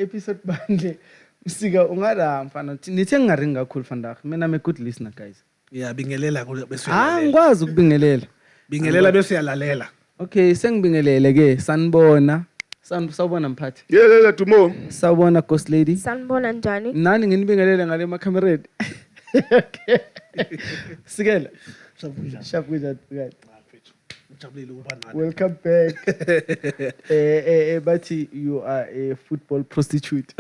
episode bande sika ungara mfana nithe ngingaringi kakhulu vandag mina I'm a good listener guys yeah bingelela bese ngikwazi ukubingelela bingelela bese yalalela okay sengibingelele ke sanibona sawubona mphathi yeah Dumo sawubona ghost lady Sanibona njani? nani nginibingelele ngale makhamereni okay sikela shabuja ujabulile ukuba nathi welcome back bathi you are a football prostitute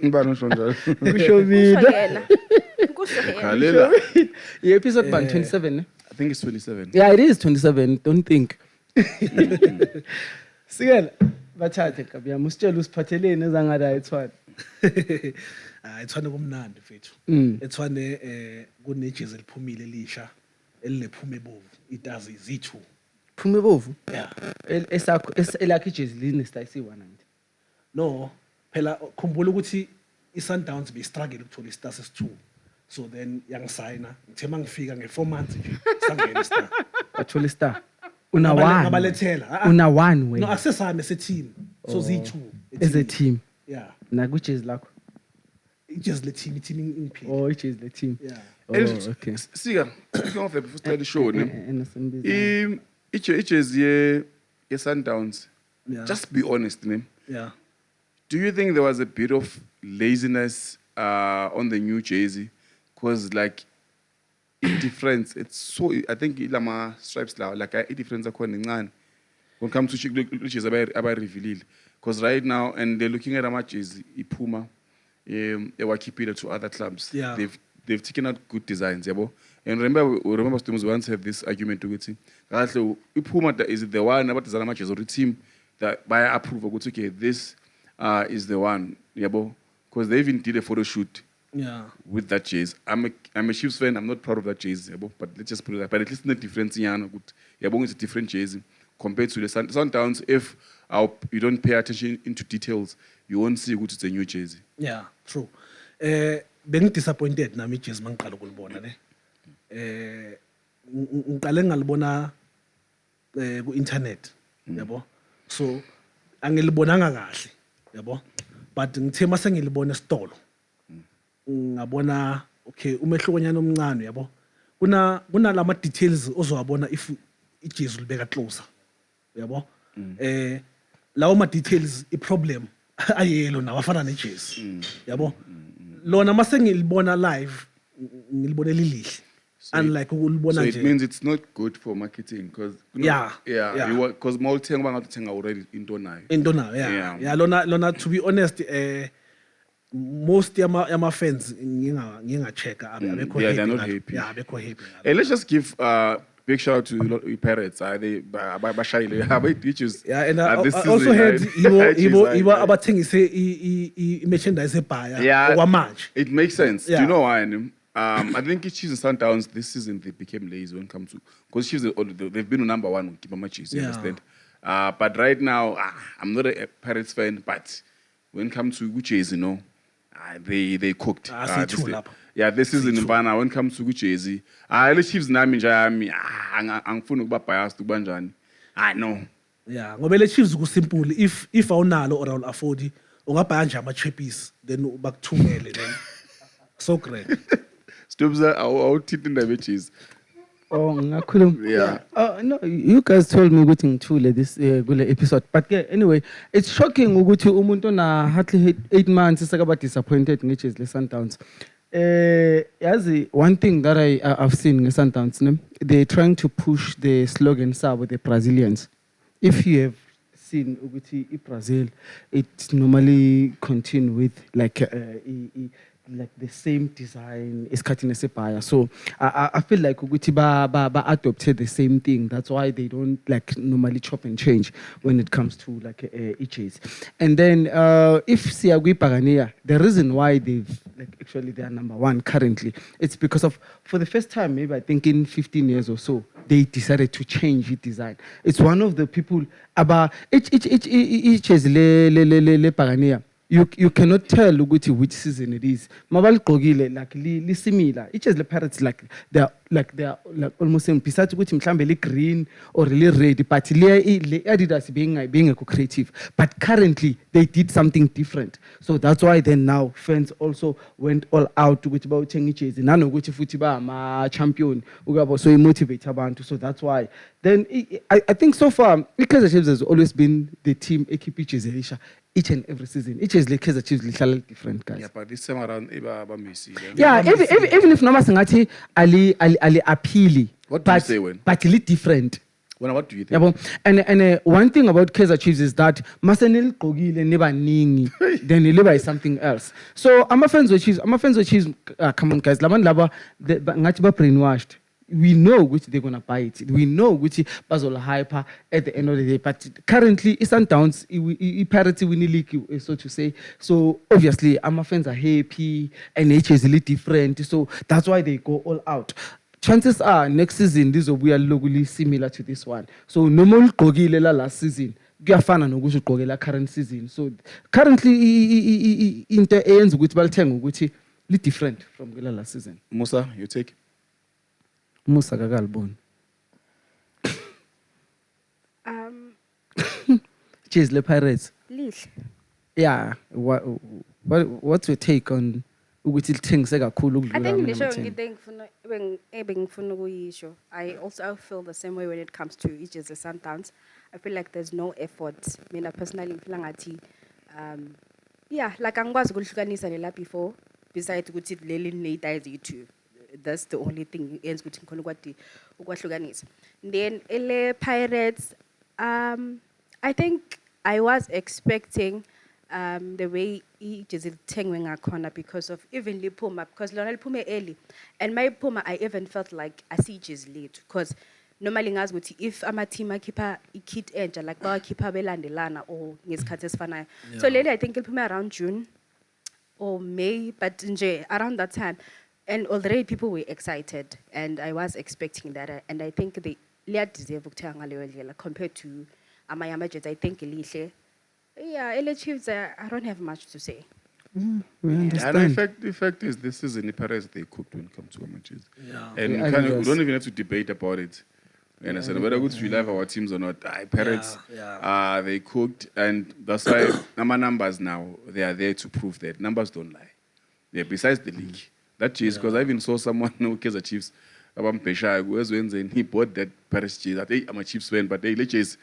ngibani usho njalo kusho mina Khalela episode 27 I think it's 27 yeah it is 27 don't think sikela bathathe kabiya musitshela usiphathelene ezangada ayithwana ayithwane kumnandi mfethu ethwane kunejezi eliphumile elisha elilephume bovu itazi Z2 phume bovu yeah esakho elakhe ijezi line style C190 no phela khumbula ukuthi iSundowns be struggle ukuthola istar ses2 so then yangisayina ngithe mangifika nge4 months nje sangena istar wathola star una one ngabalethela una one way no asesame se-team so Z2 as a team yeah na kujezi lakho ijezi le team i-team ingiphile oh ijezi le team yeah okay sika speaking of the first show ne yeah ijezi ye Sundowns just be honest ne yeah do you think there was a bit of laziness on the new jersey because like in difference it's so I think ilama stripes la like I difference akhona incane when it comes to jersey aba revealile because right now and they're looking at ama jersey iphuma they were keeping it to other clubs yeah. they've taken out good designs yabo and remember Stumuz once had this argument ukuthi kahle iphuma is the one about design ama jersey or team that by approve ukuthi okay this is the one yabo because they even did a photo shoot yeah with that jersey I'm a Chiefs fan I'm not proud of that jersey yabo but let's just put it that but at least the difference yana ukuthi yabo it's a different jersey compared to the Sundowns if you don't pay attention into details you won't see ukuthi it's a new jersey yeah true bengidisappointed nami ijersey mangiqala ukulibona ne ngiqale ngalibona ku internet yabo so angilibonanga kahle yabo but ngithe mase ngilibona esitolo ngabona okay umehlukonyana omncane yabo kuna lama details ozowabona if ijersey libeka closer yabo lawo ma details I problem ayelo nawafana nejersey yabo lona mase ngilibona live ngilibona lilihle unlike ukulibona nje so it means it's not good for marketing because yeah because mawuthenga bangathenga already into nayo yeah lona to be honest most yama fans nginga check abekho happy they're not happy yeah abekho happy let's just give big shout out to Pirates they bashayile which yeah and I also heard Ibo abathengise i-merchandise ebhaya okwamanje it makes sense do you know why I think Chiefs and Sundowns this season they became lazy when it comes to because Chiefs they've been number one with keep matches you understand but right now I'm not a Pirates fan but when it comes to jersey you know they cooked this season mbana when it comes to jersey le Chiefs nami nje yami angifuni ukuba biased kubanjani no yeah ngoba le Chiefs kusimple if awunalo or awul afford ungabhaya nje ama chappies then bakuthumele then so great Stubza awuthini indaba jersey oh ngakhuluma yeah no you guys told me ukuthi ngithule this kule episode but anyway it's shocking ukuthi umuntu ona hardly 8 months sekaba disappointed ngejersey le Sundowns yazi one thing that I've seen nge Sundowns they're trying to push the slogan sabo the Brazilians if you have seen ukuthi iBrazil it normally continue with like the same design esikhathini esebhaya so I feel like ukuthi ba adopted the same thing that's why they don't like normally chop and change when it comes to like jersey and then if siya kwiBhakaniya the reason why they've like actually they are number one currently it's because of for the first time maybe I think in 15 years or so they decided to change the design it's one of the people about jersey le Bhakaniya you cannot tell ukuthi which season it is. Mabaligqokile like li similar. Each as the Pirates like they are almost same. Besides ukuthi mhlambe li green or li red, but le Adidas being a creative. But currently they did something different. So that's why then now fans also went all out ukuthi bawuthenga ijezi. Nanokuthi futhi ba ama champion ukabo so motivate abantu. So that's why. Then I think so far Kaizer Chiefs has always been the team ekeep ijezi each and every season. Each is like Kaizer Chiefs lihlala different guys. Yeah, but this time around iba Messi. Yeah, even if noma singathi ali appeal. What do you say when? But li different. What do you think? Yabo. And one thing about Kaizer Chiefs is that masenil gqokile nebaningi then iliba is something else. So I'm a fans of Chiefs. Come on guys, laban laba ngathi ba brainwashed. We know which they're gonna buy it. We know which Basel hyper at the end of the day. But currently, it's Sundowns, parity winning league, so to say. So obviously, our fans are happy, and H is a little different. So that's why they go all out. Chances are next season this will be locally similar to this one. So no more Gogilela last season. Gafana no Gogela current season. So currently, Inter ends with Baltengo, which is little different from the last season. Musa, you take. Musa kagalbon. Cheers, the Pirates. Lihle. Yeah. What's your take on ukuthi things ekakhulu ukudlula I think amanye ngisho amateam? ngideng ebengifuna ukuyisho. I also feel the same way when it comes to Ijezi Sundowns. I feel like there's no effort. Mina personally ngifila ngathi yeah, like angikwazi ukuhlukanisa lela before besides ukuthi leli neyidayiz yithi. That's the only thing ends ukuthi ngikhona ukwahlukanisa. Then ele Pirates I think I was expecting the way ijezi lithengwe ngakhona because of even liphuma because lona liphume early and my phuma I even felt like asijezi lethu because normally ngazi ukuthi if ama team akhipha ikit entsha like bawakhipha belandelana or ngesikhathi esifanayo. So leli I think iliphume around June or May but nje around that time. And already people were excited, and I was expecting that. And I think they deserve compared to Amayama Jets. I think lihle. Yeah, LA Chiefs. I don't have much to say. We And understand. the fact is, this season the Pirates they cooked when it comes to matches. Yeah. And Yeah, we Adidas. don't even have to debate about it. You understand? Whether we love our teams or not, Pirates, Yeah, they cooked, and that's why our numbers now they are there to prove that numbers don't lie. Yeah, besides the league. That cheese, because I even saw someone who cares the Chiefs about Pesha, who was when he bought that Paris cheese. I think I'm a Chiefs fan, but they let cheese.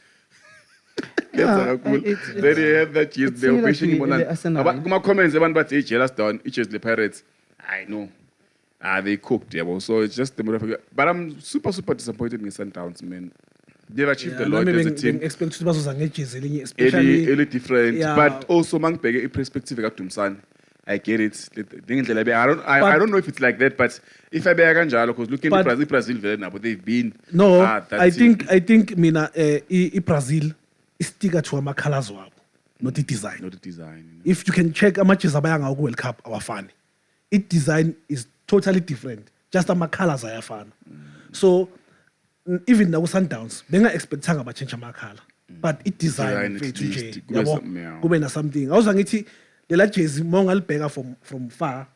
Yeah, Cool. it's- Then they have that cheese. it's They were similar pushing to him on. the Arsenal. But my comments, everyone but each jealous down, each is the Pirates. I know. They cooked, yeah. So it's just the motherfucker. But I'm super disappointed in Sundowns, man. They've achieved a lot as a team. expect ukuthi bazoza ngejezi elinye especially Early different, Yeah. but also mangibheke iperspective kaDumsane. I get it. I don't know if it's like that, but if I beg kanjalo, because looking at But- Brazil very now, but they've been no that I team. think mina iBrazil istika to ama colors wabo not the design. Not the design. If you can check amajezi abaya ngawo World Cup awafani. It design is totally different. Just ama colors ayafana. So even now Sundowns benga expectanga ba change ama color. But it design Design, at mfethu least, nje kube yabo something, yeah. kube na something. Awuza ngithi lela jezi mongalibheka from far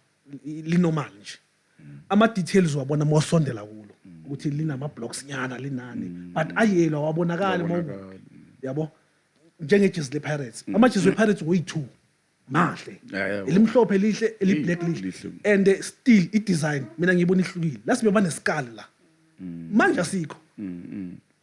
li normal nje. Ama details wabona mosondela kulo ukuthi linama blocks nyana linani but ayelo wabonakala Wabonakala. yabo njengejezi le Pirates amajezi we Pirates way2 mahle Yeah. elimhlophe lihle eli black lihle Lihle. and still i design mina ngiyibona ihlukile lasibe banesikali la manje asikho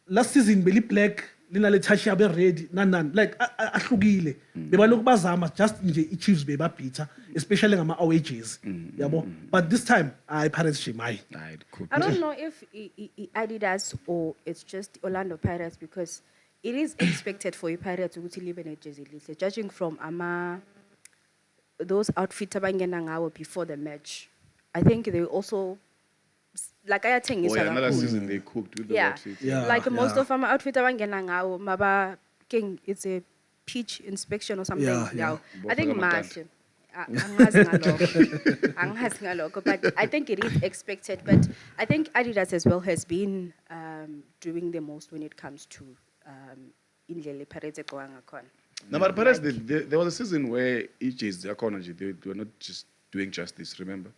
last season beli black lina le touch yabe red nanani like ahlukile bebalokhu bazama just nje i Chiefs bebabhitha especially ngama away jerseys yabo but this time I Pirates shimai I don't know if Adidas or it's just Orlando Pirates because it is expected for Pirates to live in a jersey lihle. Judging from those outfits abangena ngawo before the match, I think they also like I think Oh, yeah, another season they cooked with the yeah. outfits. Yeah. Like most of our outfits abangena ngawo maba king it's a peach inspection or something. Yeah. I think Both mahle. Angazi ngalokho, but I think it is expected. But I think Adidas as well has been doing the most when it comes to indlela Pirates egqoka ngakhona. No, but perhaps there was a season where EJs, they were not just doing justice, remember?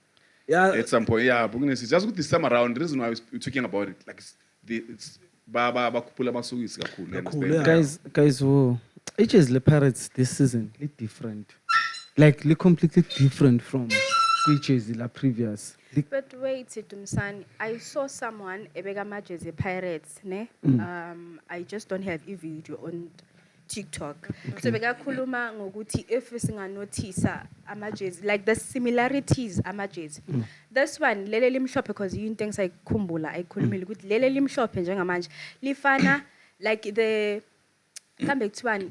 Yeah, At some point, yeah, it's just with this time around, the reason why we're talking about it, like it's bakhuphula amasokisi kakhulu, you understand? Yeah. Guys, whoa. HJ's Le Pirates this season, li different. Like, li completely different from HJ's la previous. But wait, Dumsan, I saw someone ebeka majezi Pirates, ne? I just don't have a video on TikTok. So beka khuluma ngokuthi if singanotice amajezi, like the similarities amajezi. This one lele limhlophe because you things ayikhumbula ayikhulumile ukuthi lele limhlophe njengamanje lifana like the come back to one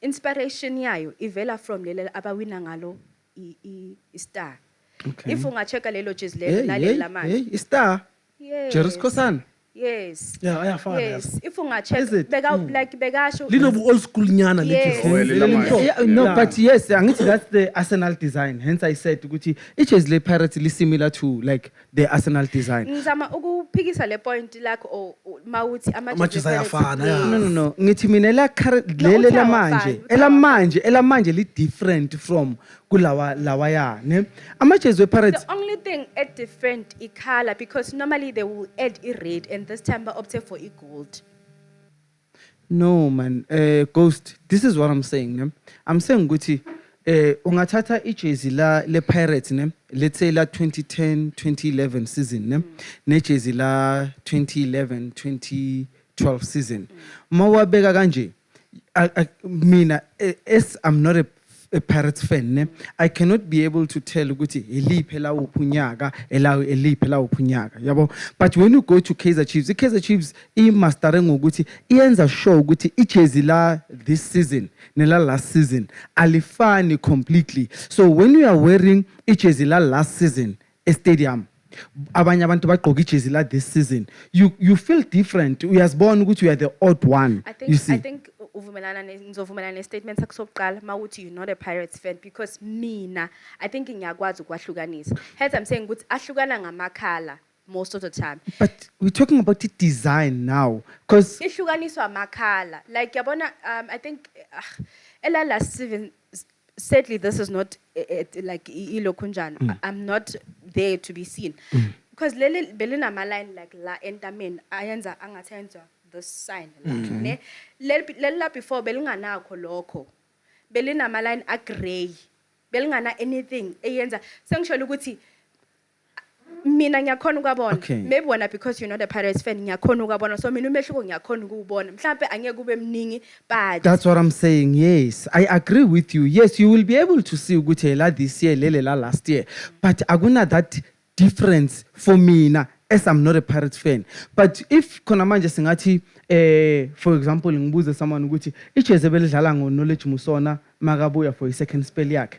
inspiration yayo ivela from lele abawina ngalo I star. Okay. If ungacheka lelo jezi lelo lalela manje. Hey, star. Yes. Jerry Scosan. Yes. Yeah, ayafana. Yes. If Is ungacheka it? like begasho. Linobu old school nyana Yes. Oh, lethi. leli lamanje. Yeah, no, but yes, angithi that's the Arsenal design. Hence I said ukuthi HJ's Le Pirates is similar to like the Arsenal design. Ngizama ukuphikisa le point lakho mawuthi Amajezi ayafana, yeah. No. Ngithi mina lele uthi elamanje li different from kulawa ya, ne? Amajezi Pirates The only thing at different I color because normally they will add a red and this time they opted for a gold. No man, Ghost, this is what I'm saying, ne? I'm saying ukuthi ungathatha ijezi la le Pirates, ne? Let's say la 2010-2011 season, ne? Nejezi la 2011-2012 season. Mawabeka kanje. Mina I'm not a Pirates fan, ne? I cannot be able to tell ukuthi eliphe la uphunyaka eliphe la uphunyaka yabo. But when you go to Kaizer Chiefs mastering ngokuthi iyenza show ukuthi ijezi la this season nela last season alifani completely. So when you are wearing ijezi la last season stadium abanye abantu bagqoka ijezi la this season you feel different. Uyazibona ukuthi you are the odd one. I You see. think ngizovumelana nestatement sakho sokuqala mawuthi you're not a Pirates fan because mina I think ngiyakwazi ukwahlukanisa. Hence I'm saying ukuthi ahlukana ngamakhala most of the time. But we're talking about the design now, because Ihlukaniswa amakhala. Like yabona I think ela last season sadly this is not like ilokunjani. I'm not there to be seen. Because lele belina line like la entamen ayenza angathenza the sign ne lela before belinganakho lokho belinama line a gray belingana anything eyenza sengisholo ukuthi mina ngiyakhona ukubona Okay. maybe wena because you're not a Pirates fan ngiyakhona ukubona so mina umehluko ngiyakhona ukubona mhlawumbe angeke kube mningi but that's what I'm saying. Yes, I agree with you. Yes, you will be able to see ukuthi la this year, la last year. But akuna that difference for me na, as I'm not a Pirates fan. But if khona manje singathi for example ngibuze someone ukuthi ijezi belidlala ngoKnowledge Musona makabuya for a second spell yakhe,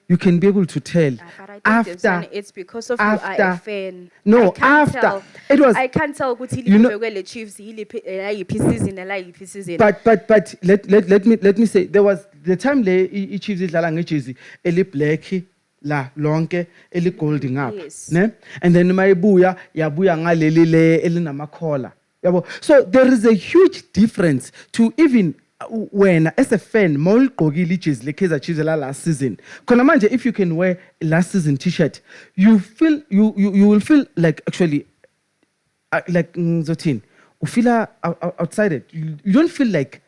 you can be able to tell but I think after it's because of you are a fan. No, I can't after. tell. It was- I can't tell ukuthi You know- iliphi Chiefs yiliphi season yiliphi season. But let me say there was the time le iChiefs idlala ngejezi eli black la lonke eli golding up, Yes. ne? And then mayibuya yabuya ngaleli le elinamakhola. Yabo. So there is a huge difference to even when as a fan mawuligqokile ijezi le Kaizer Chiefs la last season. Khona manje if you can wear last season t-shirt, you will feel like actually like ngizothini ufila outside. You don't feel like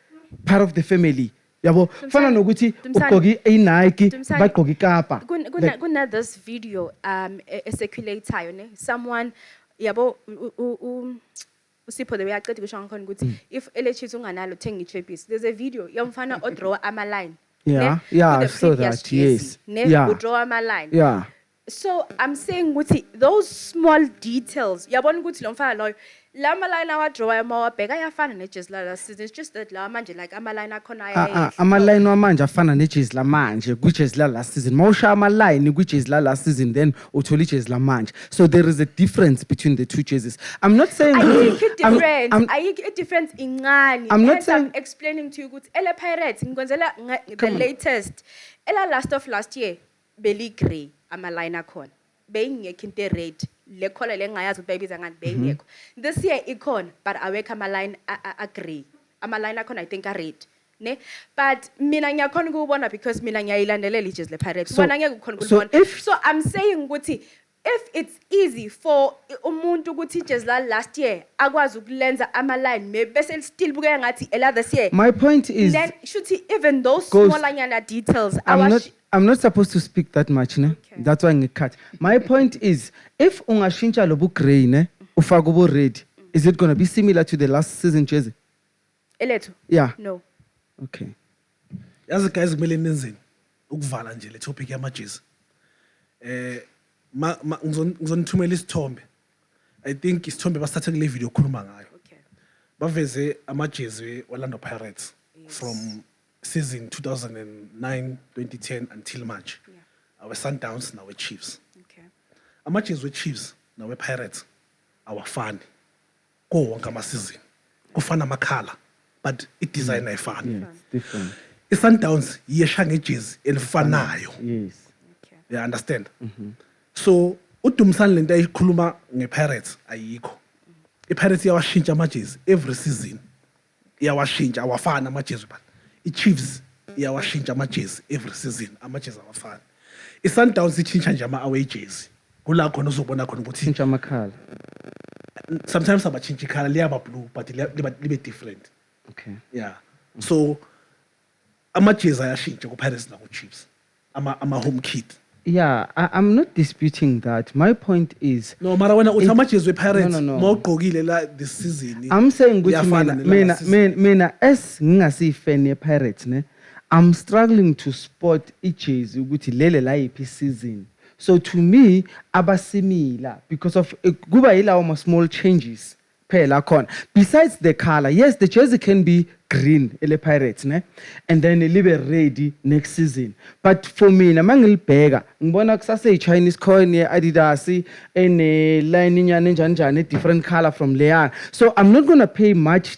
part of the family. Yabo fana nokuthi ugqoki iNike bagqoki ikapa. Kuna this video circulator ne someone yabo usipho the way aqeda kusho ngakhona ukuthi if LHS unganalo thenga ichepisi, there's a video yomfana odraw ama line. Yeah, yeah, I saw that, yes. Ne Yeah. udraw ama line. Yeah. So I'm saying ukuthi those small details yabona ukuthi lo mfana loyo lama line awadraw amawabheka ayafana nejezi la last season. It's just that la manje like ama line akhona ayayehla. Ama-line wamanje afana nejezi lamanje kwijezi la last season. Mawusha ama-line kwijezi la last season then uthola ijezi lamanje. So there is a difference between the two jerseys. I'm not saying Ayikho difference incane. I'm not Hence, saying- I'm explaining to you ukuthi ele Pirates ngikwenzela the latest ela last year beli grey ama line akhona beyingekho into red le color lengayazi ukuthi bayibiza ngani beyingekho. This year ikhona but awekho ama line a grey ama line akhona I think a red ne, but mina ngiyakhona ukubona because mina ngiyayilandelela ijezi le-Pirates. So- Wena ngeke ukhona so ukubona. if- So I'm saying ukuthi if it's easy for umuntu ukuthi ijezi la last year akwazi ukulenza ama-line maybe bese still bukeka ngathi ela this year. My point is, Then should he even those Ghost, smaller nyana details I'm not supposed to speak that much, ne? Okay. That's why I cut. My point is, if ungashintsha lo grey, ne, ufaka ubu red, is it going to be similar to the last season jersey? elethu? Yeah. No. Okay. yazi guys kumele nenzeni ukuvala nje le topic yamajezi ngizonithumela isithombe I think isithombe basithathe kule video okhuluma ngayo Okay. baveze amajezi Orlando Pirates from season 2009-2010 until March Yeah. our Sundowns nawe Chiefs Okay. amajezi we-Chiefs nawe-Pirates awafani ko wonke ama-season kufana amakhala but i-design ayifani Yeah, it's different. i-Sundowns yesha ngejezi elifanayo Yes. Okay. you understand so uDumsani lento ayikhuluma ngePirates ayikho iPirates iyawashintsha amajezi every season iyawashintsha awafana amajezi but iChiefs iyawashintsha amajezi every season amajezi awafana iSundowns itshintsha nje ama-away jersey kula khona uzobona khona ukuthi Change amakhala. sometimes abatshintsha ikhala liyaba blue but libe different Okay. yeah so amajezi ayashintsha kuPirates nakuChiefs ama-home kit Yeah, I'm not disputing that. My point is, no mara wena uthi amajezi wePirates No, no, no. mawugqokile la this season I'm saying ukuthi iyafana mina nelanga mina season. mina as ngingasi-fan ye-Pirates ne, I'm struggling to spot ijezi ukuthi lele la yiphi season. So to me abasimila because of kuba yilawo ma small changes phela khona. Besides the color, yes, the jersey can be green ele Pirates ne, and then libe ready next season. But for me mangilibheka ngibona kusase Chinese coin ye Adidas ene line inyane njani njani different color from leya. So I'm not going to pay much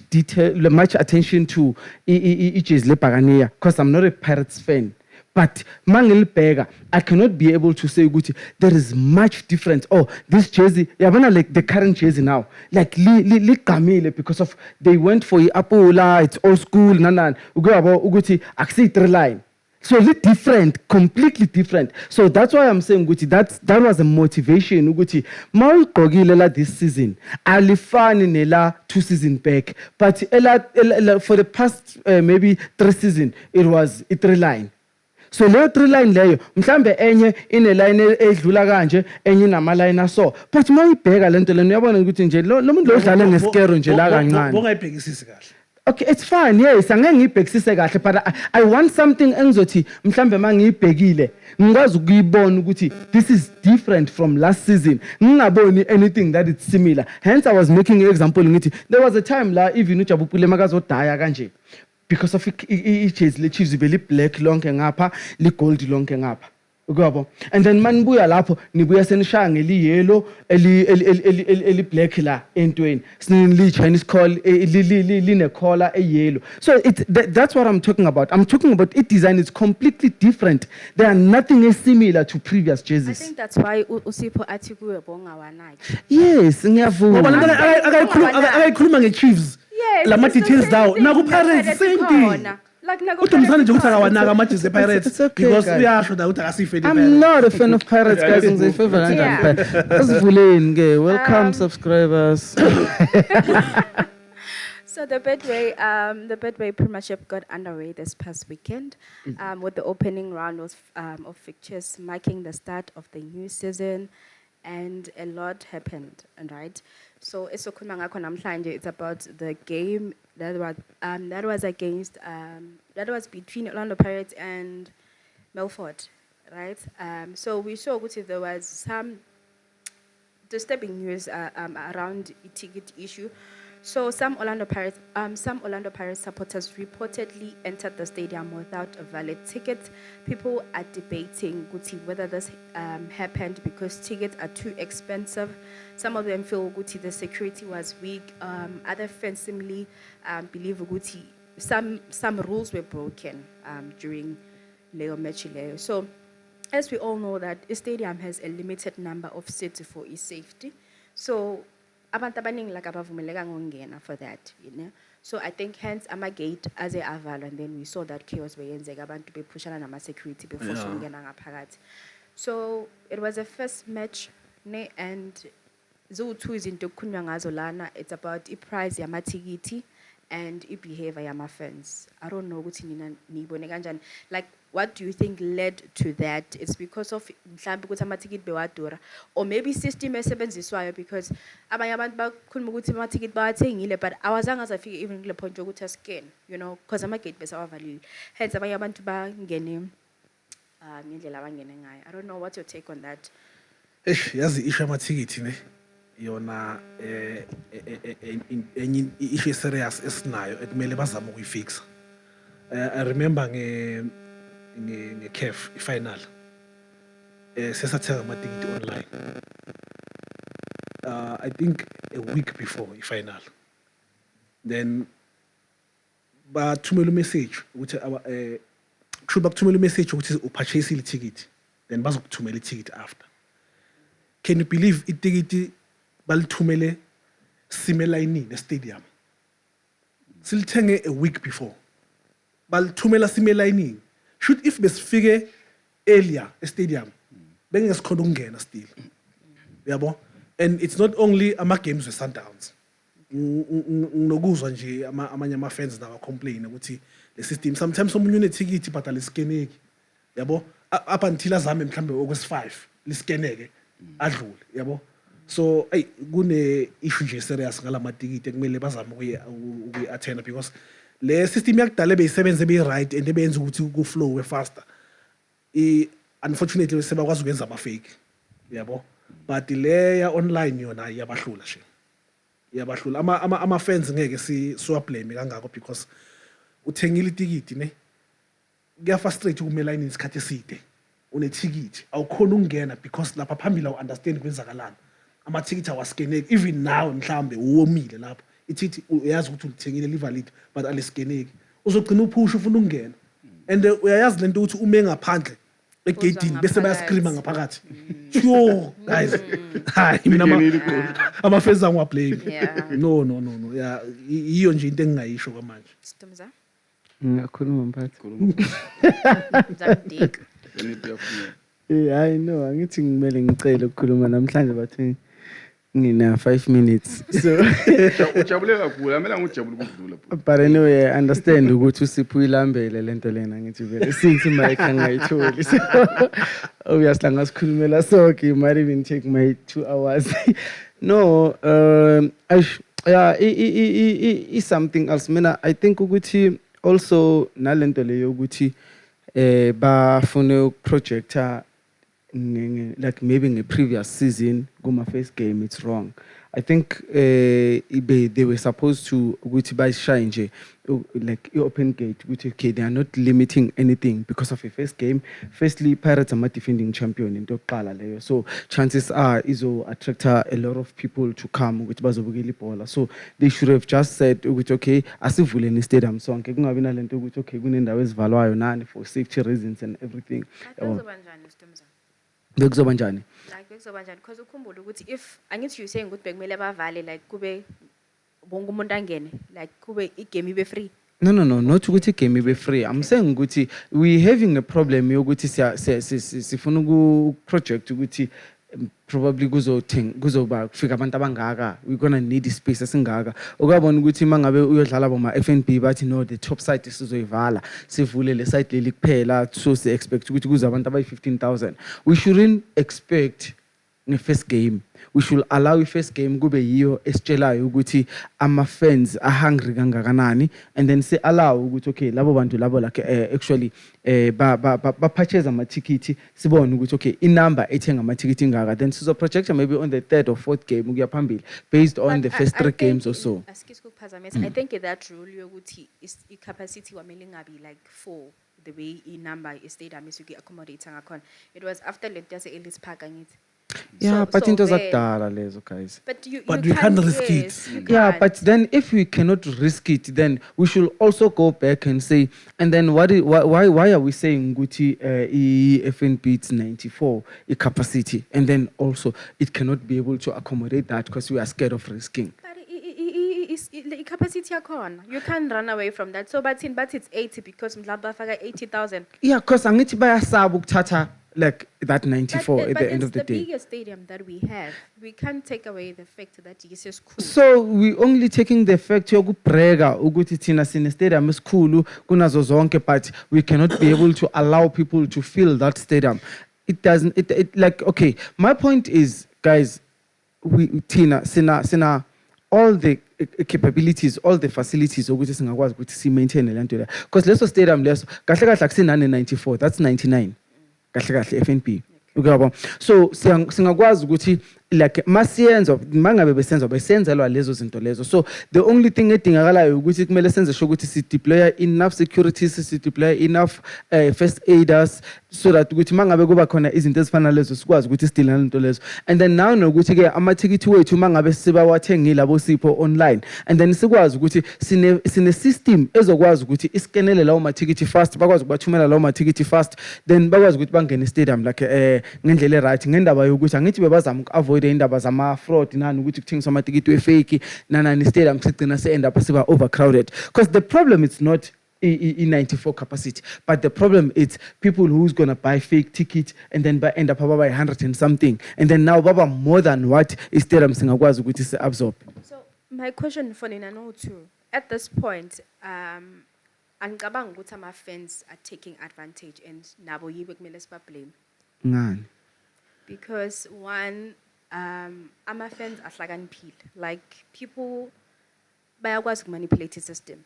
attention to ijezi lebhakaniya because I'm not a Pirates fan. But mangilibheka, I cannot be able to say ukuthi there is much difference. Oh, this jersey, yabona like the current jersey now, like ligamile because of they went for Apula, it's old school, nanan. Ukuthi akusi 3 line. So it's different, completely different. So that's why I'm saying ukuthi that was a motivation ukuthi mawugqokile la this season alifani nela 2 season back. But ela for the past maybe 3 season it was a 3 line. So leyo 3 line leyo mhlambe enye ine line edlula kanje enye inama line aso but mawuyibheka lento lena uyabona ukuthi nje lo muntu lo udlala ngeskero nje la kancane. Bongayibhekisisi kahle. Okay, it's fine. Yes, angeke ngiyibhekisise kahle but I want something engizothi mhlambe mangiyibhekile ngikwazi ukuyibona ukuthi this is different from last season. Ngingaboni anything that is similar. Hence I was making an example ngithi there was a time la even uJabupule makazodaya kanje. Because of ijezi le-Chiefs vele black lonke ngapha li-gold lonke ngapha ukuyabo and then manibuya lapho nibuya senishaya ngeli-yellow eli-black la entweni sinili-Chinese call line-collar e-yellow. So that's what I'm talking about. I'm talking about its design is completely different. There are nothing similar to previous I jerseys. think that's why Usipho athi kuwe bongawanaki. Yes, Ngoba lento ngiyavuma. akayikhuluma nge-Chiefs Yes. lama it's the details same lawo thing. naku-Pirates same thing Khona. Like uDumsani nje ukuthi akawanaka amajezi e-Pirates It's okay, because guys. uyasho la ukuthi akasiyifeni I'm not a fan of Pirates, guys. I'm a favor Yeah. kanjani phela. Welcome, subscribers. So the Betway Premiership got underway this past weekend with the opening round of fixtures, marking the start of the new season, and a lot happened. And right, so it's about the game that was between Orlando Pirates and Milford, right? So we saw there was some disturbing news around the ticket issue. So some Orlando Pirates supporters reportedly entered the stadium without a valid ticket. People are debating whether this happened because tickets are too expensive. Some of them feel the security was weak. Other fans simply believe some rules were broken during Leo match. So as we all know that a stadium has a limited number of seats for its safety. So abantu abaningi like abavumeleka ngongena for that, you know. So I think hence ama-gate aze avalwa, and then we saw that chaos beyenzeka abantu bephushana nama-security before sokungena ngaphakathi. So it was a first match and ziwu-2 izinto okukhulunywa ngazo lana. It's about i-price yamathikiti and i-behavior yama-fans. I don't know ukuthi nina niyibone kanjani. Like, what do you think led to that? It's because of mhlambe ukuthi amathikiti bewadura, or maybe system esebenziswayo, because abanye abantu bakhuluma ukuthi amathikiti bawathengile but awazange azafike even kule point yokuthi ascan, you know, because ama-gate besawavalile. Hence abanye abantu bangene ngendlela abangene ngayo. I don't know, what's your take on that? Yazi issue yamathikithi ne yona enye issue serious esinayo ekumele bazame ukuyifixa. I remember nge-CAF final sesathenga amatikiti online. I think a week before i-final, then bathumela message ukuthi kusho bakuthumela message ukuthi upurchase i-ticket, then bazokuthumela i-ticket after. Can you believe itikiti balithumele sime line stadium? Silithenge a week before. Balithumela sime line. Should if besifike earlier stadium, bengesikhona ukungena still. Yabo? And it's not only ama games with Sundowns. Nokuzwa nje amanye ama fans nawa complain ukuthi the system sometimes omunye uneticket but aliskeneki. Yabo? Up until azame mhlambe August 5 liskeneke adlule. Yabo? So ay kune issue nje serious ngala matikiti ekumele bazame ukuyi attend, because le system yakudala beyisebenze be right and ebenza ukuthi ku flow faster. Unfortunately sebakwazi ukwenza ama fake. Yabo? But le online yona iyabahlula nje. Iyabahlula ama fans ngeke siwa blame kangako, because uthengile itikiti ne kuya frustrate ukuma line isikhathi eside. Uneticket awukhona ukungena because lapha phambili awu understand kwenzakalana. Ama-ticket awaskeneki, even now mhlambe uwomile lapho ithi uyazi ukuthi ulithengile livalid but aliskeneki, uzogcina uphusha ufuna ukungena, and uyayazi lento ukuthi ume ngaphandle egate bese bayascreama ngaphakathi. Sure guys, hayi mina ama-fans angiwa blame. No yeah, iyo nje into engingayisho kwamanje. Stumza Ngiyakhuluma mphathi. Zamdik. I know, angithi ngimele ngicela ukukhuluma namhlanje bathi ngina 5 minutes. So ujabule kakhulu, amela ngijabule ukudlula. But anyway, I understand ukuthi uSipho uyilambele lento lena ngithi vele since mic angayitholi. So obviously ngasikhulumela sonke, it might even take my 2 hours. No, yeah, is something else. Mina I think ukuthi also nalento leyo ukuthi bafune projector like maybe in the previous season my first game, it's wrong. I think they were supposed to by shine like open gate, which okay, they are not limiting anything because of a first game. Firstly, Pirates are not defending champion in Dokala, so chances are iso attract a lot of people to come with Bazobugeli Pola. So they should have just said which okay, as if we'll stadium so okay, for safety reasons and everything. Bekuzobanjani? Like bekuzobanjani, because ukhumbula ukuthi if angithi you saying ukuthi bekumele bavale like kube bonke umuntu angene like kube igame ibe free. No, not ukuthi game ibe free. I'm saying ukuthi we having a problem yokuthi sifuna uku project ukuthi probably kuzoba kufika abantu abangaka, we're going to need space esingaka. Ukabona ukuthi mangabe uyodlala boma FNB bathi no, the top site isizoyivala sivule le site leli kuphela, so se expect ukuthi kuza abantu abayi 15,000. We shouldn't expect the first game. We should allow the first game kube yiyo esitshelayo ukuthi ama fans are hungry kangakanani, and then say allow ukuthi okay labo bantu labo like actually ba purchase ama ticket sibone ukuthi okay inumber ethenga ama ticket ingaka, then sizo project maybe on the 3rd or 4th game ukuya phambili based on the first 3 games or so. I think that rule yokuthi I capacity wamele ngabi like 4 the way I number is stadium is you accommodate ngakhona. It was after let us Ellis Park angithi. Yeah, but into zakudala lezo guys. But you can't risk it. Yeah, but then if we cannot risk it, then we should also go back and say, and then why are we saying Guti FNB it's 94 capacity, and then also it cannot be able to accommodate that because we are scared of risking. But capacity yakhona. You can't run away from that. So but it's 80 because mhlawumbe bafaka 80,000. Yeah, because angithi bayasaba ukuthatha like that 94 at the end of the But it's the day. biggest stadium that we have. We can't take away the fact that this is cool. So we only taking the fact yokubrega ukuthi thina sine stadium esikhulu kunazo zonke, but we cannot be able to allow people to fill that stadium. It doesn't it like, okay, my point is, guys, we thina sina all the capabilities, all the facilities ukuthi singakwazi ukuthi si maintain le nto le, because leso stadium leso kahle kahle akusinane 94, that's 99 kahle kahle FNB. Okay, so singakwazi ukuthi like masiyenza mangabe besenzelwa lezo zinto lezo. So the only thing edingakalayo ukuthi kumele senze sure ukuthi si deploy enough security, si deploy enough first aiders, so that ukuthi mangabe kuba khona izinto ezifana lezo sikwazi ukuthi sidilana into lezo. And then now nokuthi ke amathikithi wethu mangabe sibawathengile labo Sipho online, and then sikwazi ukuthi sine system ezokwazi ukuthi iskenele lawo mathikithi fast, bakwazi ukubathumela lawo mathikithi fast, then bakwazi ukuthi bangene stadium like ngendlela right, ngendaba yokuthi angithi bebazama uku-avoid indaba zama fraud nani ukuthi kuthengiswa amatikiti we-fake nanani stadium sigcina se-end up siba overcrowded, because the problem is not in 94 capacity, but the problem is people who's gonna buy fake ticket and then end up by 100 and something, and then now baba more than what is stadium singakwazi ukuthi se absorb. So my question for Nina too, at this point, angicabanga ukuthi ama-fans are taking advantage and nabo yibe kumele siba-blame. Ngani? Because one, ama-fans ahlakaniphile. Like people bayakwazi manipulate the system.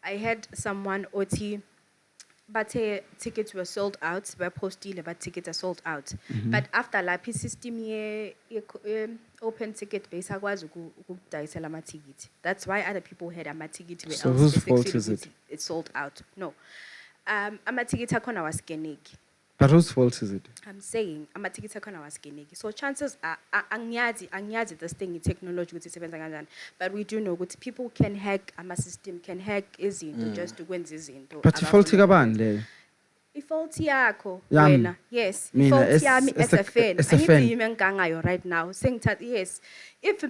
I had someone oti bathe tickets were sold out, bapostile but tickets are sold out. But after laphi system ye open ticket base akwazi ukudayisela ama-ticket. That's why other people had ama-ticket where So else whose they fault fixed is it? It's sold out. No. Ama-ticket akhona was scanning. But whose fault is it? I'm saying ama-ticket akhona was scanning. So chances are angiyazi this thing in technology ukuthi isebenza kanjani. But we do know ukuthi people can hack ama-system, can hack izinto just to ukwenza izinto. But fault kabani le? I-fault yakho Yami. wena. Yes. Mina, I-fault yami as a fan. as a fan. Angithi yimi engigangayo right now. Sengithatha yes. If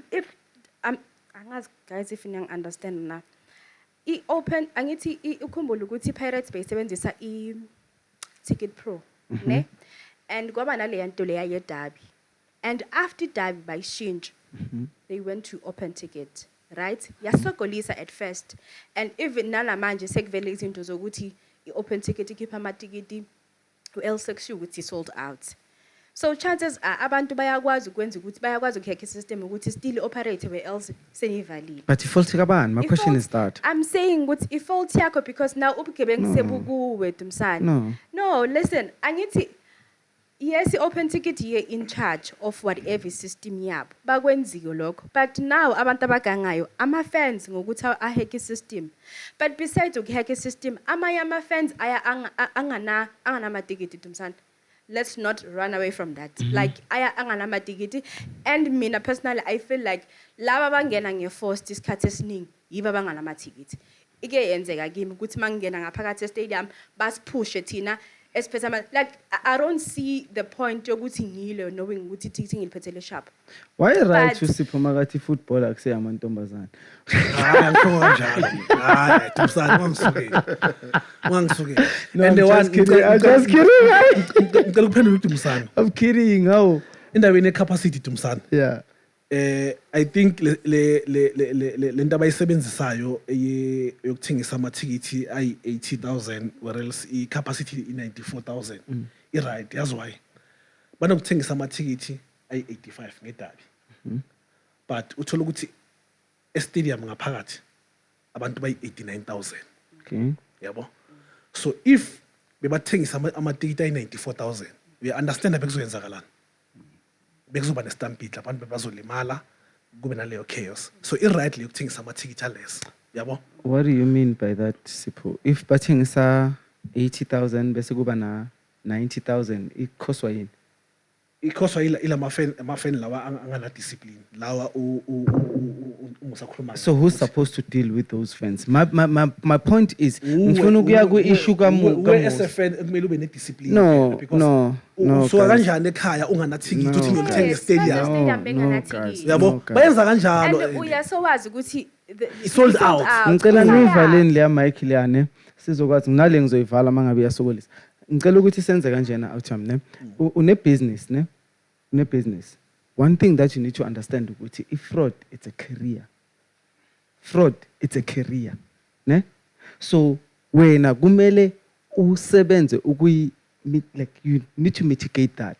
angazi guys if you understand na. I-open angithi ukhumbula ukuthi Pirates bayisebenzisa i-Ticket Pro. Ne? And kwaba nale nto leya ye-derby. And after derby bayishintsha, they went to open ticket, right? Yasogolisa at first. And even nalamanje sekuvele izinto zokuthi i-open ticket ikhipha amatikiti u-L6 ukuthi sold out. So chances are abantu bayakwazi ukwenza ukuthi bayakwazi ukuhack i-system ukuthi still operate where else senivalile. But fault kabani? My question I-fault- is that. I'm saying ukuthi i-fault yakho because now ubugebengu sebukuwe Dumsana. No, listen, angithi yes, open ticket ye in charge of whatever system yabo. Bakwenziyo lokho. But now abantu abagangayo ama-fans ngokuthi ahack i-system. But besides ukuhack i-system, amanye ama-fans aya anganamatikiti Dumsana. Let's not run away from that. Like aya anganamatikiti, and mina personally I feel like laba bangena nge-forced isikhathi esiningi yiba banganamatikiti. Ike yenzeka kimi ukuthi mangena ngaphakathi e-stadium basiphushe thina esiphethe like I don't see the point yokuthi ngile knowing ukuthi ticket ngiliphethele sharp. Why right But- to Sipho makathi football akuse amantombazana? Hayi ngikho kanjalo. Hayi Dumsana wangisukela. No, I'm just kidding. I'm just kidding. Ngicela ukuphendula uDumsana. I'm kidding. How? Endaweni ye-capacity Dumsana. Yeah. I think le nto abayisebenzisayo yokuthengisa amathikithi ayi-80,000 whereas i-capacity i-94,000 i-right, yazi why? Banokuthengisa amathikithi ayi-85 ngedabi. But uthola ukuthi e-stadium ngaphakathi abantu bayi-89,000. Okay. Yabo? So if bebathengisa amatikiti ayi-94,000, we understand bekuzoyenzakalani. Bekuzoba nestampede abantu bebazolimala kube naleyo chaos. So i-right le yokuthengisa amathikithi alesi. Yabo? What do you mean by that, Sipho? If bathengisa 80,000 bese kuba na 90,000, it costs yini? ikhoswa ila mafeni lawa angana discipline lawa ungusakhuluma So who's supposed to deal with those fans? My point is, ngifuna ukuya ku-issue as a fan kumele ube ne-discipline. No, because no, usuka guys. kanjani ekhaya unganathikithi No, uthi ngiyolithenga Yes, estadium. manje stadium No, benganathikithi. guys. Yabo No, guys. bayenza And kanjalo. uyasowazi ukuthi It's sold out. ngicela Yeah. niyivaleni leya mic leyane sizokwazi nginale ngizoyivala mangabe iyasokolisa ngicela ukuthi senze kanjena Autumn ne une-business ne une-business one thing that you need to understand ukuthi i-fraud it's a career ne so wena kumele usebenze like you need to mitigate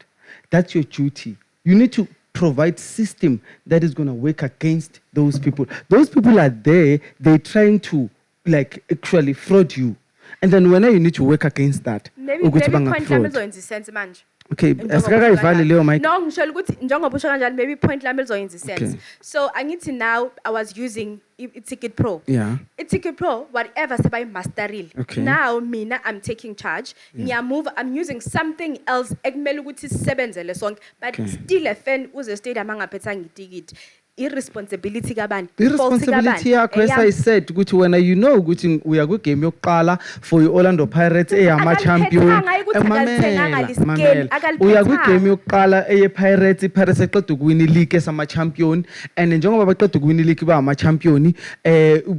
that's your duty you need to provide system that is going to work against those people are there they're trying to like actually fraud you and then when you need to work against that Maybe ukuthi point bangakufraud. lami lizoyenza sense manje. Okay, Njengoba asikakayivali usho leyo kanjalo. mic. No, ngisholo ukuthi njengoba usho kanjalo maybe point lami lizoyenza sense. Okay. So angithi now I was using Ticket Pro. Yeah. Ticket Pro whatever sebayimasterile. Okay. Now mina I'm taking charge. I'm using something else ekumele ukuthi sisebenzele sonke but Okay. still a fan uze stadium angaphethanga itikiti. Irresponsibility kabani? I-responsibility yakho as I said ukuthi wena you know ukuthi uya kwigame yokuqala for i-Orlando Pirates eyama-champion Akalithenganga, ukuthi akalithenganga lisikeli, akaliphathanga. uya kwigame yokuqala eye-Pirates i-Pirates eqeda ukuwina ileague esama-champion and njengoba baqeda ukuwina ileague bangama-champion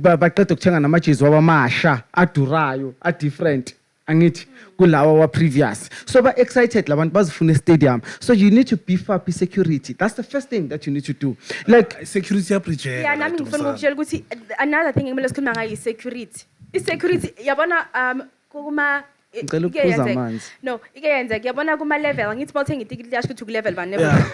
baqeda ukuthenga namajezi wabamasha adurayo a-different angithi kulawa wa-previous so ba-excited labantu bazifuna stadium so you need to beef up i-security that's the first thing that you need to do like Security yaprijela. Yeah, nami ngifuna ukukutshela ukuthi another thing ekumele sikhuluma ngayo i-security. I-security yabona kuma Ngicela ike ukuphuza yenzeka. amanzi. No, ike yenzeka yabona kuma level ngithi bawuthenga itikiti liyasho ukuthi ku level 1 never. Yeah.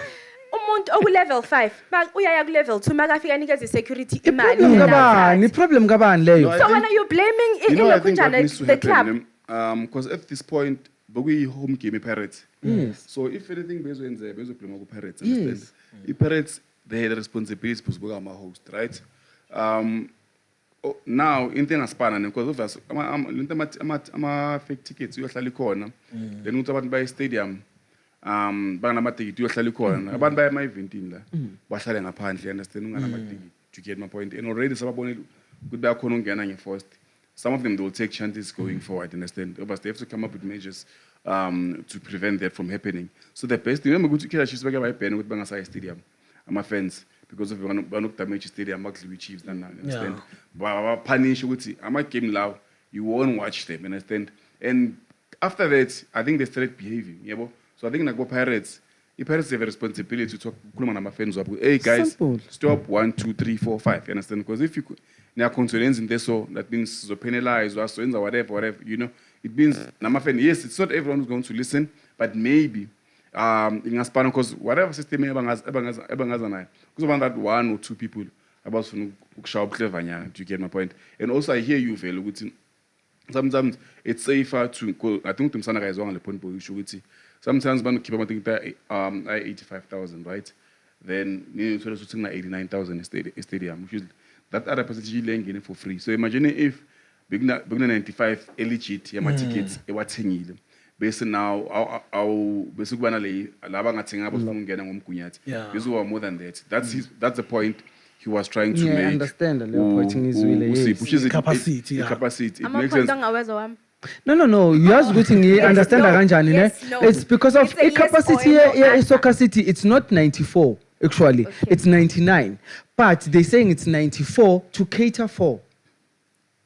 Umuntu oku level 5 uyaya ku level 2 makafika nikeza i-security imali. Problem kabani? Problem kabani leyo? No, So when are you blaming You know, I think what kunjani needs to the club? happen, because at this point, we home game Pirates. Yes. So if anything, based on the Pirates, Yes. understand? The Pirates, they had a responsibility to be a host, right? Now, in thing as partner, because of us, I'm fake tickets. You actually corner. Then we talk about stadium. Banama ticket. You actually corner. About by my event in there. Bahlale ngaphandle. Understand? Unganama ticket. To get my point. And already, sababone good back on getting first. Some of them they will take chances going forward, understand? But they have to come up with measures to prevent that from happening. So the best thing, remember, good to catch by pen with Bangasai Stadium. I'm a fans because of one damage stadium, actually Chiefs, understand? But punish, I'm a game loud, you won't watch them, understand? And after that, I think they started behaving, yeah, bo? So I think like Pirates, the Pirates have a responsibility to talk to fans up. Hey guys, Simple. stop 1, 2, 3, 4, 5. You understand? Because if you could, there are consequences in this, so that means so penalize or so whatever. You know, it means yes, it's not everyone who's going to listen, but maybe in Spanish, because whatever system because about that 1 or 2 people about to show clever. Do you get my point? And also, I hear you, Velo. Sometimes it's safer to. I think to guys on the point, but sometimes when keep about 85,000, right? Then you need to 89,000 stadium, which is that other percentage getting for free. So imagine if big 95 legit yama tickets ewathengile. Base now our basic banale laba ngathenga abo ngena ngomgunyathi. This was more than that. That's the point he was trying to make. I understand the point ngizwile, yes. Which is Capacity, yeah. capacity. It Ama makes point sense. angawezwa wami. No. You ask ukuthi understand no. kanjani ne? Yes, no. It's because of It's a yes capacity or a no answer. soccer city. It's not 94 actually. Okay. It's 99. But they're saying it's 94 to cater for.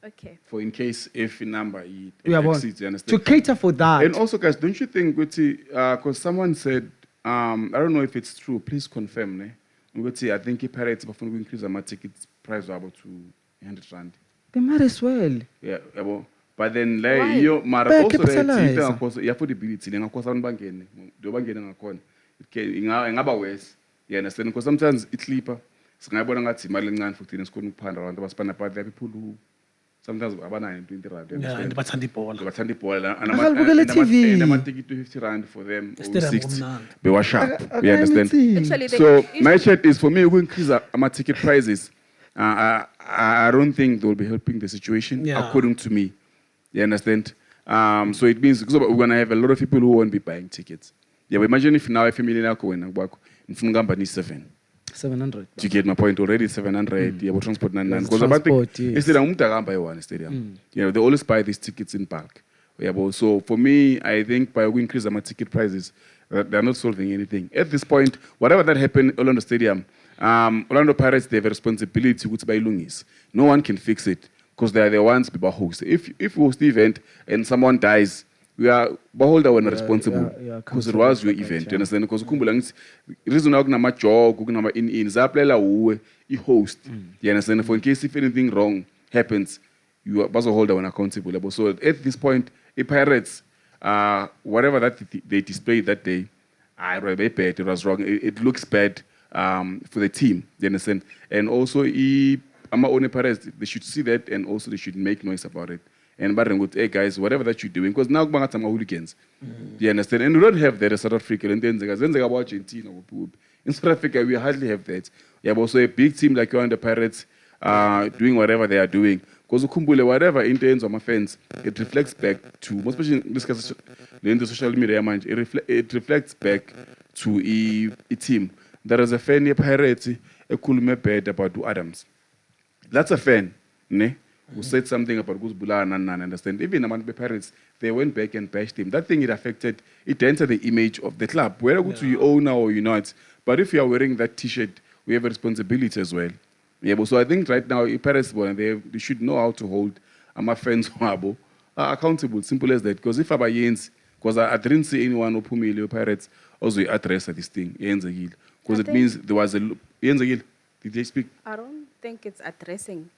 Okay. For in case if number it Uyabona? exceeds, you To understand? cater for that. And also, guys, don't you think, because someone said, I don't know if it's true, please confirm, ne? I think if Pirates will increase my ticket price about to 100 rand. They might as well. Yeah, but then Why? like you mara Ba- also capitalize. the course ya affordability ngakho abantu bangene do bangene ngakhona ingaba worse. You understand? Because sometimes it sleeper singayibona ngathi imali encane futhi nesikhona ukuphanda abantu abasipana but there are people who sometimes abanayo 20 rand. You Yeah, understand? and bathanda ibhola. Bathanda ibhola Akalibukele TV. nama-ticket to 50 rand for them or Stadium 60 kumnandi. they were sharp. You understand? Actually, So my chat is for me we increase my ticket prices. I don't think they'll be helping the situation Yeah. according to me. You understand? So it means because we're gonna have a lot of people who won't be buying tickets. Yeah, but imagine if now a family now go in Nfunga ni 7. 700. Do you get my point? Already 700. Yeah, but transport 99. Yes, Because about transport, yes. instead of one stadium. You know, they always buy these tickets in bulk. Yeah, but so for me, I think by increase my ticket prices, they're not solving anything. At this point, whatever that happened Orlando Stadium, Orlando Pirates, they have a responsibility to buy Lungis. No one can fix it because they are the ones people host. If we host the event and someone dies, we are beholder when responsible because it was your event. You understand? Because the reason why we job, we in zaplela uwe I host. You understand? For in case if anything wrong happens, you are also holder when accountable. So at this point, the Pirates, whatever that they displayed that day, it was wrong. It looks bad for the team. You understand? And also, I'm own Pirates. They should see that, and also they should make noise about it. And but hey guys, whatever that you're doing, because now we're hooligans. You understand? And we don't have that in South Africa. And then Argentina. In South Africa, we hardly have that. You have also a big team like you're on the Pirates doing whatever they are doing. Because whatever in terms of my fans, it reflects back to, most especially in this case, the social media, it reflects back to a team. There is a fan in Pirates, a cool bad about Adams. That's a fan, ne? Who said something about Guzbula and understand. Even among the Pirates, they went back and bashed him. That thing, it entered the image of the club. Whether you own or you're not. But if you are wearing that T-shirt, we have a responsibility as well. Yeah, but so I think right now, Pirates, they should know how to hold my fans accountable. Simple as that. Because if because I didn't see anyone who put Pirates also address this thing. Because it means there was a did they speak? I don't think it's addressing.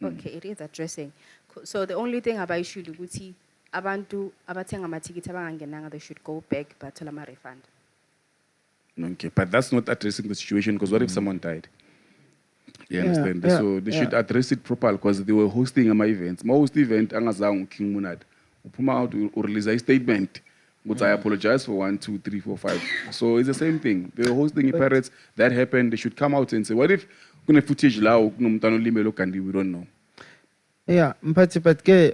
Okay, it is addressing. So the only thing about issue ukuthi abantu abathenga amathikiti abangangenanga they should go back bathola ama refund. Okay, but that's not addressing the situation because what if someone died? You understand? So they should address it properly because they were hosting my events. My host event angazangu King Munad. Upuma out to release a statement. But I apologize for 1, 2, 3, 4, 5. So it's the same thing. They were hosting Pirates. That happened. They should come out and say, what if kuna footage lao we don't know. Yeah, but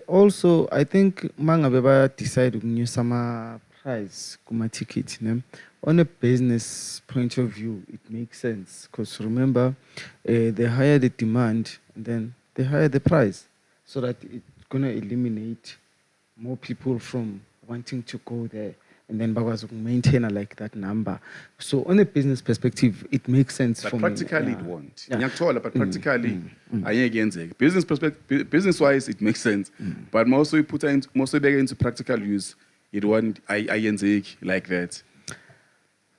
also I think manga beba decide to sama price kuma ticket. On a business point of view, it makes sense because remember, they hire the demand and then they hire the price, so that it's gonna eliminate more people from wanting to go there, and then Bagwas maintain like that number. So on a business perspective, it makes sense but for practically me. It won't. But practically, business perspective, business-wise, it makes sense. But also you put into practical use, it won't like that.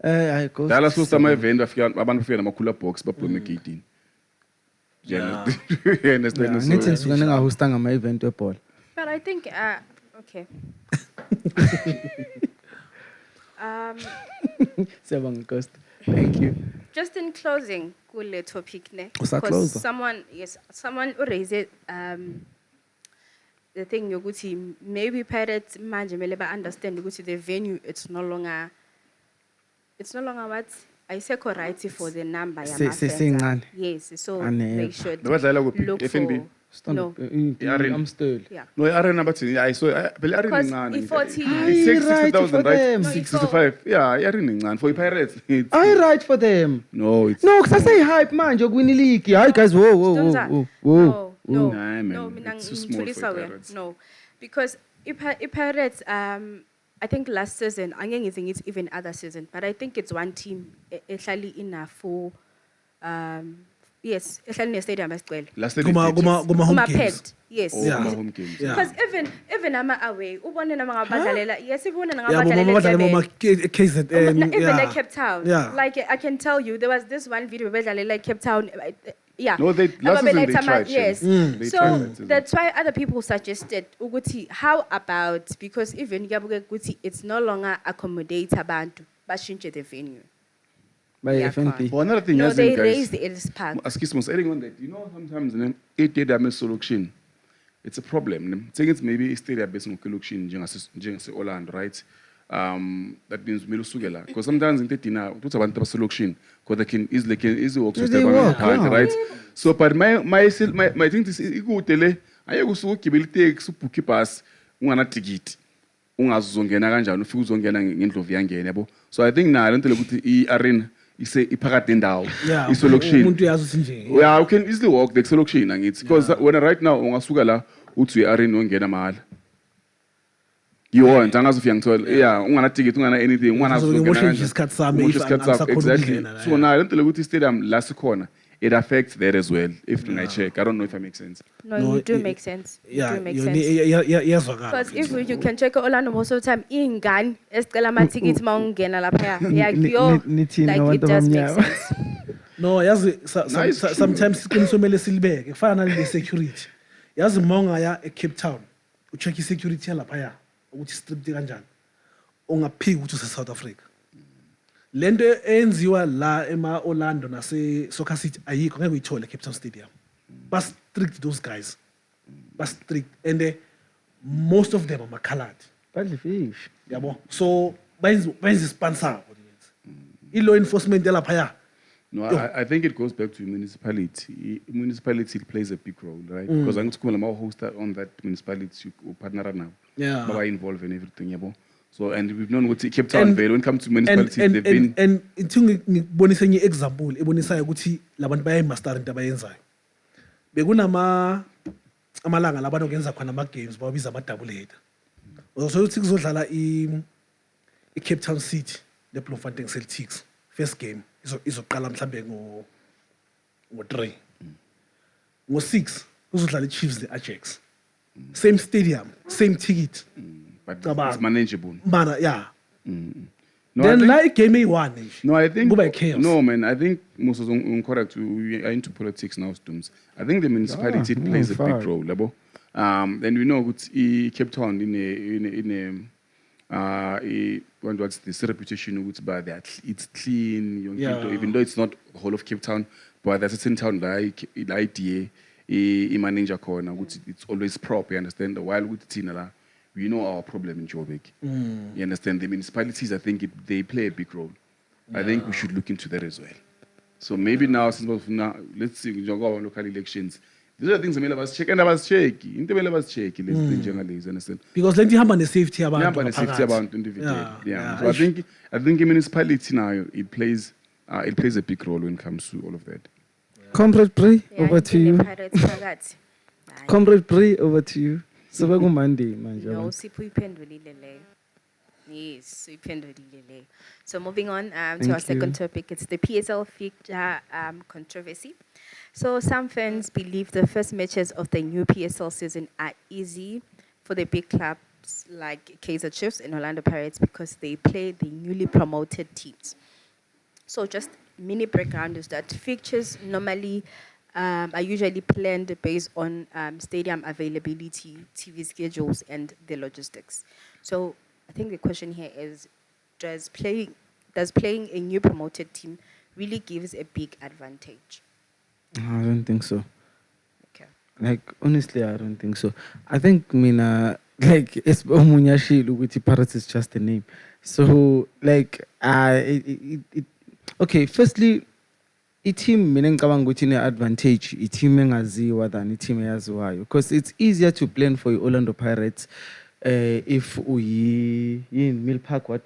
I go. Dallas was some event of abantu box but promulgating. Yeah. My event Paul. But I think okay. Thank you. Just in closing, kule topic ne. Because someone raised it, the thing yokuthi maybe Pirates manje mele ba understand ukuthi the venue it's no longer what I say correct for the number incane. Yes, so Ane. they should Babadlala kuphi? look FNB? for no. I'm still. Yeah. No, arena bathini. I saw Because arena i-40 It's 60,000, right? them. No, 65. Yeah, arena incane for Pirates. I write for them. No, it's No, because I say hype man, you win the league. Hi guys, whoa. No, Nah, man, no, it's too small for Pirates. no, because Pirates, I think last season, I don't think it's even other season, but I think it's one team, actually enough for, yes, actually stadium as well. last day Guma home games. Packed, yes. Yeah. home games. Yeah. Because even I'm away, ubone na mga badlalela, yes, even na mga Yeah, badlalela KZN. even like Cape Town. Yeah. Like I can tell you, there was this one video badlalela like Cape Town. Yeah. No, last season they tried. Yes. They So tried that season. that's why other people suggested Uguti, how about because even Gabuga Guti, it's no longer accommodate abantu, bashinche the venue. By Yeah, FNP. For another thing, No, as they in, guys, raised the Ellis Park. Askismos, adding on that, sometimes in 8-day damage solution, it's a problem. Saying it's maybe a stadium based on solution, just Holland, right? That means Milusugela. Because sometimes in Tetina, what's about the solution? Because they can easily work with the right? So, but my thing is, I go tell I go so keep pass one ticket. ungazi uzongena kanjani ufike uzongena ngendlovu yangena yabo. So I think na lento lokuthi i-arena iphakathi nendawo Yeah, isolokishini umuntu uyazi ukuthi nje. yeah you can easily walk the isolokishini angithi because when right now ungasuka la uthi i-arena ongena mahala you want angazi ufika ngithola yeah ungana ticket ungana anything unganazi Ngizokhe uzongena ngimoshe isikhathi sami if isikhathi sakho angisakhona exactly ukungena, so na lento lokuthi stadium la sikhona it affects that as well if I check I don't know if I make sense. No, No, you do it- make sense. You Yeah, do make yona sense. iyazwakala. Because if you can check Orlando most of the time, ingane esicela ama-tickets mawungena lapha. Yeah, yo, Nithini like it abantu does make abamnyama? sense. No, yazi Nice, true. sometimes iqiniso mele silibeke kufana nale security. Yazi mawungaya eCape Town ucheck isecurity lapha ya ukuthi strict kanjani. Ungaphiki ukuthi use South Africa. Lento eyenziwa la ema Orlando nase Soccer City ayikho ngeke uyithole eCape Town Stadium. But strict those guys. But strict and most of them are colored. Badly fish. Yabo. So benzi sponsor i-law enforcement lapha ya. No, I think it goes back to municipality. Municipality plays a big role, right? Because I'm going to host on that municipality partner now. Yeah. Baba involved in everything, yabo. So and we've known what Cape Town And- when it comes to municipalities, they've been. and ithi ngibonise enye example ebonisayo ukuthi labantu bayayimaster into abayenzayo. Bekunama amalanga labantu ngenza khona ama games bawabiza ama double header. Uzosho ukuthi kuzodlala i-Cape Town City neBloemfontein Celtics first game izoqala mhlambe ngo-3. Ngo-6 kuzodlala iChiefs neAjax. Same stadium, same ticket. But Cabanga. it's manageable. Mana yeah. No, Then I think, like game A1 nje. no, I think. Kuba chaos. No, man, I think most of them correct. We are into politics now, Stooms. I think the municipality plays a fine. big role, yabo. And we know what Cape Town what's this reputation with by that it's clean, young Yeah. people, even though it's not whole of Cape Town, but there's a certain town like idea manager corner, which it's always proper, you understand? While with Tina, we know our problem in Joburg. You understand? The municipalities, I think they play a big role. I think we should look into that as well. So maybe now, let's see, we go on local elections. These are things that check and I was checky. Into I was checky. Let's you understand? Because lento ihamba ne-safety yabantu. Yeah, but safety ngaphakathi. about individual. Yeah, Yeah. yeah. So I think a municipality now it plays a big role when it comes to all of that. Comrade Bree, Yeah, over to you. Pirates phakathi. Hayi. Comrade Bree, over to you. So we're Monday, manje. No, sipho uyiphendulile leyo. Yes, uyiphendulile leyo. So moving on to our Thank second you. topic, it's the PSL fixture controversy. So some fans believe the first matches of the new PSL season are easy for the big clubs like Kaizer Chiefs and Orlando Pirates because they play the newly promoted teams. So just mini background is that fixtures normally are usually planned based on stadium availability, TV schedules, and the logistics. So I think the question here is, does playing a new promoted team really gives a big advantage? I don't think so. Okay. Like honestly, I don't think so. I think like it's ukuthi Pirates is just a name. So like okay, firstly i-team mina ngicabanga ukuthi ine-advantage i-team engaziwa than i-team eyaziwayo because it's easier to plan for i-Orlando Pirates if Mill Park what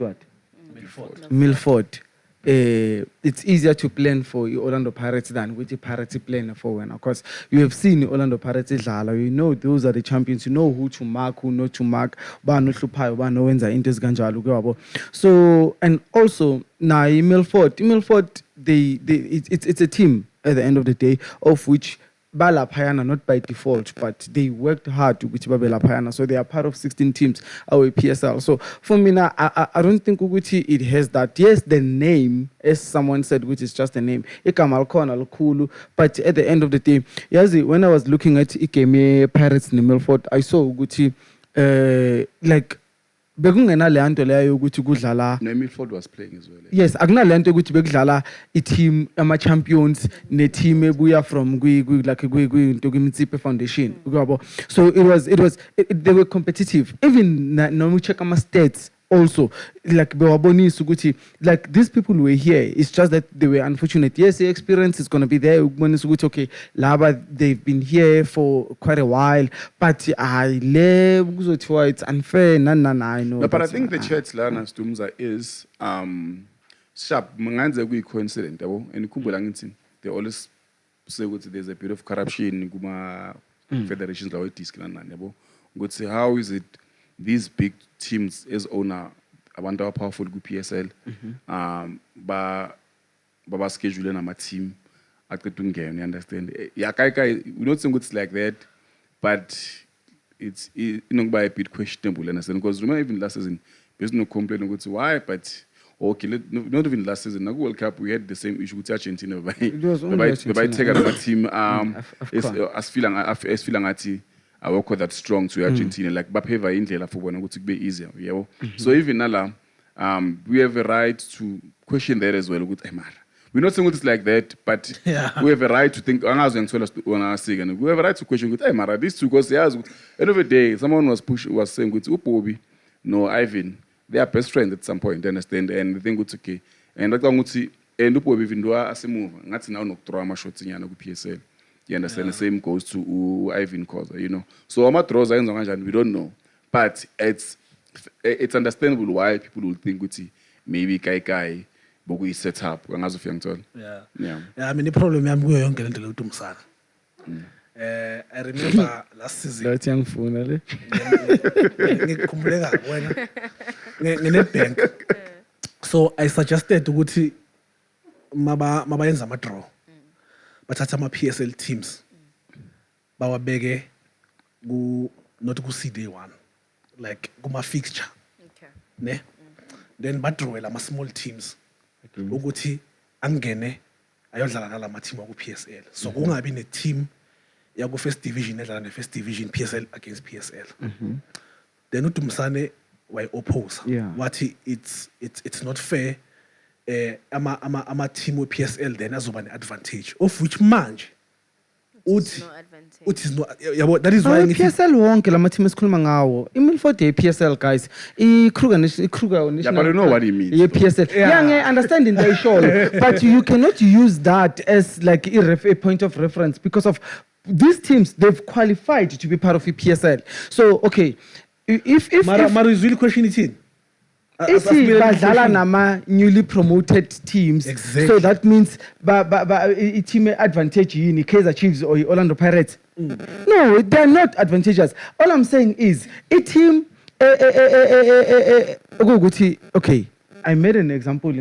Milford. It's easier to plan for Orlando Pirates than with the Pirates plan for when, of course, you have seen Orlando Pirates idlala. You know those are the champions. You know who to mark, who not to mark. So and also now Milford, it's a team at the end of the day of which Bala Payana, not by default, but they worked hard to which Babela Payana. So they are part of 16 teams, our PSL. So for me now, I don't think Uguti it has that. Yes, the name, as someone said, which is just a name. Ikamal Kona, Kulu. But at the end of the day, Yazi, when I was looking at Ikeme Pirates in Milford, I saw Uguti like bekungena nto leyo ukuthi kudlala No, Milford was playing as well. yes akunale nto ukuthi bekudlala i-team ama-champions ne-team ebuya from kwi-Mtsipe Foundation uyabo so it was they were competitive even noma ucheck ama-stats also like bewabonisa ukuthi like these people were here, it's just that they were unfortunate. Yes, the experience is going to be there, ukubonisa ukuthi okay laba they've been here for quite a while, but it's unfair. I know. No, but I think the church lana Stumza is sharp. Manganze kuyi coincident yabo. And ikhumbula ngithi they always say ukuthi there's a bit of corruption kuma federations lawo disc lana yabo. Ukuthi how is it these big teams as owner abantu are powerful ku PSL ba schedule nama team aqeda ungena, you understand? Yeah, we're not saying it's like that, but it's by a bit questionable, understand? Because remember even last season there's no complaint about why, but okay, not even last season. Na World Cup we had the same issue with Argentina. By take another team as feeling I work with that strong to Argentina like bapeva indlela for bona ukuthi kube easier, yabo. So even nala we have a right to question that as well. We're not saying it's like that, but we have a right to think. We have a right to question. These two, because end of the day, someone was saying, "Upobi, no, Ivan, they are best friends at some point." Understand? And they think it's okay. And that and Upobi even do as a move. That's now not drama shots in PSL. You understand? The same goes to Ivan Koza, you know. So I'm not we don't know, but it's understandable why people will think maybe Kai. We set up yeah. I mean the problem yami kuyo yonke lento lokutumsana. I remember last season. That young phone le. Ngikhumbuleka wena. Nge-bank. So I suggested ukuthi mabayenza ama draw. Bathatha ama PSL teams. Bawabeke not ku CD1 like kuma fixture. Okay. Ne? Then badrawela ama small teams. Ukuthi angene ayodlala nalama team waku PSL. So kungabi ne team yaku first division edlala ne first division PSL against PSL. Then uDumsane why oppose. Wathi it's not fair ama team we PSL then azoba ne advantage of which manje uthi is no yabo that is why PSL wonke lama team esikhuluma ngawo iMilford PSL guys iKruger yeah, but you know what he means PSL I understand in the show but you cannot use that as like a point of reference because of these teams they've qualified to be part of the PSL. So okay, if Mara is really questioning it. If badlala nama newly promoted teams, exactly. So that means a team advantage in Kaizer Chiefs or Orlando Pirates. No, they're not advantageous. All I'm saying is a team. Okay, I made an example.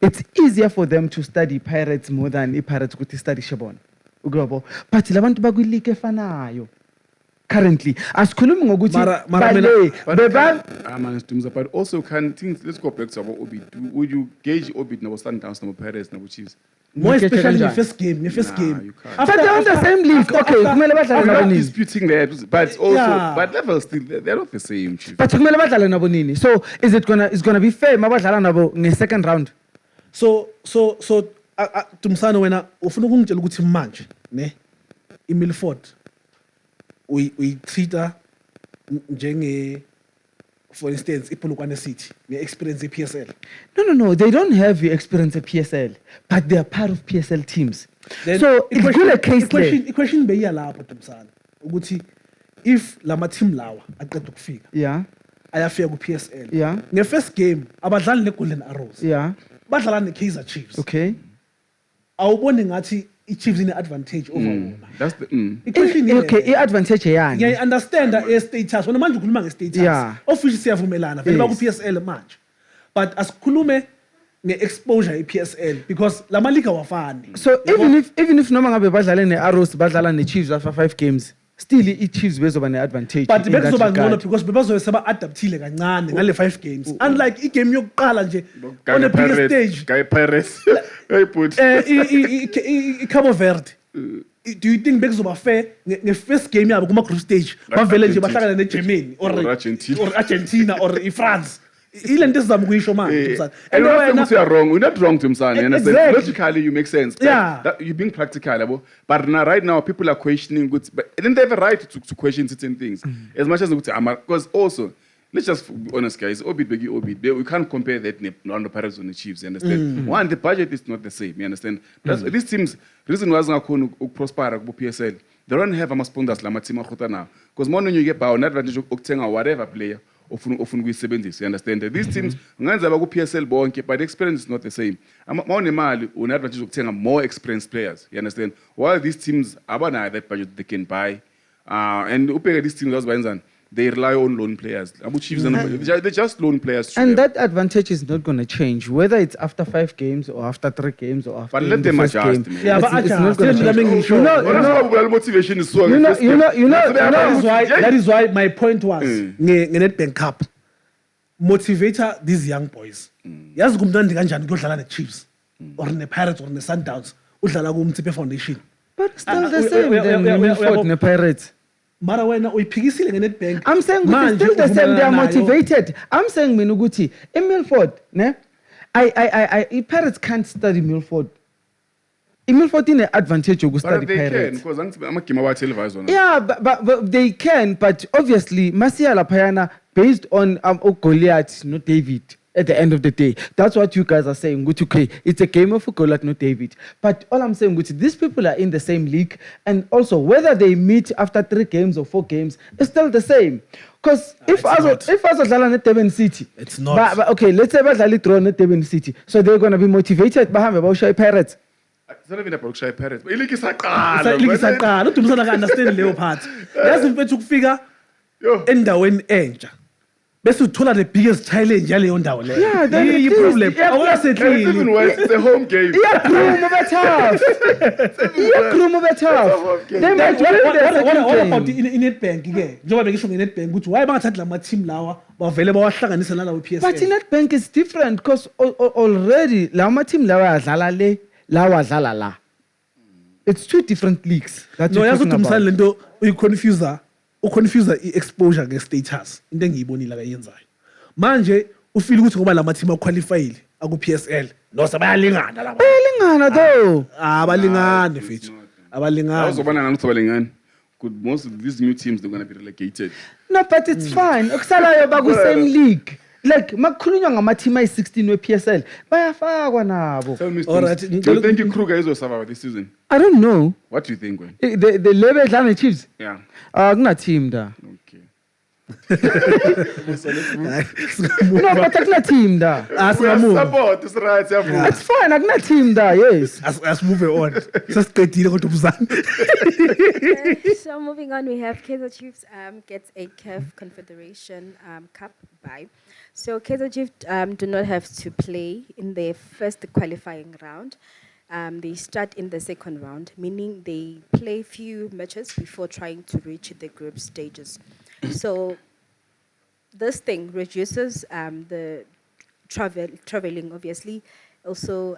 It's easier for them to study Pirates more than Pirates to study Shabon. But labantu bakwilike fanayo. Currently, as Kulum but also can things. Let's go back to what Obi. Would you gauge Obi now stand down some Paris now Chiefs? More especially in the first game. But they're on the same league. Okay, I'm not disputing that, but also, but levels still they're not the same. Chief. But so is it gonna be fair? In the second round. So Tumsana wena ufuna ukungitshela ukuthi manje ne iMilford we treat her njenge for instance iPolokwane City experience PSL. No, they don't have the experience at PSL, but they are part of PSL teams. Then so it's really a case the question beya lapho Tumsana ukuthi if lama team lawa aqeda ukufika ayafika ku PSL nge first game abadlali ne Golden Arrows badlala ne Kaizer Chiefs. Okay, awuboni ngathi iChiefs in advantage over wona. That's the okay, advantage yani. Yeah, I understand that status. Wena manje ukhuluma nge-status. Officially siyavumelana vele ku PSL manje. But asikhulume nge-exposure PSL because la malika wafani. So even if noma ngabe badlala ne-Arrows badlala ne-Chiefs after 5 games, still iChiefs bezoba ne-advantage. But bezoba ngcono because bebazobe seba adaptile kancane ngale 5 games. Unlike igame yokuqala nje on the biggest stage. Guy Pirates. Hey put. Cabo Verde. Do you think bezoba fair nge first game yabo kuma group stage bavele nje bahlangana neGermany or Argentina or France? ile nto sizama ukuyisho manje Eh, Msana. and And we're not saying wena- you are wrong. We're not wrong to Msani. You understand? Exactly. Logically, you make sense. Yeah. You're being practical. Yabo. But now, right now, people are questioning goods. But then they have a right to question certain things. As much as because also, let's just be honest, guys. Obit, begi, obit. We can't compare that Orlando Pirates on the Chiefs. You understand? One, the budget is not the same. You understand? These teams, reason why they're going to prosper at PSL, they don't have a sponsors like Matima Khota now. Because more when you get power, an advantage of Oktenga, whatever player. Often we 70s, you understand? These teams, nganza baku PSL bonke, but the experience is not the same. Maone mali, un advantage of tenga more experienced players, you understand? While these teams, abana that budget they can buy, and upega these teams, they rely on loan players. Abu Chiefs, they're just loan players. to And them. that advantage is not going to change, whether it's after 5 games or after 3 games or after But let the them first adjust, game. man. Yeah, but It's Acha, not gonna still change. blaming You know, Motivation is so you know, that is why my point was nge-Nedbank Cup motivator these young boys. Yazi kumnandi kanjani kuyodlala ne-Chiefs or ne-Pirates or ne-Sundowns udlala ku-Mtsipe Foundation. But still the we- same we- than we- we- Milford we- and Pirates. Mara wena uyiphikisile nge-Nedbank. I'm saying it's Manje still the same. They are uvumelana nayo. motivated. I'm saying Minuguti in Milford, ne? Pirates can't study Milford. In Milford, in the advantage of But study they can, Pirates. because I'm a game about televised on. Yeah, but they can. But obviously, Masiala Payana based on Goliath, not David. At the end of the day, that's what you guys are saying. Good, okay, it's a game of Goliath, not David. But all I'm saying, good, these people are in the same league, and also whether they meet after 3 games or 4 games, it's still the same. Because if Azodlala at Devon City, It's not. But okay, let's say Bazali draw at Devon City, so they're gonna be motivated by Baushai Pirates. It's not even a Berkshire Pirates. But iliki Ilike saqala. isaqala uthi umsana ka-understand leyo part. Yazi mfethu ukufika Yo. endaweni entsha bese uthola the biggest challenge yaleyo ndawo leyo. Yeah, that Yiyo it is. i-problem. Yeah, Awula And it's setlile. even worse. It's a home game. Iyakhuluma betough. Iyakhuluma betough. They might win their second What about game. i-Nedbank ke njengoba bengisho nge-Nedbank ukuthi why bangathathi lama team lawa bavele bawahlanganise nalawo But PSL. iNetbank is different because already lawa team lawa adlala le, lawa adlala la. It's 2 different leagues that No you're yazi talking ukuthi msana about. lento uconfuser i-exposure nge-status into engiyibonile akayenzayo manje ufile ukuthi ngoba lama team aqualifyile aku-PSL no sebayalingana laba Bayalingana though. abalingani mfethu abalingani Awuzobona ngani ukuthi abalingani. Could most of these new teams they're going to be relegated. No, but it's fine. Okusalayo baku same league. Like makukhulunywa ngama team ayi-16 we-PSL bayafakwa nabo. Tell me, Alright, do you think Kruger is going to survive this season? I don't know. What do you think, Gwen? The level edlala ne-Chiefs. Yeah. Akuna team da. Okay. No, but akuna team da. Asingamove. Support, it's right. Yeah. It's fine. Akuna team da. Yes. Move on sesiqedile kodwa umzana So moving on, we have Kaizer Chiefs gets a CAF Confederation Cup bye. So Kaizer Chiefs do not have to play in their first qualifying round. They start in the second round, meaning they play few matches before trying to reach the group stages. So this thing reduces the traveling, obviously, also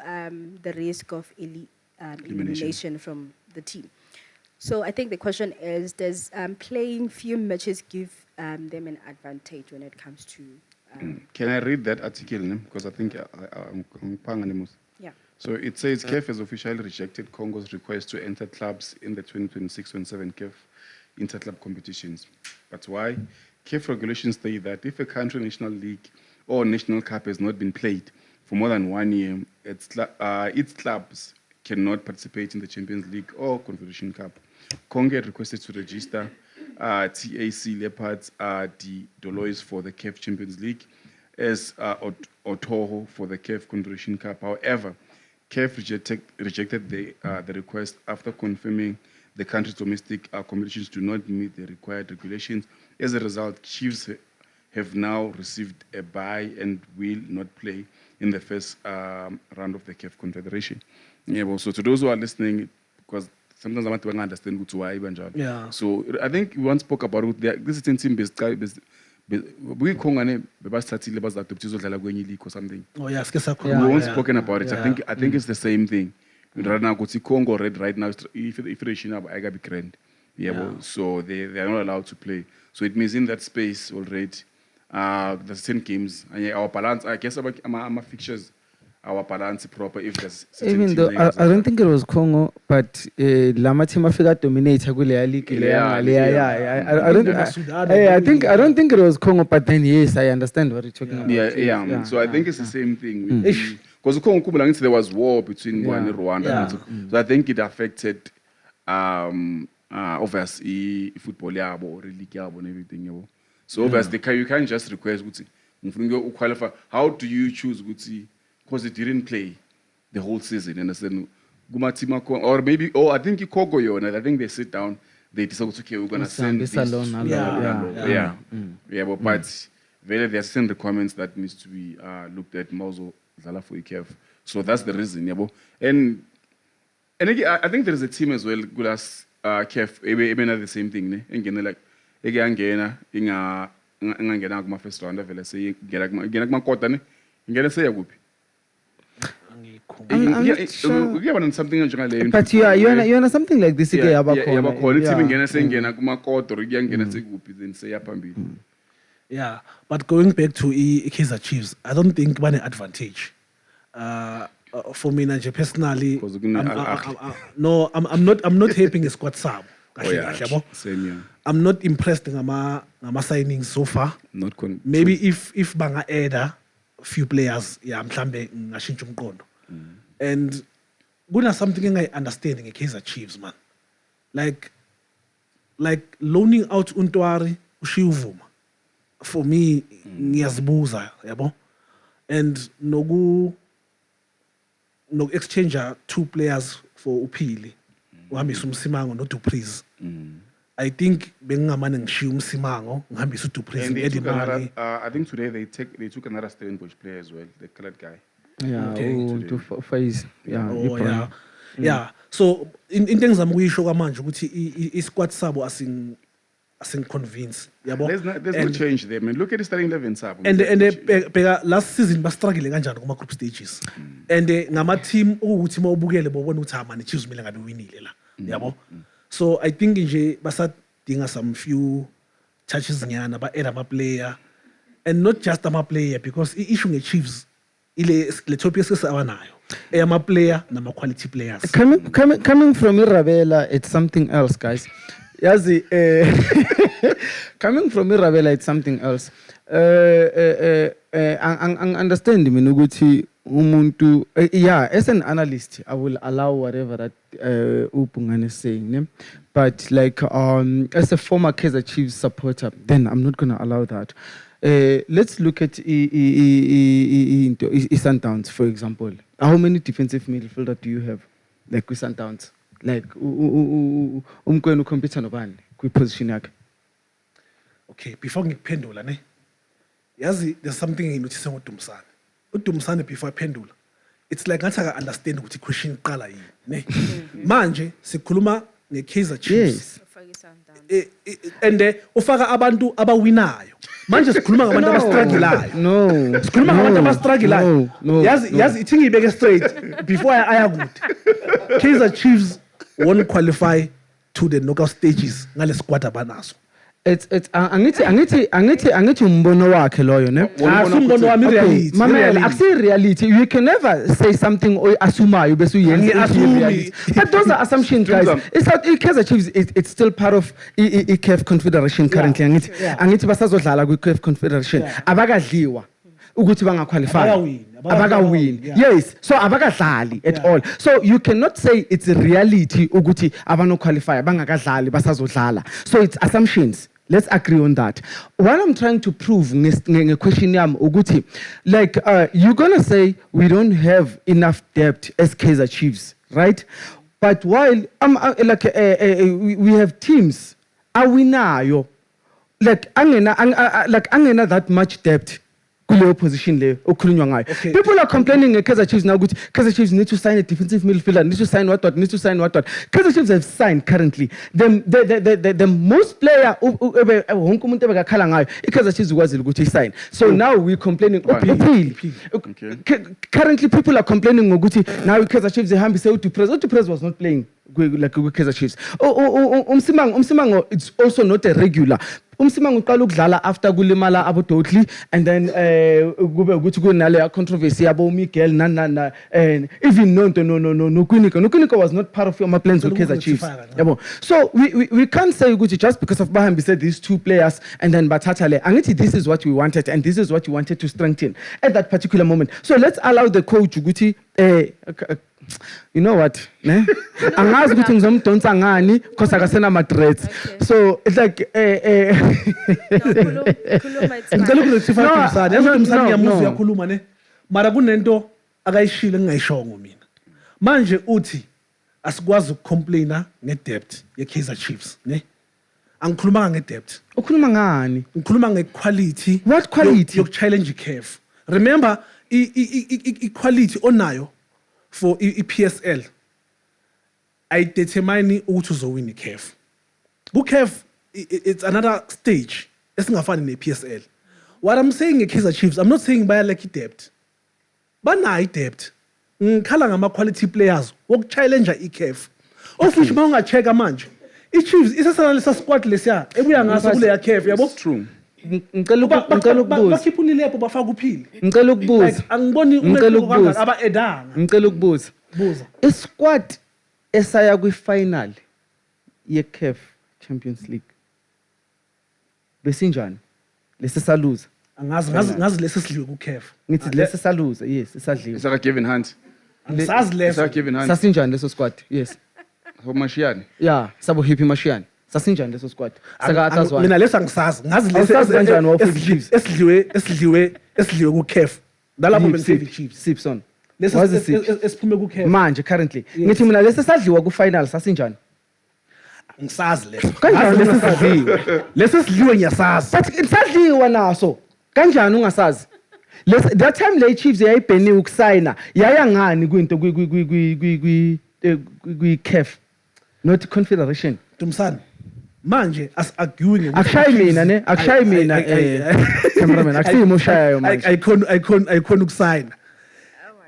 the risk of elimination from the team. So I think the question is, does playing few matches give them an advantage when it comes to... Can I read that article? Because I think I'm pang. yeah. So it says CAF has officially rejected Congo's request to enter clubs in the 2026-27 CAF interclub competitions. But why? CAF regulations state that if a country national league or national cup has not been played for more than 1 year, its clubs cannot participate in the Champions League or Confederation Cup. Congo had requested to register TAC Leopards, the Dolois for the CAF Champions League, as Otoho for the CAF Confederation Cup. However, CAF rejected the request after confirming the country's domestic competitions do not meet the required regulations. As a result, Chiefs have now received a bye and will not play in the first round of the CAF Confederation. Yeah, well, so to those who are listening, because sometimes I want to understand why Banjal. Yeah. So I think we once spoke about it. This is a team based. We Kongane bebastathile bazadopthi uzodlala kwenye league or something. oh yeah sike We sakhuluma once spoken about it. Yeah. I think it's the same thing. Right now, because Congo red right now, if Federation have I be grand. Yeah, well, so they are not allowed to play. So it means in that space already, there's 10 games. And yeah, our balance, I guess, our fixtures, our balance proper if there's certain Even though teams I don't think it was Congo, but Lama team Africa dominated league. Yeah, I don't think it was Congo, but then yes, I understand what you're talking about. Yeah. So I think it's the same thing. Because there was war between Rwanda and Rwanda. Yeah. So I think it affected obviously football yabo or league yabo and everything yabo. So obviously you can't just request Guti qualify. How do you choose Guti? Because it didn't play the whole season, understand? Or maybe I think Kogoyo, and I think they sit down, they decide, okay, we're gonna send this. But very there are certain requirements that needs to be looked at Mozo Zala for IKF. So that's the reason, yabo. And again, I think there is a team as well, good as KF, even the same thing, ne? Engene like Engana kuma first round vele say ngena kuma quarter ne ngena say yakuphi I'm not sure. But you know something like this. Team ngena say ngena kuma quarter ngena say kuphi then say yaphambili. Yeah, but going back to Kaizer Chiefs, I don't think one advantage. For me, personally, I'm not helping a squad sub. Same here. I'm not impressed with my signings so far. Maybe if banga add a few players, I'm ngashintsha and kuna something I understand in Kaizer Chiefs, man. Like loaning out Untwari ushiyuvuma. For me, ngiyazibuza, yabo. And no exchanger 2 players for Upili. Uhambisa uMsimango no Duprez. I think bengamane ngishiya uMsimango ngihambisa uDuprez ngedimali. I think today they took another Stellenbosch player as well, the colored guy. To phase. Yeah. So in things I'm going to show manje ukuthi I squad sabo asing convince, yabo. There's no change there, man. Look at the starting 11 sabo. And last season ba struggle kanjani kuma group stages. And ngama team ukuthi mawubukele bobona ukuthi amani Chiefs mele ngabe winile la. Yabo. So I think nje basadinga some few touches nyana ba add ama player and not just ama player because issue nge Chiefs ile topic esabanayo. Ama player nama quality players. Coming from Irabela, it's something else, guys. Yazi, coming from Irabela, it's something else. Understand me, Nuguti umuntu. Yeah, as an analyst, I will allow whatever that Upungan is saying. Ne? But like as a former Kaizer Chiefs supporter, then I'm not gonna allow that. Let's look at Sundowns, for example. How many defensive midfielders do you have? Like with Sundowns? Like umkwenu compete nobani kwi position yakhe. Okay, before ngiphendula ne. Yazi there's something nginothise ngoDumsane. uDumsane before iphendula. It's like ngathi aka understand ukuthi question iqala yini, ne. Manje sikhuluma ngeKaizer Chiefs. And ufaka abantu abawinayo. Manje sikhuluma ngabantu abastruggle. No. Sikhuluma ngabantu abastruggle. Yazi ithi ngibeke straight before aya kude. Kaizer Chiefs won't qualify to the knockout stages ngale squad abanaso. It's angithi umbono wakhe loyo ne. Umbono wami reality. Mamela akusi reality. You can never say something asumayo bese uyenza. But those are assumptions, guys. It's not Kaizer Chiefs. It's still part of ICAF Confederation currently. Angithi basazodlala kwiCAF Confederation. Abakadliwa ukuthi bangaqualify. Abakawin. Yes. So abakadlali at all. So you cannot say it's a reality ukuthi abano qualify bangakadlali basazodlala. So it's assumptions. Let's agree on that. What I'm trying to prove nge question yam ukuthi like you're going to say we don't have enough depth as Kaizer Chiefs, right? But while we have teams awinayo like angena that much depth kuleyo position le okhulunywa ngayo. People are complaining Kaizer Chiefs now ukuthi Kaizer Chiefs need to sign a defensive midfielder, need to sign what. Kaizer Chiefs have signed currently the most player wonke umuntu ebekakhala ngayo iKaizer Chiefs ukwazile ukuthi sign. So now we're complaining currently people are complaining ngokuthi now iKaizer Chiefs ehambise uDuprez was not playing like Kaizer Chiefs. Umsimango it's also not a regular. Umsimangu uqala ukudlala after kulimala abo Dotli and then kube ukuthi kunale controversy yabo Miguel and even no Kwinika was not part of your plans with Kaizer Chiefs. Yabo. So we can't say ukuthi just because of Bahambi said these two players and then Batatale angithi this is what we wanted and this is what you wanted to strengthen at that particular moment. So let's allow the coach ukuthi you know what, ne? Angazi ukuthi ngizomdonsa ngani because akasena ma threats. So it's like ngicela ukurectify umsana yazi umsana ngiyamuza uyakhuluma ne mara kunento akayishilo engayishongo mina manje uthi asikwazi ukucomplaina ngedebt yeKaizer Chiefs ne angikhuluma ngedebt ukhuluma ngani ngikhuluma ngequality what quality yokuchallenge iCAF remember equality onayo for iPSL I determine ukuthi uzowina iCAF kuCAF it's another stage esingafani nePSL what I'm saying ngeKaizer Chiefs I'm not saying baya like debt banayo debt ngikhala ngama quality players wokuchallenge iCAF of which mawungacheka manje iChiefs isasanalisa squad lesiya ebuya ngaso kule yaCAF yabo True. ngicela ukubuza bakhiphulile lapho bafaka uphili ngicela ukubuza angiboni umehluko aba edanga ngicela ukubuza buza isquad esaya kwifinal yeCAF Champions League besinjani lesisaluza ngazi lesidliwe kuCAF ngithi lesisaluza yes isadliwe Isaka Kevin Hunt. angisazi leso Isaka Kevin Hunt. sasinjani leso squad yes Mashiane. yeah sabo Happy Mashiane sasinjani leso squad saka atazwana mina leso angisazi ngazi Awusazi kanjani wa Chiefs? esidliwe kuCAF nalapho bengisevi Chiefs Sipson leso Was it esiphume kuCAF manje currently ngithi mina lesisadliwa ku final sasinjani ngisazi leso kanjani lesisadliwe lesidliwe ngiyasazi but isadliwa naso kanjani ungasazi that time le Chiefs yayibheniwe ukusayina yaya ngani kwinto kwi CAF not confederation Dumsana manje as-arguing akushayi mina ne akushayi mina cameraman akusiyi moshayo manje ayikhona ukusayina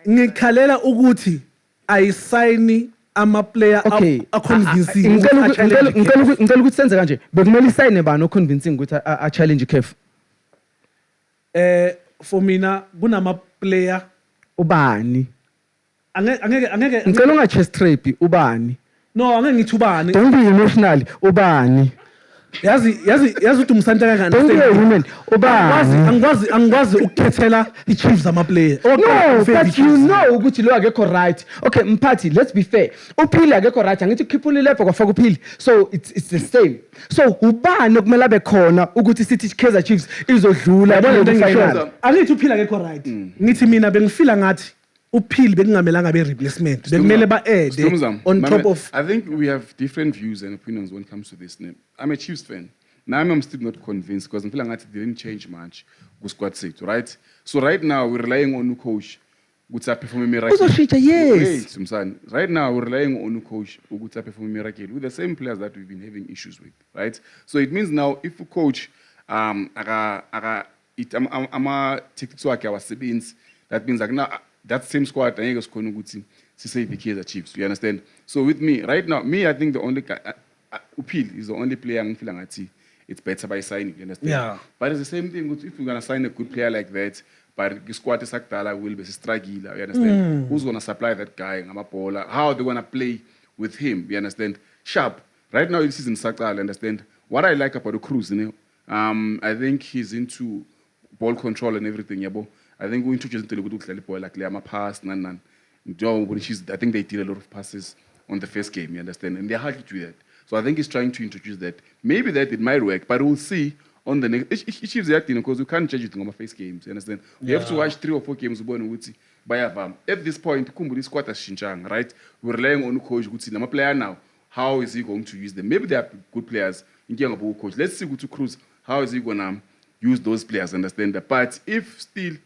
ngikhalela ukuthi ayisayini ama player aconvincing ngicela ukuthi senze kanje bekumele isayine bani oconvincing ukuthi a challenge iCAF for mina kunama player ubani angeke ngicela unga-chest trap ubani no angeke ngithi ubani don't be emotional ubani yazi ukuthi umsanta don't be a woman ubani angikwazi ukukhethela iChiefs ama player no but you know ukuthi lo akekho right okay mphathi let's be fair uphili akekho right angithi ukhiphula ilepho kwafaka uphili so it's the same so ubani okumele abe khona ukuthi sithi Kaizer Chiefs izodlula yabona into final engisho angithi uphila akekho right ngithi mina bengifila ngathi uphili bekungamelanga be replacement bekumele ba add on top of I think we have different views and opinions when it comes to this name. I'm a Chiefs fan. Now I'm still not convinced because I'm feeling like it didn't change much with squad set, right? So right now we're relying on new coach who's performing miracle. yes Right now we're relying on new coach who's performing miracle with the same players that we've been having issues with, right? So it means now if a coach ama tactics wakhe awasebenzi, that means like now that same squad angeke sikhona ukuthi sisave Kaizer Chiefs, you understand? So with me right now, I think the only guy Upil is the only player ngifila ngathi it's better by signing, you understand? Yeah. But it's the same thing if you're gonna sign a good player like that, but the squad is sakudala will be struggle, you understand? Who's gonna supply that guy ngamabola? How are they gonna play with him, you understand? Sharp. Right now this is in sakudala, understand? What I like about the Cruz, you know, I think he's into ball control and everything, yabo. I think we introduced into the boy like Liama pass, nan. I think they did a lot of passes on the first game, you understand? And they're hard to do that. So I think he's trying to introduce that. Maybe that it might work, but we'll see on the next. Chiefs reacting because we can't judge it on my first games, you understand? We have to watch 3 or 4 games at this point, Kumbudi squad as Shinchang, right? We're relying on coach Gutsi. I'm a player now. How is he going to use them? Maybe they are good players in game of coach. Let's see Gutu Cruz. How is he gonna use those players? Understand that? But if still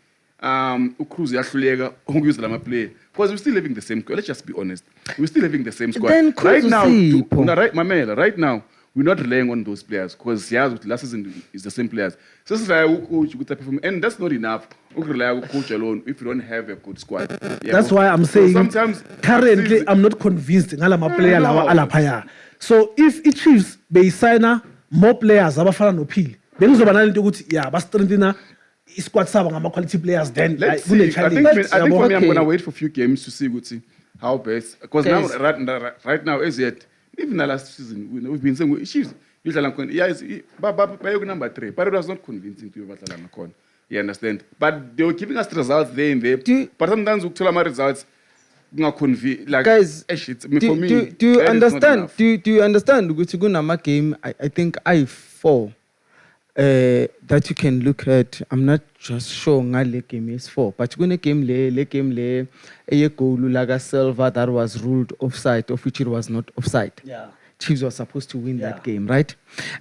Cruz yahluleka use lama player because we're still having the same squad. Let's just be honest. We're still having the same squad. Then Right now, Mamela, right now, we're not relying on those players because last season is the same players. So this is why coach good perform, and that's not enough. We rely on coach alone if you don't have a good squad. Yeah, that's why I'm saying sometimes currently I'm not convinced ngalama player lawa alaphaya. So if Chiefs be signer more players abafana nophili bengizoba nalento ukuthi yeah ba-strengthena i-squad sabo ngama-quality players then Let's kune see. I challenge think for me, I'm Okay. gonna wait for a few games to see how best. Because now, Guys. right now, as yet, even the last season, we've been saying she's usually number 3, but it was not convincing to you. You understand? But they were giving us results there and there. But sometimes we tell them results. Like Guys, for do, me, do, do you that is not understand? enough. Do you understand? Ukuthi kunama game, I think I4 that you can look at. I'm not just sure ngale game is 4, but kune game le eye goal laga Silva that was ruled offside, of which it was not offside. Yeah. Chiefs was supposed to win that Yeah. game, right?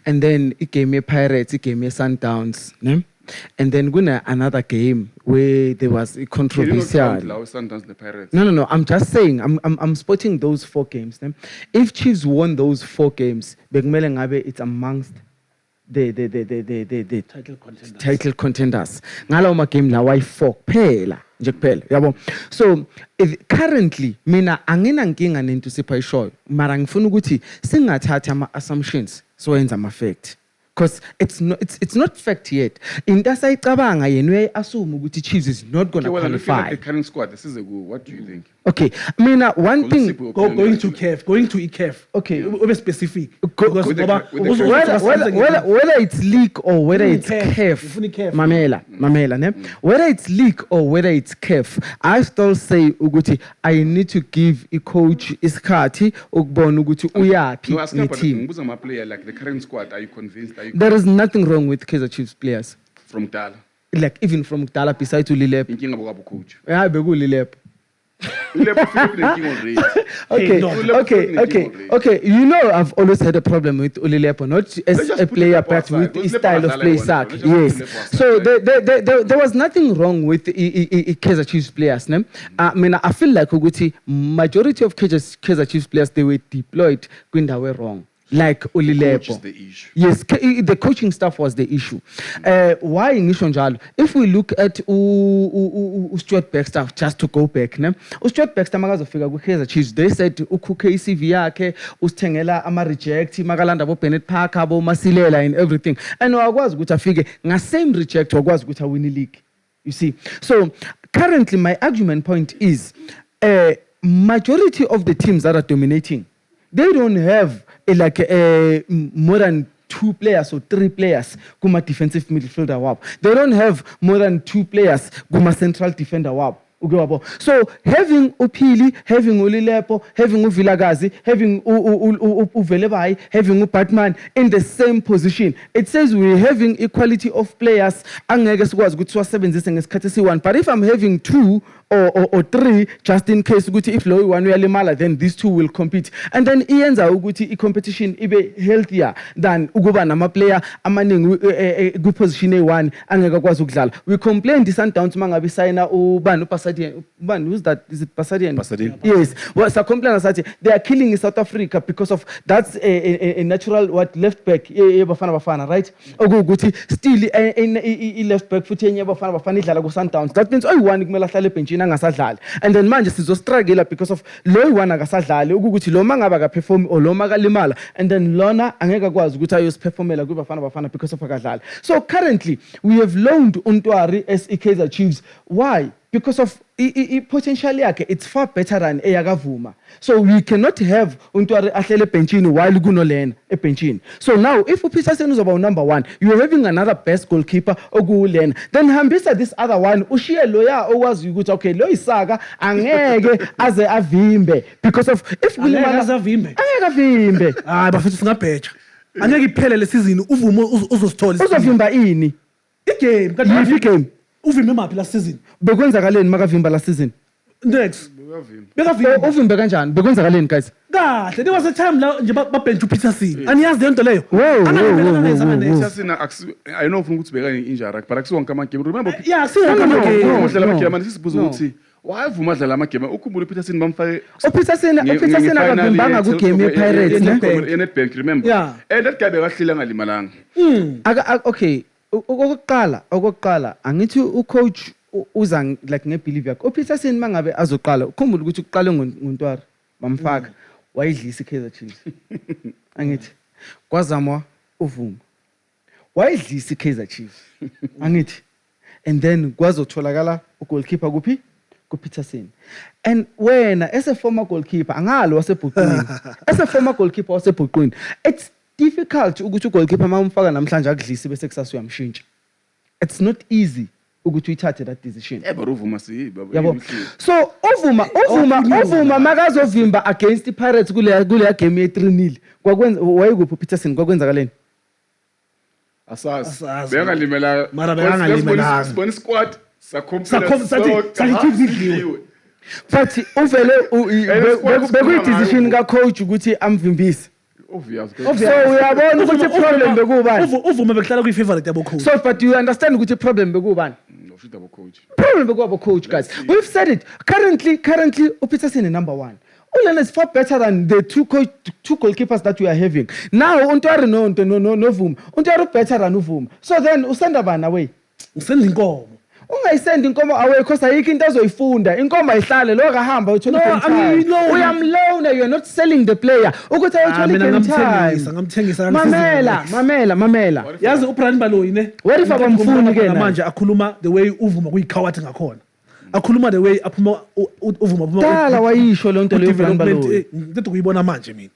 And then it came a Pirates, it came a Sundowns, ne? And then gonna another game where there was a You don't controversial. count Lao Sundowns, the Pirates. No. I'm just saying. I'm spotting those 4 games. Ne? If Chiefs won those 4 games, bekumele ngabe it's amongst the Title contenders. title contenders. Ngalawo ma game lawa ayi4 kuphela nje kuphela. Yabo. So currently mina angina nkinga nento sipha ishoyo. Mara ngifuna ukuthi singathatha ama assumptions so yenza ama fact. Because it's not fact yet. Into asayicabanga yena uyayi-assume ukuthi Chiefs is not going Okay, to well, looking at qualify. the current squad, this is a good. What do you think? Okay, mina one thing. Going to CAF, going to ECAF. Okay. Ube specific. Go- Because with the- ngoba with the- ubuzo- Whether it's league or whether Ufuna it's i-CAF, CAF, ufuna i-CAF. mamela, ne? Whether it's league or whether it's CAF, I still say ukuthi I need to give a coach isikhathi ukubona ukuthi uyaphi No, ask about ngeteam. the player like the current squad. Are you convinced? Are you There is nothing wrong with Kaizer Chiefs players, from Dala? like even from Dala besides Ulilepo. Thinking about the coach. Yeah, Ulilepo. Ulepo Philip thinking already. Okay, no. okay. You know, I've always had a problem with Ulilepo, not Let's as just a put player, Ulilepo but aside. with Let's his leave style of Asala play. one. Sak, Let's just put yes. Ulilepo aside, So right? there was nothing wrong with Kaizer Chiefs players. Ne? I mean, I feel like Uguti, majority of Kaizer Chiefs players, they were deployed when they were wrong. Like Coach is Ulilepo. the issue. Yes, the coaching staff was the issue. Why ngisho njalo? If we look at Stuart Baxter, just to go back, ne? Stuart Baxter makazofika ku-Kaizer Chiefs, they said ukhuphe i-CV yakhe, usithengela ama-reject, makalanda bo-Bennett Parker, bo-Masilela and everything. And wakwazi ukuthi afike nga-same reject wakwazi ukuthi awin i-league. You see? So currently my argument point is majority of the teams that are dominating, they don't have more than 2 players or 3 players kuma defensive midfielder wabo. They don't have more than 2 players kuma central defender wabo. So having Upili, having Ulilepo, having Uvilagazi, having Uvelebai, having Batman in the same position, it says we're having equality of players. But if I'm having 2 or 3, just in case if Lowy one limala, then these 2 will compete. And then iyenza ukuthi competition ibe healthier than ukuba nama player amaningi ku position A1 angeke akwazi ukudlala. We complained the Sundowns mangabe signa ubani Pasadian. Who's that? Is it Pasadian? Pasadian. Yes. Well, so complain that they are killing South Africa because of that's a natural left back bafana right? Ukuthi still a left back futhi enye bafana idlala ku Sundowns. That means oyi-1 kumele ahlale ebenchini angasadlali. And then manje sizostruggle because of lo oyi-1 akasadlali ukuthi lo mangabe akaperform or lo makalimala, and then lona angeke akwazi ukuthi ayosiperformela ku bafana because of akadlali. So currently we have loaned Untwari as Kaizer Chiefs. Why? Because of potential yakhe, it's far better than eyakavuma. So we cannot have Untwari ahlele benchini while kunolena ebenchini. So now if uPeterson is about number 1, you're having another best goalkeeper okulena, then hambisa this other one ushiye loya owazi ukuthi okay lo isaka angeke aze avimbe because of if Angeke avimbe. angeke avimbe Bafethu singabheja. Angeke iphele le season uvumo uzosithola. uzovimba ini igame yiphi game uvimbe maphi la season. bekwenzakaleni makavimba last season Next. Uyavimba. Bekavimba. uvimbe kanjani bekwenzakaleni guys Kahle, there was a time la nje babench uPeterson. Aniyazi le nto leyo. Whoa. Sasina I know ufuna ukuthi beka injury but akusiwonke ama-game. Remember Yeah, see No, no, okay. no. udlala ama-game manje sisibuza ukuthi wayevuma adlala ama-game ukhumbula uPeterson bamfake uPeterson akavimbanga ku-game ye-Pirates ne ye-Nedbank remember Yeah. and that guy bekahlile angalimalanga. Okay, okokuqala angithi ucoach uza like ngebelieve yakhe. uPeterson mangabe azoqala ukhumbula ukuthi uqale ngoNtwari bamfaka wayidlisa iKaizer Chiefs. Angithi kwazamwa uvuma wayedlisa iKaizer Chiefs angithi and then kwazotholakala ugoalkeeper kuphi kuPeterson and wena as a former goalkeeper angalo wasebhuqwini as a former goalkeeper wasebhuqwini it's difficult ukuthi ugoalkeeper mawumfaka namhlanje akudlisa bese kusasa uyamshintsha it's not easy ukuthi uyithathe that decision but uvuma siyiba yabo so uvuma makazovimba against iPirates kule game ye 3-0 kwakwenza wayekuphi Peterson kwakwenzakaleni asazi Asazi. beyangalimela Mara beyangalimela. sibona squad Sakhompila but uvele bekuyi-decision ka-coach ukuthi amvimbise obvious so uyabona ukuthi problem bekubani uvuma bekuhlala kuyi-favorite yabo coach. so but you understand ukuthi problem bekubani noshuta bo coach problem bekuwabo coach guys we've said it currently uPeterson is number 1 Ulen is far better than the two goalkeepers that we are having now untwari no Vuma untwari better than uVuma so then usenda bani away Usendla inkomo. ungayisendi inkomo away because ayikho into azoyifunda inkomo ayihlale lo kahamba uthola No, I mean, no. uyamlona you're not selling the player ukuthi ayithole Mina game time ngamthengisa mamela yazi uBrian Baloyi ne What if abamfuni ke na? manje akhuluma the way uvuma kuyikhawathe ngakhona akhuluma the way aphuma uvuma aphuma dala wayisho lonto leyo Brian Baloyi ngithi kuyibona manje mina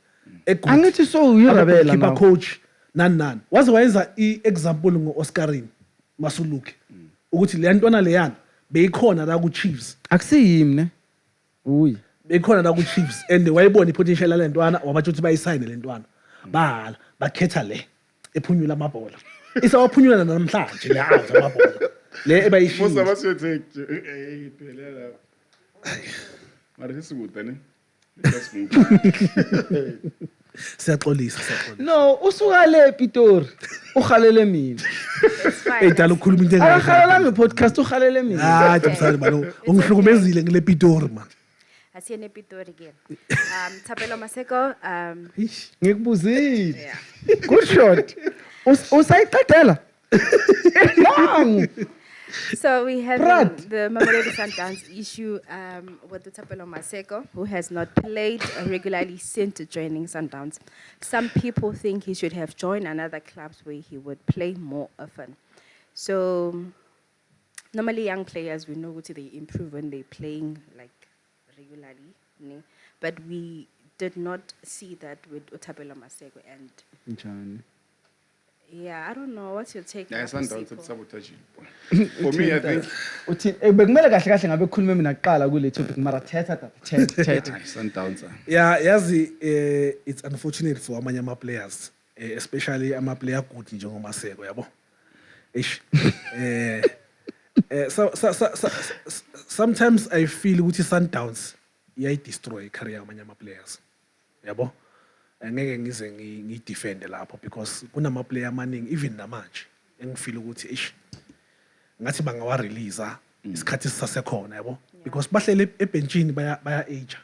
angithi so uyirabela keeper now coach nani waze wayenza iexample ngoOscarin Masuluke ukuthi le ntwana leyana beyikhona la ku Chiefs akusiyimi ne uyi bekhona la ku Chiefs and wayibona ipotential yale ntwana wabathi uthi bayisayine le ntwana bahala bakhetha le ephunyula amabhola isawaphunyula namhlanje le haza amabhola le most ebayishiya of us will take phelela mara sesikude ne let's move siyaxolisa no usuka le Pitori uhalele mina It's fine. edala ukukhuluma into akahalela ngepodcast uhalele mina ah jamsana balo ungihlukumezile ngile Pitori man Asiye nePitori ke. Thapelo Maseko ngikubuzile yeah. good shot usayiqedela long So we have Brad. the Mamelodi Sundowns issue with Thapelo Maseko, who has not played regularly since joining Sundowns. Some people think he should have joined another clubs where he would play more often. So normally young players, we know what they improve when they're playing like regularly, ne? But we did not see that with Thapelo Maseko. And njani yeah, I don't know, what's your take? yeah Lapho, Sundowns Sipho? sabotage for me I think uthi bekumele kahle kahle ngabe khulume mina kuqala kule topic mara thetha Sundowns yeah yazi it's unfortunate for amanye ama players especially ama player good njengoMaseko yabo ish sometimes I feel ukuthi Sundowns iyay destroy career amanye ama players yabo angeke ngize ngidefend lapho because kunama player amaningi even namanje engifeel ukuthi ish ngathi bangawa release isikhathi sisasekhona yabo because bahlele ebenchini baya age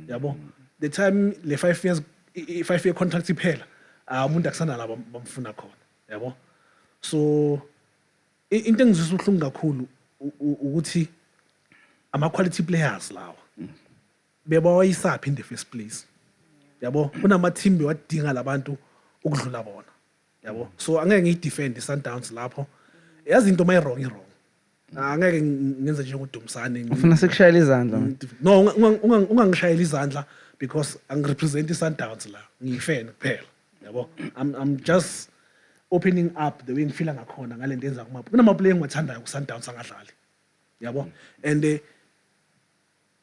yabo the time le 5 years 5-year contract iphela umuntu akusana la bamfuna khona yabo so into engizizwa uhlungu kakhulu ukuthi ama quality players lawa bebawayisaphi in the first place yabo kunama team bewadinga labantu ukudlula bona yabo so angeke ngiyidefend iSundowns lapho yazi into mayi wrong angeke ngenze nje ngudumsane ufuna sekushayela izandla no ungangishayela izandla because angirepresent iSundowns la ngiyifan kuphela yabo I'm just opening up the way ngifila ngakhona ngalento enza kuma kunama player engiwathandayo kuSundowns angadlali yabo and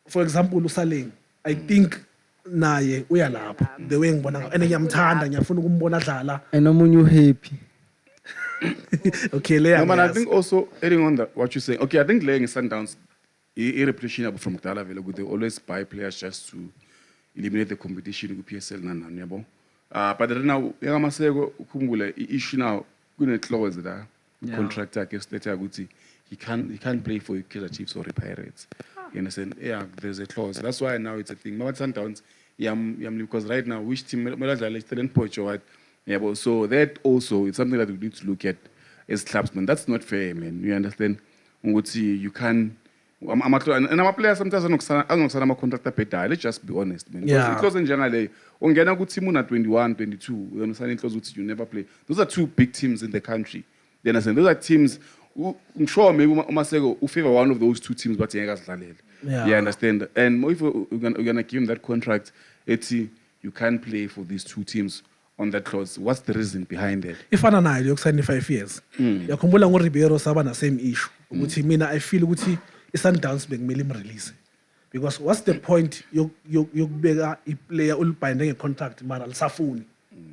for example uSaleng I think naye uyalapho the way ngibona ngayo and ngiyamthanda ngiyafuna ukumbona adlala enomunye uhappy okay leya no man I think also adding on that what you're saying okay I think laying Sundowns a reputation from Dala vele they always buy players just to eliminate the competition ku PSL nanani yabo but right now yakamaseko ukhumbule issue now kune clause la contract yakhe state ukuthi he can't play for Kaizer Chiefs or the Pirates. You understand? Yeah, there's a clause. That's why now it's a thing. But Sundowns, because right now, which team, talent poach or what? Yeah, but so that also is something that we need to look at as clubsmen. That's not fair, man. You understand? You can't And ama-players sometimes anokusana ama-contract abhedayo. Let's just be honest, man. Yeah. Inhloso enjengaleyo ungena ku-team una-21, 22 uyona inhloso ukuthi you never play. Those are two big teams in the country. You understand? Those are teams I'm sure maybe Umaseko will favor one of those two teams, but you understand? And if you're gonna give him that contract, you can't play for these two teams on that clause. What's the reason behind that? Ifana nayo yokusign 5 years. Yakhumbula ngoRibeiro saba na same issue. Ukuthi mina I feel ukuthi iSundowns bekumele imrelease. Because what's the point yokubeka iplayer ulibhayinde ngecontract mara alisafuni.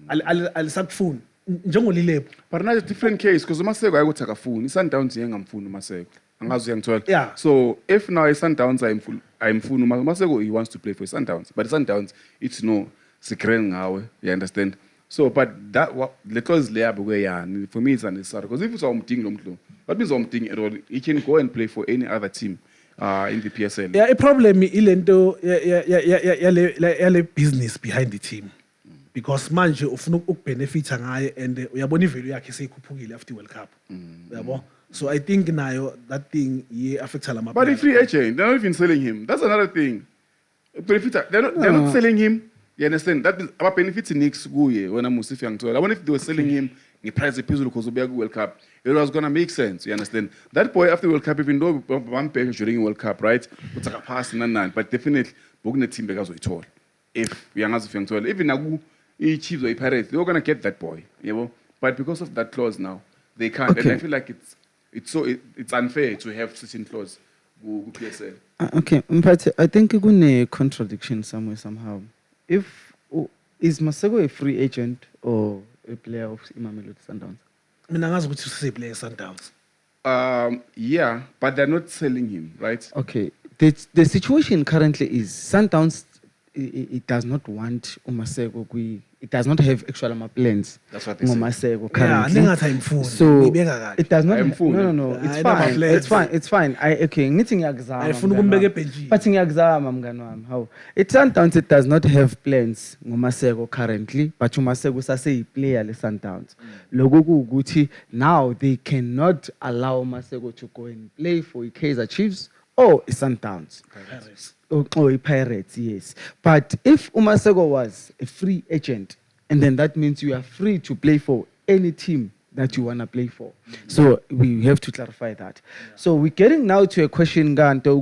Alisakufuni. Njengolilebo. But now it's a different case because Umaseko ayikuthi akafuni. iSundowns yengamfuni Umaseko. Angazi uyangithola. Yeah. So if now iSundowns ayimfuni Umaseko he wants to play for iSundowns. But iSundowns it's no secret ngawe. You understand? So but that the clause there for me it's unnecessary because if it's umdingi lo mdlo that means umdingi at all he can go and play for any other team in the PSL. Yeah, a problem ilento yale business behind the team. Because manje ufuna ukubenefita ngaye and uyabona ivalue yakhe seyikhuphukile after World Cup. Uyabo? So I think nayo that thing affects lama. But if free agent, they're not even selling him. That's another thing. Benefita, they're not selling him. You understand? That is our benefits in next year when I'm Musif Young. I wonder if they were selling him the price of Pizzo because of the World Cup. It was gonna make sense. You understand? That boy after World Cup, even though one page during World Cup, right? It's like a pass and none, but definitely Bogna team because we told. If Young as Young told, even Nagu Chiefs or Pirates, they were gonna get that boy. You know? But because of that clause now, they can't. Okay. And I feel like it's unfair to have such a clause. PSL. Okay, but I think it's a contradiction somewhere somehow. If is Masego a free agent or a player of Mamelodi Sundowns? Mina ngazi ukuthi useplayer Sundowns. Yeah, but they're not selling him, right? Okay, the situation currently is Sundowns. It does not want Umaseko. It does not have actual plans. That's what they say. Umaseko Yeah, currently. ningathi ayimfuni. So Ibeka kahle. it does not. Ayimfuni. No. I It's never fine. played. It's fine. It's fine. Okay. Ngithi ngiyakuzama. Ayifuna mngani ukumbeka wami. ebhenjini. But ngiyakuzama mngani wami. How? It Sundowns it does not have plans nguMaseko currently, but uMaseko sase player le Sundowns. Lokho kuukuthi now they cannot allow Maseko to go and play for Kaizer Chiefs or Sundowns. Paris. Or Pirates, yes. But if Umaseko was a free agent, and then that means you are free to play for any team that you want to play for. So we have to clarify that. So we're getting now to a question, Ganto,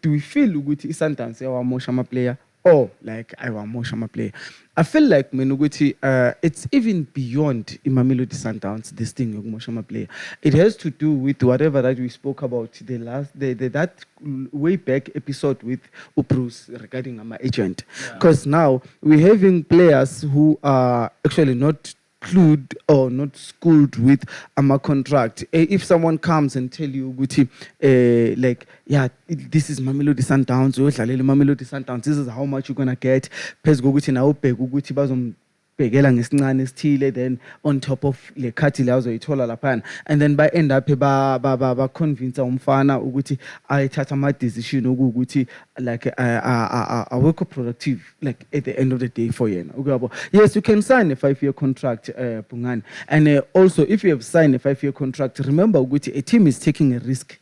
do we feel Uguti Sundowns our Moshama player or like our Moshama player? I feel like Menuguti, it's even beyond Mamelodi Sundowns, this thing of Moshama player. It has to do with whatever that we spoke about that way back episode with Uprus regarding my agent. Because now we're having players who are actually not clued or not schooled with a contract. If someone comes and tell you, Guti, like, yeah, this is Mamelodi Sundowns, Mamelodi Sundowns, this is how much you're gonna get. Pes Guti na upe Guti bazom pegela ngesincane esithile, then on top of le khathi la uzoyithola lapha, and then by end up ba convince umfana ukuthi ayithatha ama decision ukuthi like a work productive like at the end of the day for yena. Okay, yes, you can sign a 5-year contract, Pungani, and also if you have signed a 5-year contract, remember ukuthi a team is taking a risk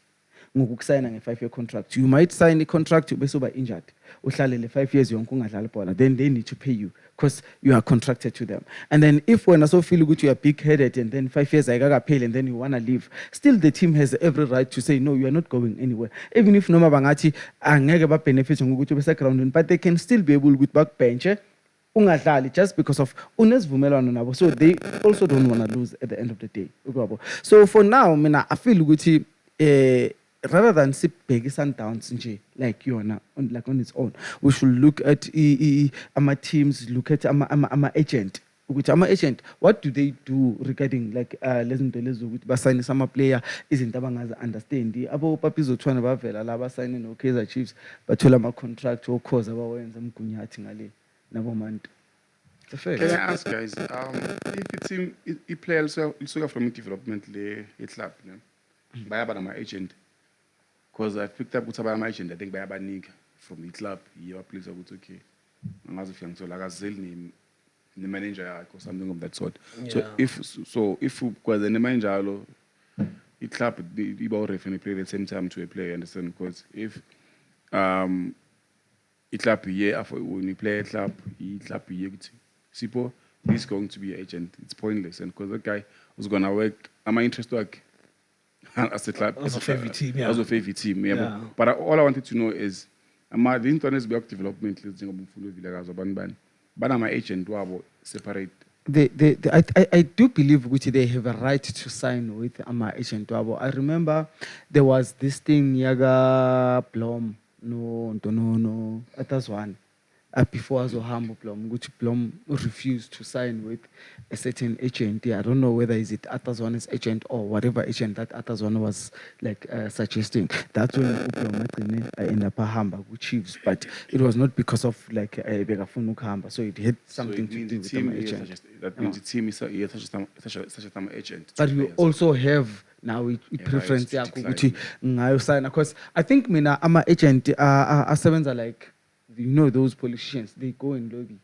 ngokusigna nge-5-year contract. You might sign a contract bese uba injured, uhlale le 5 years yonke ungadlali ibhola, then they need to pay you because you are contracted to them. And then if when I so feel good you are big-headed and then 5 years ayikakapheli and then you want to leave, still the team has every right to say no, you are not going anywhere. Even if noma bangathi angeke ba benefit ngokuthi bese groundini, but they can still be able ukuthi bakubenche ungadlali just because of unesivumelwano nabo. So they also don't want to lose at the end of the day. So for now mina I feel ukuthi rather than sibheke Sundowns nje like yona on its own, we should look at ama teams, look at ama agent ukuthi ama agent what do they do regarding like lezinto lezo ukuthi basayine sama player izinto abangazi understand. Abo Papizothwana bavela la basayine no Kaizer Chiefs bathola ama contract okhoza abawenza umgunyathi ngale nabo mantu. Can I ask guys, if a team a player lisuka from development le club, bayaba nama agent. Because I picked up with my agent, I think by a nig from the club, your place of okay. And as if young so like a Zell name the manager or something of that sort. So if because the manager club iba referee play at the same time to a player, understand? Because if club here when you play a club here, Sipo, he's going to be an agent. It's pointless, and because that guy was gonna work, am I interested like as a club, As a favorite team, yeah. as a favorite team, yeah. Yeah. But all I wanted to know is, the internet work development. Let's think about but I'm an agent. Separate. I do believe which they have a right to sign with Ama agent wabo. I remember there was this thing Yaga Blom no that's one before Azohambo Blom which Blom refused to sign with a certain agent. I don't know whether is it Atazwane's agent or whatever agent that Atazwane was like suggesting. That's when Blom ended up Hamba with Chiefs, but it was not because of like a Begafunu Hamba, so it had something to do with the agent. That means the team is such a agent. But we also have now preference right, ukuthi ngayo sign because I think mina ama agent asebenza like those politicians they go in lobby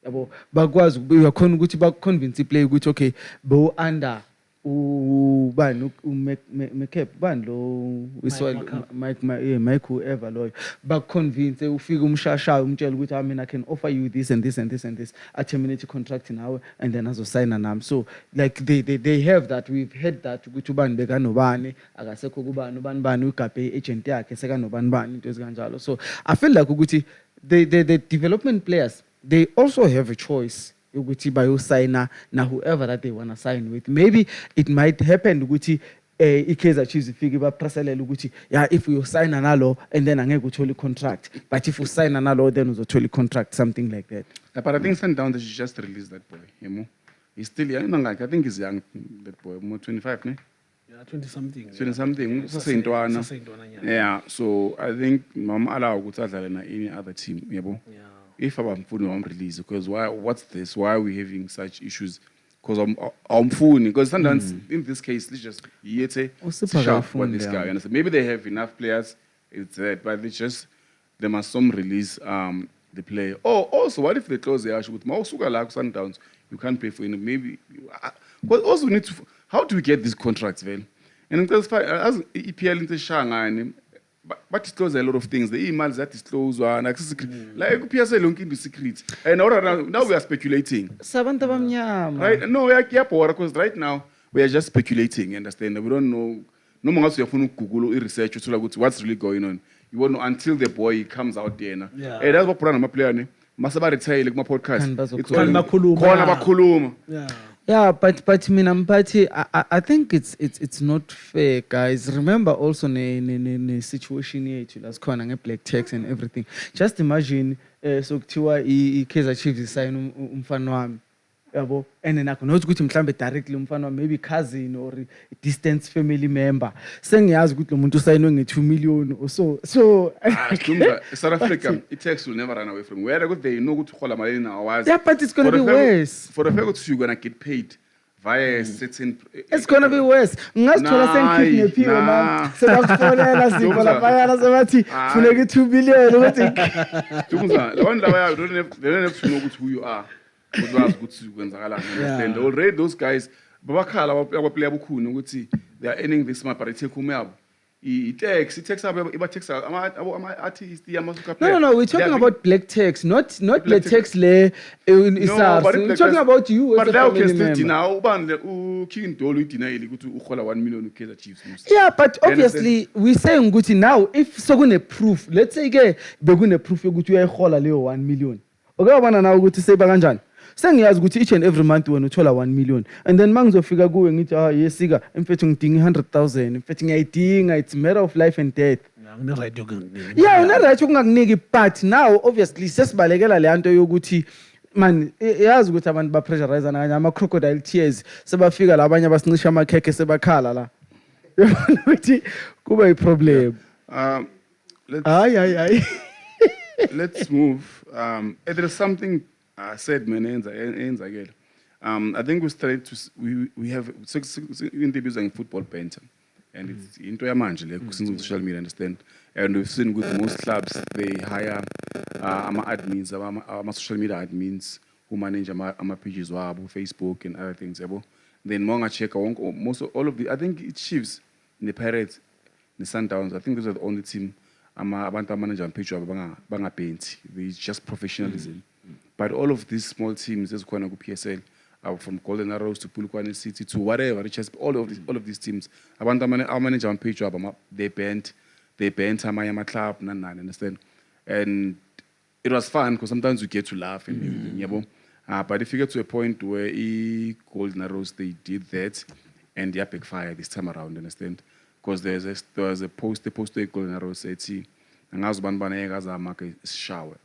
yabo bakwazi uyakhona ukuthi baconvince play ukuthi okay bo under ubani umecap bani lo wiswele Mike whoever lo baconvince ufika umshashayo umtshela ukuthi mina I can offer you this and this and this and this I terminate contract now and then azo sign nami. So like they have that, we've had that ukuthi ubani beka nobani akasekho kubani ubani ugabe agent yakhe seka nobani into ezikanjalo. So I feel like ukuthi the development players they also have a choice ukuthi bayosigna na whoever that they want to sign with. Maybe it might happen ukuthi iKaizer Chiefs ifike bapreselela ukuthi yeah if you sign nalo and then angeke uthole contract, but if you sign nalo then uzothola contract, something like that. But I think Sundown they should just release that boy. He's still young. I think he's young. That boy, more 25, ne? Yeah, 20 something. 20 something. Sasentwana. Yeah. So I think Mama allow na any other team. Yeah. If I'm release, because why? What's this? Why are we having such issues? Because I'm phone. Because sometimes in this case, let's just sharp for this guy. Understand? Maybe they have enough players. It's that, but they must some release the player. Oh, also, what if they close the issue with Mausuga like Sundowns? You can't pay for it. Maybe. But also we need to. How do we get these contracts, well? And because as EPL into Shanghai. But it closes a lot of things. The emails that is closed one access like PSA looking the secrets. And now we are speculating. Sabanta bamnyama. Right? No, because right now we are just speculating. Understand? We don't know. No more you have Google research to like what's really going on. You won't know until the boy comes out there. Yeah. Hey, that's what program I'm playing. Masaba retire like my podcast. It's all yeah. Yeah, but Minampati, I think it's not fair, guys. Remember also the situation here to last corner black tax and everything. Just imagine so kuthiwa iKaizer Chiefs sign umfana wami. Yabo, and then akunothi ukuthi mhlambe directly umfana wami maybe cousin or distant family member. Sengiyazi ukuthi lo muntu usayinwe nge2 million or so. So South Africa, it tax will never run away from where they know to call malini now. Yeah, but it's going to be worse. For the fact that you're going to get paid via certain it's going to be worse. Ngazithola sengikidnaphiwe man. Sebakufonela sibona bayana sebathi funeka 2 billion ukuthi Tumza, la one la they don't have to know who you are. And already those guys, babakhala abaplayer abukhuni ukuthi they are earning this much, but it take home it takes ama artists No, we're talking about black tax, not black tax le we're talking about you as a family member. Now King Dolu deny ukuthi ukhola 1 million uKaizer Chiefs. Yeah, but obviously we saying ukuthi now if sokune proof, let's say ke bekune proof ukuthi uyayihola leyo 1 million. Okubana nawo ukuthi seba kanjani? Sengiyazi ukuthi each and every month wena uthola 1 million and then mangizofika kuwe ngithi yesika mfethu ngidinga 100,000 mfethu ngiyayidinga, it's a matter of life and death. Una right yokunginiki. Yeah, una right yokungakuniki, but now obviously sesibalekela le nto yokuthi man yazi ukuthi abantu ba pressurize nanye ama crocodile tears sebafika labanye abasincisha amakhekhe sebakhala la. Ukuthi kuba i problem. Let's move. There is something said, I think we started to we have in the using football paint, and it's into a manje since social media, understand. And we've seen with most clubs they hire admins, social media admins who manage pages, Facebook and other things. Then Monga check most all of the I think it Chiefs the Pirates, the Sundowns, I think those are the only team abantu manager and page banga paint. It's just professionalism. But all of these small teams, as Kwana PSL, from Golden Arrows to Polokwane City to whatever, all of these teams, our manager and page they banned Amayama club, understand? And it was fun because sometimes you get to laugh and everything, but if you get to a point where Golden Arrows, they did that and they backfire this time around, understand? Because there was a post Golden Arrows said, see, shower,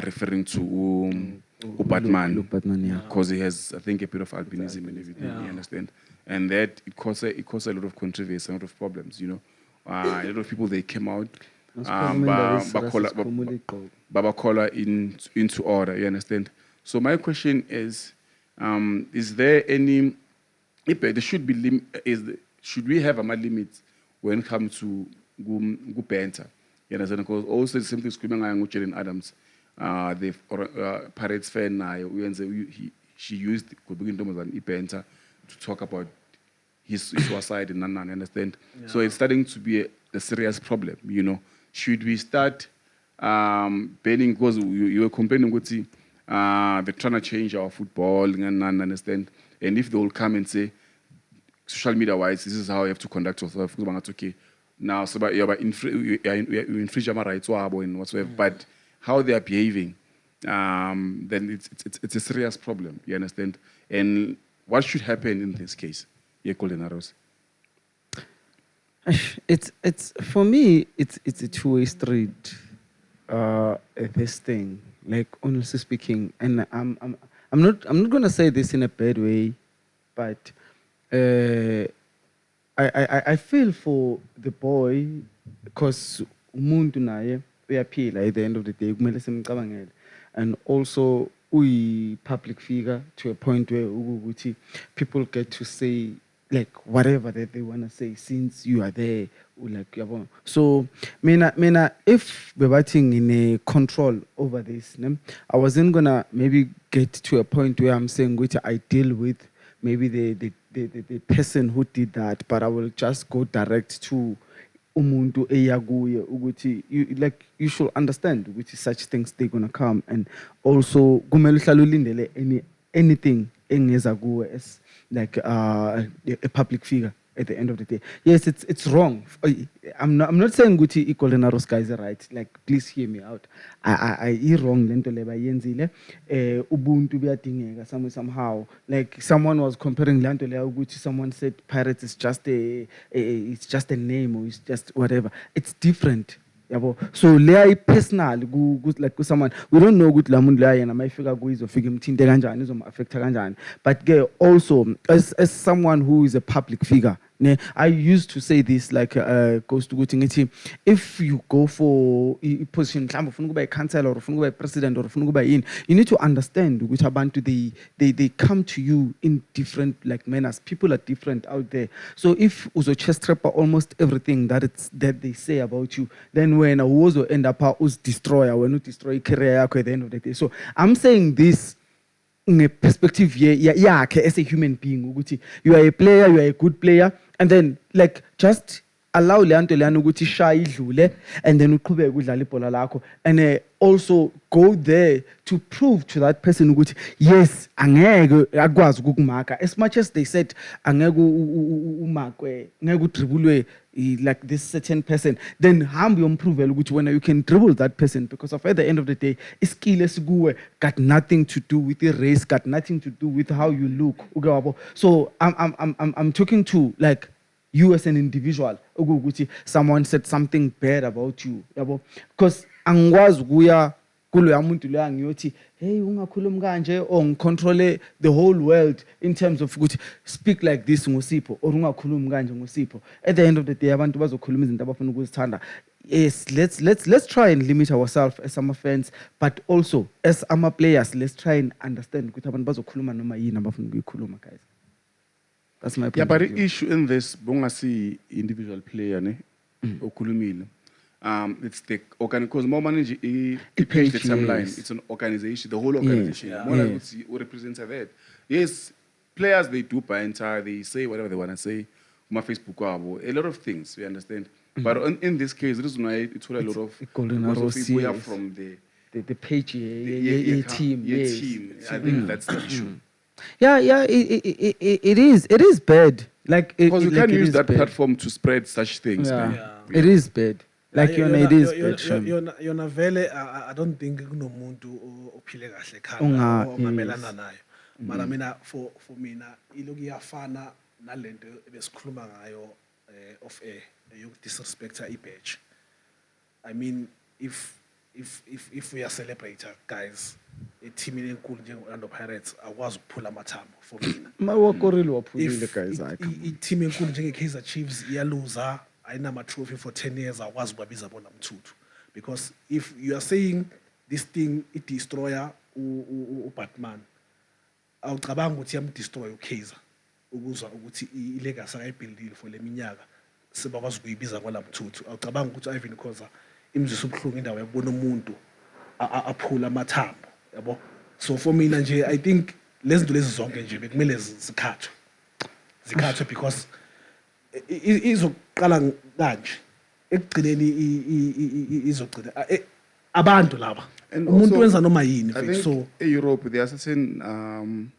referring to Batman, because he has, I think, a bit of albinism and everything. You understand? And that it caused a lot of controversy, a lot of problems. A lot of people they came out, Babakola into order. You understand? So my question is there any? There should be should we have a limit when it comes to go banter? You understand? Because also the same thing screaming with Jalen Adams. The Pirates fan she used banter to talk about his suicide and none, understand? Yeah. So it's starting to be a serious problem, Should we start banning, because you were complaining with they're trying to change our football and none, understand? And if they will come and say, social media wise, this is how you have to conduct yourself, it's okay. Now, so you infringe my rights and whatsoever, but how they are behaving, then it's a serious problem, you understand? And what should happen in this case? Golden Arrows. It's for me, it's a two-way street. This thing, like honestly speaking, and I'm not gonna say this in a bad way, but I feel for the boy because umuntu naye uyaphila at the end of the day kumele simcabangele, and also public figure to a point where people get to say like whatever that they want to say since you are there, like so mina if we're writing in a control over this, I wasn't gonna maybe get to a point where I'm saying which I deal with maybe the person who did that, but I will just go direct to umuntu eyaguye ukuthi you should understand which such things they're gonna come, and also kumele uhlale ulindele anything engeza kuwe as like a public figure at the end of the day. Yes, it's wrong. I'm not saying Guti Golden Arrows guys are right. Like, please hear me out. I wrong lento leba yenzile. Ubuntu biyadingeka somehow. Like someone was comparing lento leba Guti. Someone said Pirates is just it's just a name or it's just whatever. It's different. So lea personal like someone we don't know good lamun lea yena mayifika kuyizofika imthinte kanjani izoma-affecta kanjani, but also as someone who is a public figure, I used to say this like goes to ukuthi if you go for a position mhlawumbe ufuna ukuba i-councillor or ufuna ukuba i-president or ufuna ukuba yini, you need to understand ukuthi abantu they come to you in different like manners. People are different out there. So if uzo-chest trapper almost everything that they say about you, then when a also end up us destroyer, when you destroy career yakho at the end of the day. So I'm saying this in a perspective yakhe as a human being ukuthi you are a player, you are a good player, and then like just allow le nto leyana ukuthi shaye idlule and then uqhubeke udlala ibhola lakho, and also go there to prove to that person ukuthi yes angeke akwazi ukukumaka, as much as they said angeke umakwe ngeke udribulwe like this certain person, then hambe uyomprove ukuthi when you can dribble that person, because of at the end of the day iskill esikuwe got nothing to do with the race, got nothing to do with how you look. So I'm talking to like you as an individual. Someone said something bad about you, because angwazi kuya kulo muntu lo angiyothi hey ungakhuluma kanje or ngicontrol the whole world in terms of ukuthi speak like this ngosipho or ungakhuluma kanje ngosipho. At the end of the day abantu bazokhuluma izinto abafuna ukuzithanda. Yes, let's try and limit ourselves as some fans, but also as some players, let's try and understand ukuthi abantu bazokhuluma noma yini abafuna ukuyikhuluma, guys. That's my point. Yeah, but the issue in this, bongasi individual player okhulumile. It's the because more manage it page the timeline. It's an organization, the whole organization. More like what represents that. Yes, players they do banter, they say whatever they want to say. my Facebook wabo, a lot of things, you understand? But in this case, the reason why it's a lot of Golden because of Arrows, people we are yes. from the The page, team, yeah, yes. team. I think that's the issue. Yeah, it is bad. Like Because you like can't it use is that bad. platform to spread such things, Yeah. man. Yeah. It is bad. Like it is bad. Sham. Yona vele I don't think kunomuntu ophile kahle Unga- ekhaya ongamelana yes. nayo. Mara mina for mina iloku iyafana nalento ebesikhuluma ngayo of air yoku disrespecta ibadge. I mean if we are celebrator guys a team enkulu njengo-Orlando Pirates akwazi ukuphula amathambo for mina. Mawakorile waphulile If guys. Hayi, come on. i-team enkulu njenge-Kaizer Chiefs iyaluza ayinama-trophy for 10 years akwazi ukubabiza bona mthuthu because if you are saying this thing i-destroyer uBatman awucabanga ukuthi yamdestroy uKaizer ukuzwa ukuthi ilegacy akayibuildile for le minyaka sebakwazi ukuyibiza kwala mthuthu awucabanga ukuthi Ivan Khoza imzisa ubuhlungu indawo yakubona umuntu aphula amathambo yabo so for mina nje I think lezi zinto lezi zonke nje bekumele zikhathwe because izoqala kanje ekugcineni izogcina abantu laba And umuntu also, wenza noma yini I mfethu. think So in Europe there are certain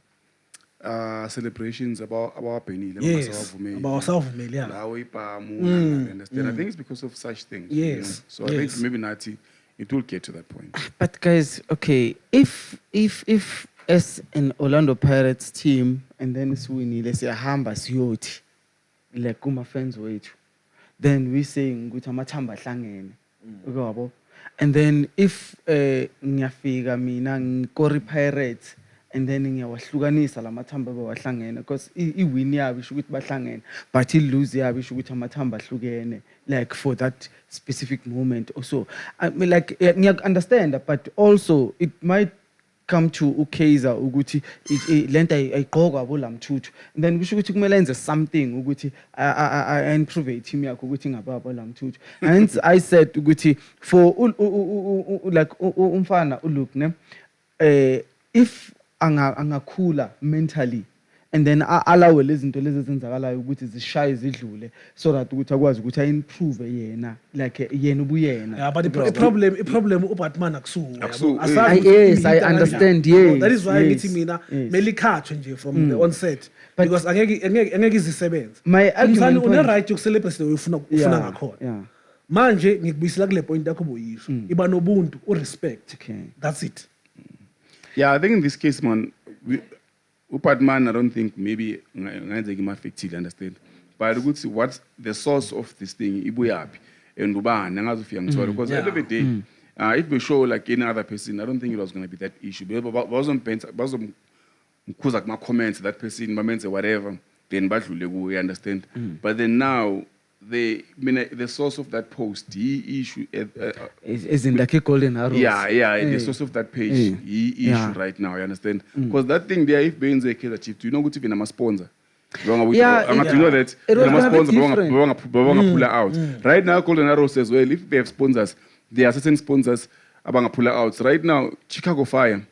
celebrations about Benile. yes abawasavumeli ya Lawo ipamu, you understand? I think it's because of such things. you Yes, know. So I yes. think maybe Nati, it will get to that point. But guys, okay, if as an Orlando Pirates team and then siwinile siyahamba siyothi like kuma fans wethu, then we saying ukuthi amathamba ahlangene. Uyabo? And then if ngiyafika mina ngikori Pirates and then ngiyawahlukanisa lamathamba abawahlangene because iwin yabo isho ukuthi bahlangene but ilose yabo isho ukuthi amathamba ahlukene like for that specific moment also I mean like ngiya understand but also it might come to uKaizer ukuthi lento ayigqokwa abolamthuthu and then kusho ukuthi kumele enze something ukuthi I improve team yakho ukuthi ngababa lamthuthu hence I said ukuthi for like umfana uLuke ne if angakhula mentally and then allow lezi zinto lezi ezenzakalayo ukuthi zishaye zidlule so that ukuthi akwazi ukuthi improve yena like yena ubuyena. yeah, but the problem uBatman akusuku Akusuku, yes, I understand, yes, that is why yes, ngithi mina yes. melikhathwe nje from the onset But- because angeke izisebenze My umzali argument une point- right yokucelebrate ufuna ngakhona yeah. manje ngikubuyisela kule point yakho boyisho iba nobuntu urespect Okay. that's it. Yeah, I think in this case, man, Upatman, I don't think maybe ngayenzeka affected, understand. But good see what's the source of this thing, ibuyapi, and ubani, angazufika ngithola because at the end of the day, if we show like any other person, I don't think it was going to be that issue. But wasn't my comments that person, my whatever, then badlule kuwe, you understand. But then now the source of that post, the issue. Is in like a golden arrows. Yeah, the source of that page, issue right now, you understand? Because that thing there, if Benz Kaizer Chiefs, do you know what even I'm a sponsor? Yeah, Do you know that? It was I'm a gonna be sponsor, different. but pull out. Right now, Golden Arrow says, well, if they have sponsors, there are certain sponsors about pull out. Right now, Chicago Fire,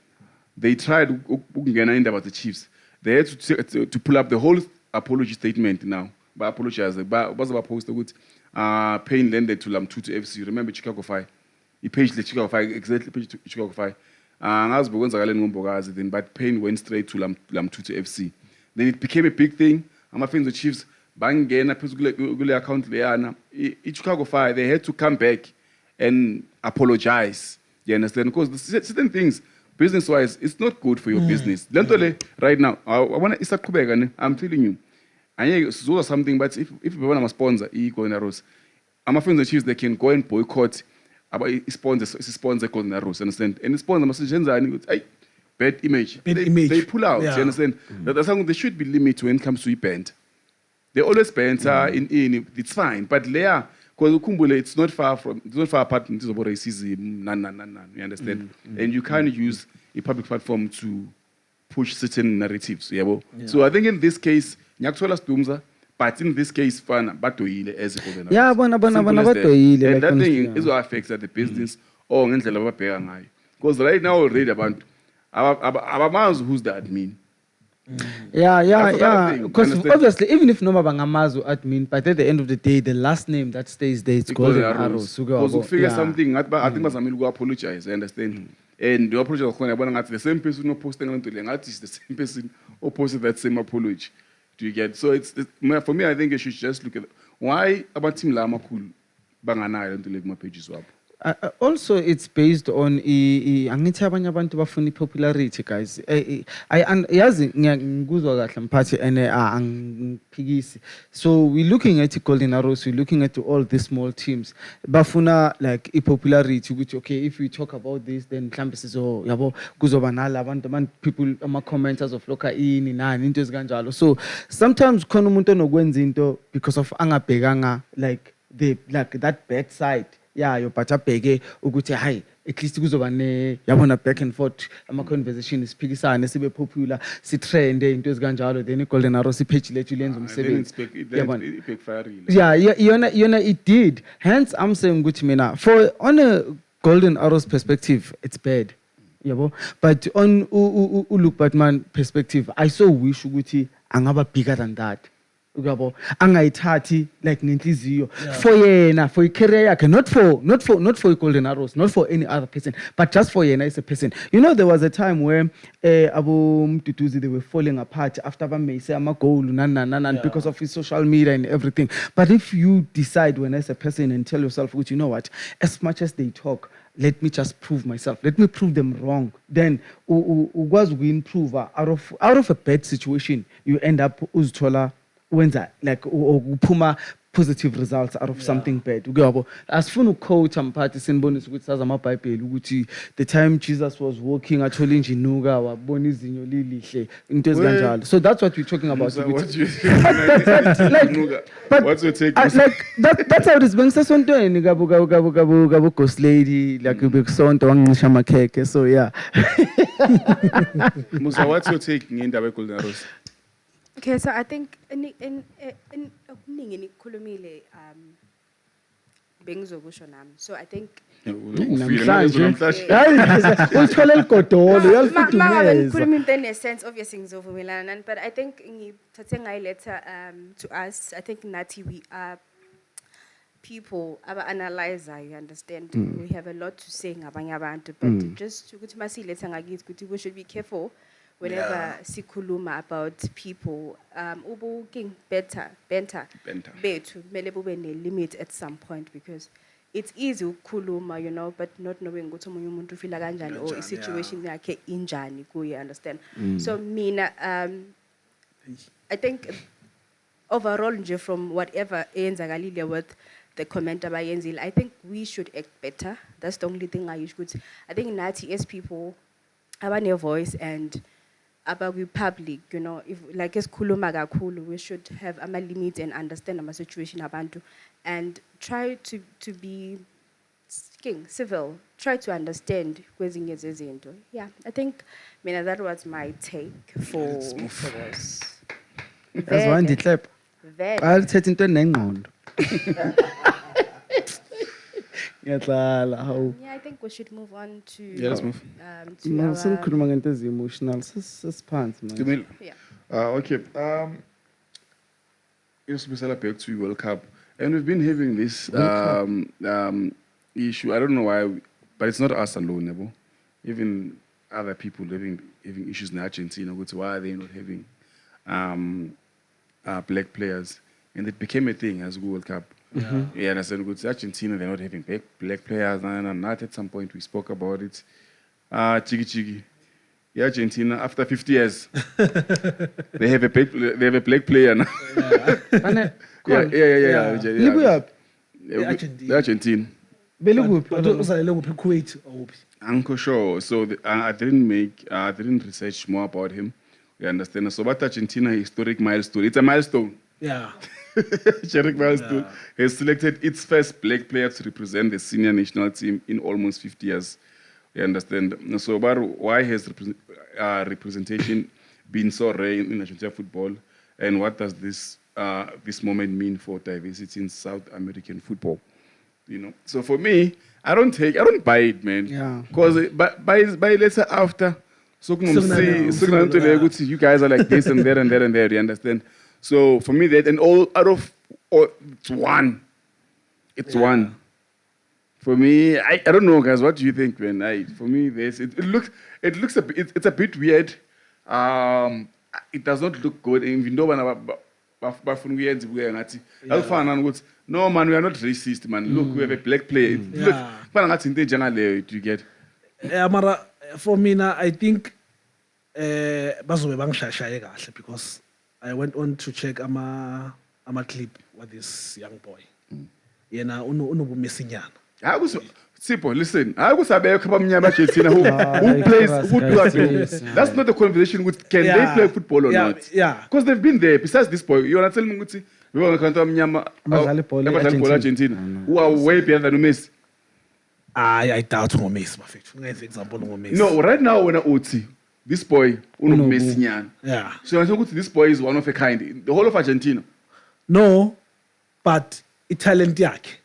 they tried about the Chiefs. They had to pull up the whole apology statement now. But apologize. But was about post with paying lended to Lamtutu FC. Remember Chicago Fire? He paid the Chicago Fire exactly paid to Chicago Fire. As then but paying went straight to Lamtutu FC. Then it became a big thing. I'm a fan of the Chiefs. Bangena Google account Leana. Chicago Fire, they had to come back and apologize. You understand? Because the certain things, business-wise, it's not good for your business. Lentole, right now, I want to start Kubega. I'm telling you. And so something, but if you want to sponsor, Golden Arrows, I'm a fan of the Chiefs, they can go and boycott about sponsor Golden Arrows, understand? And the sponsor must bad image. They pull out, Yeah. you understand? That's how there should be limit when it comes to event. They always banter in it's fine, but there, because Ukumbule, it's not far apart in terms of racism, you understand? And you can't use a public platform to push certain narratives. Yeah. So I think in this case, Nyakuthola Stumza, but in this case, fana batoyile as a golden. Yeah, bona Simple as that. batoyile, And like that honestly, thing yeah. is what affects the business or ngendlela ababheka ngayo. Because right now already abantu abamazi who's the admin. Yeah, That's the other thing, because understand? obviously, even if noma bangamazu admin, but at the end of the day, the last name that stays there is Golden Arrows. Because ukufika Yeah. something I think bazamile uku-apologize, I understand. And the apology khona yabona ngathi the same person oposting lento le ngathi is the same person who posted that same apology. Do you get? So for me, I think you should just look at why about team la amakhulu banganayo lento le kuma pages wabo. Also, it's based on angithi abanye abantu bafuna popularity, guys. Yazi ngikuzwa kahle mphathi ene angiphikisi. So we're looking at Golden Arrows, we're looking at all these small teams. Bafuna like popularity, which okay, if we talk about this, then mhlambe sizo yabo kuzoba nala abantu people ama-commenters of loka ini nani into ezikanjalo. So sometimes khona umuntu onokwenza into because of angabhekanga like that bad side. Yeah, your pachabege ukuthi hi at least kuzoba ne yabona back and forth ama conversation isiphikisane sibe popular si trend into ezikanjalo then iGolden Arrows ipage lethu lenza umsebenzi yabona yona it did, hence I'm saying ukuthi mina for on a Golden Arrows perspective it's bad yabo, but on uLuke Batman perspective I so wish ukuthi angaba bigger than that. Ugabo angayithathi like nenhliziyo for yena, for career yakhe, not for Golden Arrows, not for any other person, but just for yena as a person. You know, there was a time where Abu Mtutuzi, they were falling apart after Bamese Amagolu nan because of his social media and everything. But if you decide when as a person and tell yourself, which you know what, as much as they talk, let me just prove myself. Let me prove them wrong. Then was we improve out of a bad situation, you end up uzithola wenza like uphuma positive results out of something bad. Ugabo asifuna ukucoach amphathi sinibonisa ukuthi saza amaBhayibheli ukuthi the time Jesus was walking athola injinuka wabona izinyo lilihle into ezikanjalo. So that's what we're talking about. What's your take? Like that's how it is. Bengisasontweni gabo ghost lady like bekusonto wangincisha amakhekhe. So yeah. Musa, what's your take ngendaba yeGolden Arrows? Okay, so I think in okuningi nikhulumile bengizokusho nami. So I think namhlanje ulithole ligodolo uyalifudumeza. Ngikhuluma into in a sense obviously ngizovumelana nani, but I think ngithathe ngayiletha to us. I think nathi we are people aba-analyzer, you understand. We have a lot to say ngabanye abantu, but just ukuthi masiletha ngakithi ukuthi we should be careful whenever sikhuluma about people, ubuking benta bethu kumele bube ne-limit at some point, because it's easy ukukhuluma, you know, but not knowing ukuthi omunye umuntu ufila kanjani or i-situation yakhe injani kuye, understand. So mina I think overall nje from whatever eyenzakalile with the comment abayenzile, I think we should act better. That's the only thing I use. I think nathi as people abane voice and about public, you know, if like esikhuluma kakhulu, we should have ama limits and understand ama situation abantu and try to be civil, try to understand kwezinye zezinto. Yeah, I think that was my take for this. That's one the clap. I'll set into nengqondo. Yeah, I think we should move on to. Yeah, let's move. Sikhuluma ngento ezi-emotional sesiphansi manje. Yeah. Okay. Yes, we back to World Cup, and we've been having this issue. I don't know why, but it's not us alone, Nebo. Even other people having issues in Argentina. Why are they not having black players? And it became a thing as World Cup. Yeah, and I said, good, Argentina, they're not having black players. And not at some point we spoke about it. Chigi. Yeah, Argentina, after 50 years, they have a black player now. Yeah. Argentina. Kuwait or Uncle sure. So I didn't research more about him. You understand? So what Argentina historic milestone? It's a milestone. yeah. Sheriff Milestone has selected its first black player to represent the senior national team in almost 50 years. You understand? So, why has representation been so rare in Argentina football, and what does this moment mean for diversity in South American football? You know. So for me, I don't buy it, man. Yeah. Because by later after, So you guys are like this and there and there and there, you understand? So for me that and all it's one. It's one. For me, I don't know guys, what do you think, man? For me it looks it's a bit weird. It does not look good even though no man, we are not racist, man. Look, we have a black player. Look, do you get? Mara, for me now, I think bazobe bangishashaye kahle because I went on to check ama clip with this young boy. Yena unobumesinyana. Sipho, listen. Who plays, who does. That's not the conversation with can they play football or not. Yeah. Because they've been there. Besides this boy, you want to tell me we want to Argentina, who are way better than Messi. I doubt Messi, my fact. Example Messi. No, right now when I OT, this boy, Messi. Yeah. So I think this boy is one of a kind in the whole of Argentina. No, but Italian yakhe.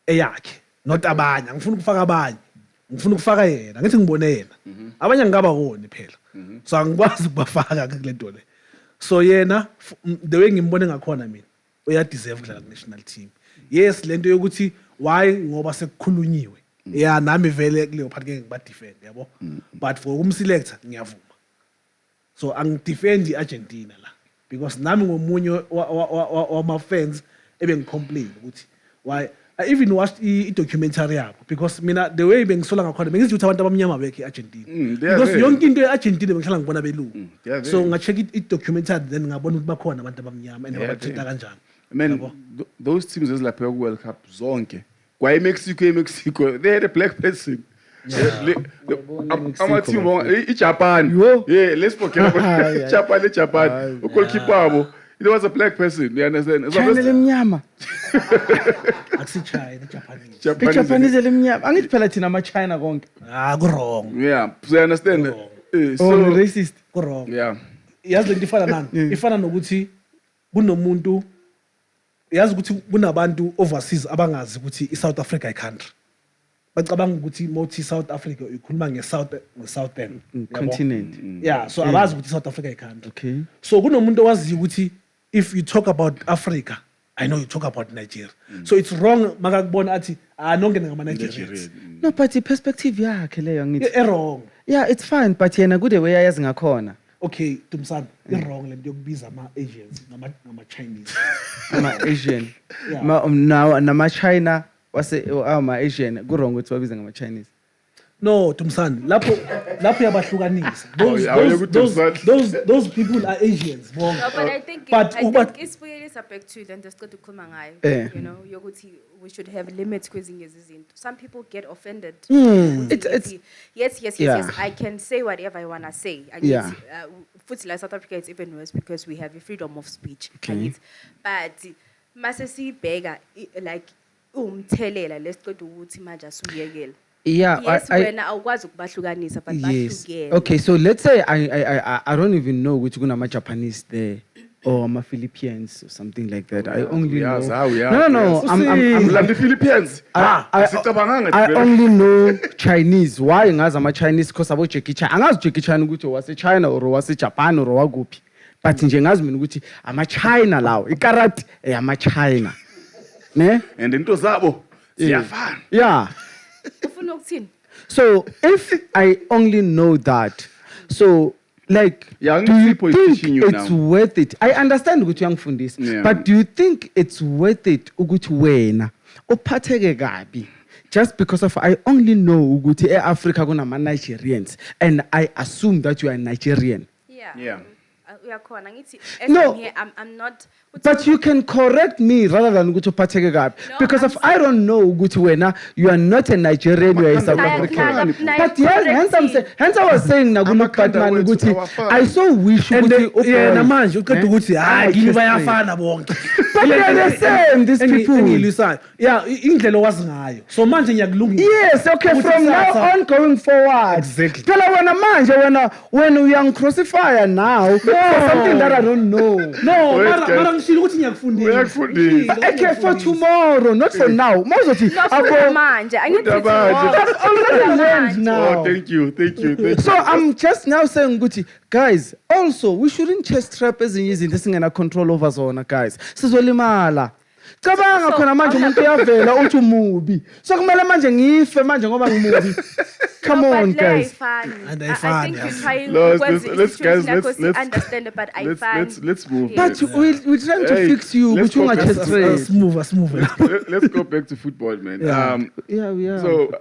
Eyakhe. Not abanye. Ngifuna ukufaka abanye. Ngifuna ukufaka yena. Ngithi ngibone yena. Abanye ngaba woni phela. So angikwazi ukubafaka kule nto le. So yena the way ngimbone ngakhona mina uya deserve ukudlala ku national team. Yes, lento yokuthi why ngoba sekukhulunyiwe. Yeah, nami vele kuleyo part ke ngiba defend, yabo. But for umselector ngiyavuma. So angidefend iArgentina la because nami ngomunye wama fans ebengicomplain ukuthi why I even watched a documentary because mina the way bengisola ngakhona bengithi ukuthi abantu abamnyama bekhe eArgentina because yonke into eArgentina bengihlala ngibona belungu so ngacheck it documentary then ngabona ukuthi bakhona abantu abamnyama and babathinta kanjani. Man, those teams ezilapha ku World Cup zonke kwa Mexico they had a black person. Ama team Japan. Yeah, let's forget about Japan. Goalkeeper it was a black person, you understand? China lemnyama. Akusi China, Japanese. Japanese lemnyama. Angithi phela thina ama China konke. Wrong. Yeah, so you understand? So racist. Wrong. Yeah. Yazi lento ifana nani? Ifana nokuthi kunomuntu yazi ukuthi kunabantu overseas abangazi ukuthi iSouth Africa country. Bacabanga ukuthi mothi South Africa ukhuluma ngeSouthern continent. Yeah, so abazi ukuthi South Africa country. Okay. So kunomuntu owazi ukuthi if you talk about Africa, I know you talk about Nigeria. So it's wrong makakubona athi nonke ngama Nigerians. No, but the perspective yakhe leyo ngithi. Wrong. Yeah, it's fine, but yena kude way ayazi ngakhona. Okay, Tumsan, wrong lento yokubiza ama Asians ngama Chinese. Ama Asian. Yeah. Nama China wase ama Asian ku wrong ukuthi babiza ngama Chinese. No, Tumsan, lapho yabahlukanisa. Those people are Asians. No, but I think it's really subject to then just go to kukhuluma ngayo. You know, yokuthi we should have limits kwezinye izinto. Some people get offended. Yes. I can say whatever I wanna say. Yeah. Futhi like South Africa it's even worse because we have a freedom of speech. Okay. But masesi bega like umthelela let's go to ukuthi manje asuyekela. Yeah, yes, wena awukwazi ukubahlukanisa but bahlukene. Okay, so let's say I don't even know which kunama Japanese there or ama Philippines or something like that. I only know. No. I'm like the Philippines. I only know Chinese. Why ngazi ama Chinese because abo Jackie Chan. Angazi Jackie Chan ukuthi wase China or wase Japan or wakuphi. But nje ngazi mina ukuthi ama China lawo. Ikarate ama China. Ne? And into zabo ziyafana. Yeah. So if I only know that, so like, do you think it's worth it? I understand ukuthi uyangifundisa, but do you think it's worth it ukuthi wena uphatheke kabi just because of I only know ukuthi eAfrica kunama Nigerians and I assume that you are Nigerian? Yeah. No, I'm not. But you can correct me rather than go to uphatheke kabi because if I don't know ukuthi wena you are not a Nigerian, you are a South African. But yes, hence I was saying nakulo Batman ukuthi I so wish ukuthi namanje uqeda ukuthi kimi bayafana bonke. But they are the same, these people. Yeah, indlela owazi ngayo. So manje ngiyakulungisa. Yes, okay, from now on going forward. Exactly. Phela wena manje when uyangicrucify now, something that I don't know. No, Wait, mara guys. mara ngishilo ukuthi ngiyakufundisa. Uyakufundisa. Ngishilo ukuthi Okay, for ngiyakufundisa. tomorrow, not for now. Mozothi, No, abo, funda manje. I need to Funda manje. already learned now. Oh, thank you. So I'm just now saying, Gucci, guys, also, we shouldn't chest trap ezinye izinto esingena control over zona, guys. Sizolimala. Cabanga So- khona manje umuntu uyavela uthi umubi. So kumele manje ngife manje ngoba ngimubi. Come No, on, but le guys. ayifani. And I ayifani, think you're yes. trying No, ukwenza let's guys, i-situation yakho let's si-understand, but ayifani. let's move. Yeah. But we're trying to Hey, fix you, let's but you go not back. chest Let's trap. move. Let's go back to football, man. Yeah. Yeah, we are. So,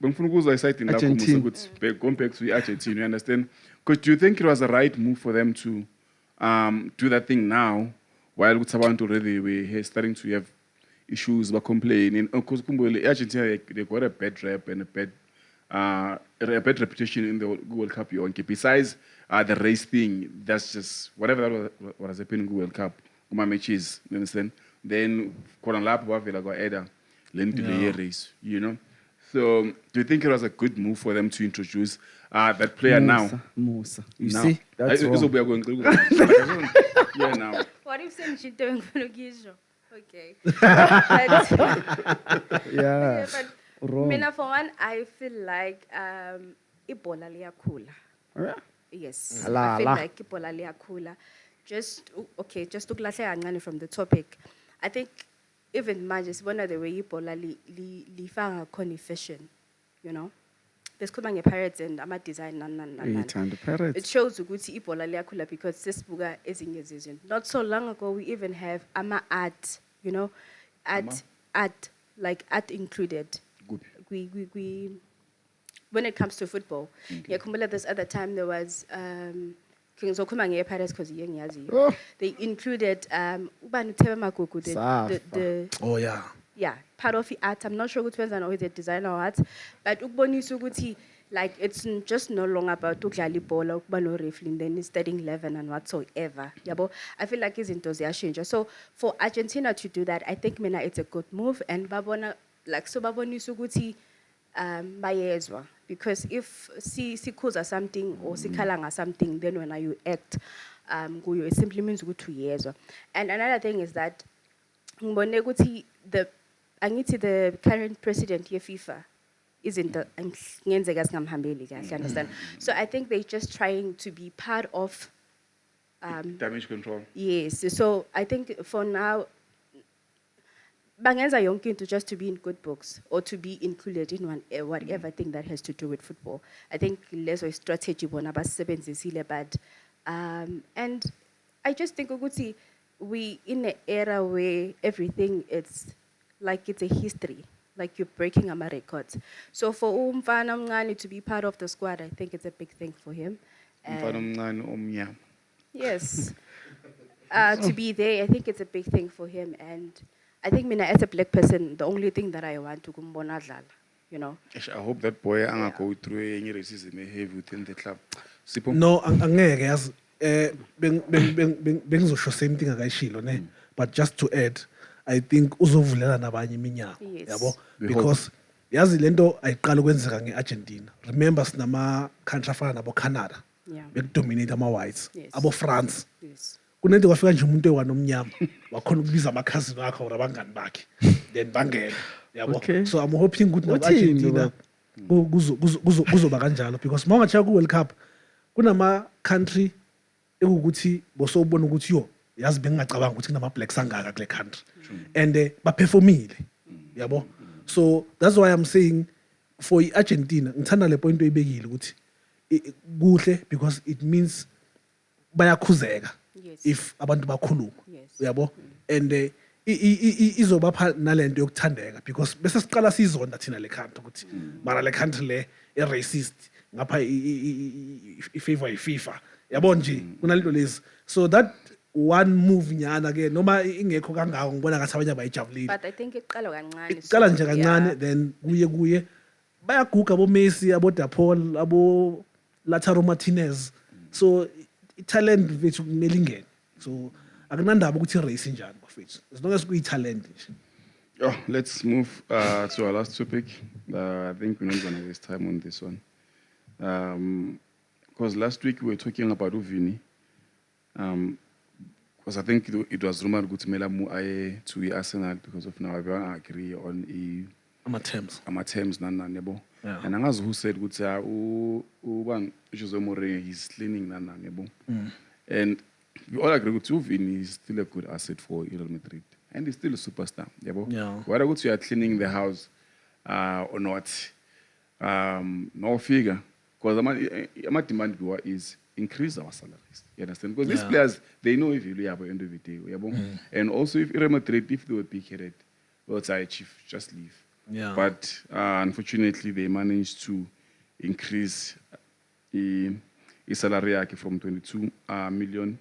bengifuna ukuzwa isayidini lakho Argentina. Musa ukuthi going back to Argentina, you understand? Because do you think it was the right move for them to do that thing now, while with abantu already we're starting to have issues, but complaining? Because Argentina they got a bad rap and a bad reputation in the World Cup. Besides the race thing, that's just whatever that was happening in the World Cup. Uma matches, you understand? Then Koran Wavela got Eda, Lent to the race, you know. So, do you think it was a good move for them to introduce that player now? Musa. You Now. see? That's I- wrong. we are going yeah, now. What if sengishito ngifuna ukisho? Okay. Yeah. But Wrong. mina for one, I feel like ibola liyakhula. Yeah. Yes. La, I feel la. like ibola liyakhula. Just ukulahleka kancane from the topic. I think even manje sibona the way ibola lifanga khona fashion, you know. Besikhuluma nge-Pirates and ama-design nani. Ithanda It Pirates. shows ukuthi ibola liyakhula because sesibuka ezinye zizwe. Not so long ago, we even have art, you know, art included. Good. When it comes to football, ngiyakhumbula this other time there was ngizokhuluma nge-Pirates because Oh. they included ubani uThebe Magugu, the Oh yeah. yeah, part of the art. I'm not sure which ones I know is a designer or art, but ukubonisa ukuthi like it's just no longer about ukudlala ibhola ukuba no referee then it's starting 11 and whatsoever. Yabo, I feel like izinto ziyashintsha. So for Argentina to do that, I think mina it's a good move and babona like so babonisa ukuthi bayezwa because if sikhuza something or sikhala nga something then when you act kuyo it simply means ukuthi uyezwa. And another thing is that ngibone ukuthi the current president ye FIFA isn't ngenzeka singamhambeli kahle, understand? So I think they're just trying to be part of Damage control. yes. So I think for now bangenza yonke into just to be in good books or to be included in whatever thing that has to do with football. I think lezo strategy bona basebenzisile but and I just think ukuthi we in an era where everything it's like it's a history, like you're breaking a record. So for umfana omncane to be part of the squad, I think it's a big thing for him. Umfana omncane omnyama. Yes. To be there, I think it's a big thing for him. And I think mina as a black person, the only thing that I want to kumbona dlala, you know. Eish, I hope that boy anga go through any racism heavy within the club. Sipho. No, angeke yazi bengizosho same thing akayishilo ne, but just to add, I think uzovulela nabanye iminyaka, Yes. yabo, We because yazi lento ayiqala ukwenzeka ngeArgentina. Remember sinama country afana nabo Canada. Yeah. Bekudominate ama whites, Yes. abo France. Yes. Kunento kwafika nje umuntu ewanomnyama wakhona ukubiza amakhazini wakhe or abangani bakhe then bangena, yabo. Okay. So I'm hoping ukuthi Uthini naBargentina kuzoba kanjalo because mawungatshiya ku World Cup kunama country ekukuthi bosobona ukuthi yo yazi bengingacabanga ukuthi kunama blacks angaka kule country and baperformile, yabo. So that's why I'm saying for Argentina ngithanda le point oyibekile ukuthi kuhle because it means bayakhuzeka Yes. if abantu bakhuluma, Yes. yabo. And izobapha nalento yokuthandeka because bese siqala sizonda thina le country ukuthi mara le country le racist ngapha ifavor iFIFA, yabo nje kunalento lezi. So that one move nyana ke noma ingekho kangako ngibona ngathi abanye bayijabulile. But I think iqala kancane. Iqala nje yeah. kancane then kuye bayaguga abo Messi, abo Dapol, abo Lautaro Martinez. So talent vethu kumele ingene. So akunandaba ukuthi race injani bafethu. As long as kuyi talent nje. Oh, let's move to our last topic. I think we're not going to waste time on this one. Because last week we were talking about Uvini. Because I think it was rumored ukuthi mela mu aye to Arsenal because of now everyone agree on Ama-terms. ama-terms nani yabo. Yeah. And angazi who said ukuthi ubang Jose Mourinho he's cleaning nani yabo. And we all agree with Vini is still a good asset for Real Madrid and he's still a superstar yabo. Yeah. Whether you are cleaning the house or not, no figure because my demand is increase our salaries. You understand? Because these players, they know if you have at the end of the day. And also, if Real Madrid, if they were big-headed, well, chief, just leave. Yeah. But unfortunately, they managed to increase the salary from 22 million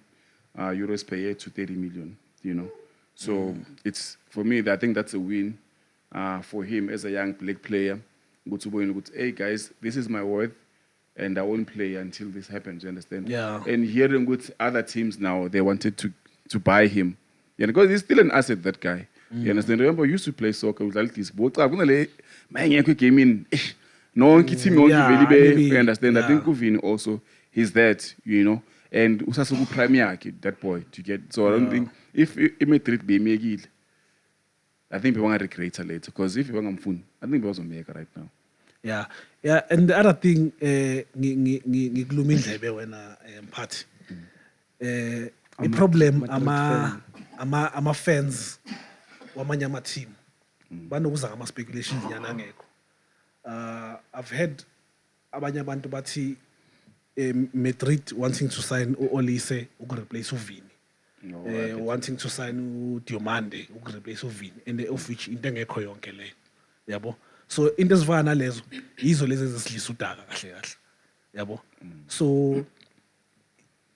euros per year to 30 million, you know. So it's, for me, I think that's a win for him as a young black player. Go to hey guys, this is my worth. And I won't play until this happens, you understand? Yeah. And hearing with other teams now, they wanted to buy him. Yeah, because he's still an asset, that guy. You understand? Remember, we used to play soccer with Altis. But I'm going to game in. No one team you understand? I think Kuvin also, he's that, you know. And Usasu Premier, that boy, to get. So I don't think, if Madrid be me, I think we want to recreate it later. Because if you want to I think we want to make it right now. Yeah, yeah, and the other thing, ngikhuluma indlebe wena mphathi. The problem ama fans wamanye ama team banokuza ngama speculations yana ngekho. I've heard abanye abantu bathi Madrid wanting to sign uOlise ukureplace uVini. Wanting to sign uDiomande ukureplace uVini, and of which into engekho yonke le. Yabo. So into ezifana lezo yizo lezi ezisidlisa udaka kahle kahle yabo. So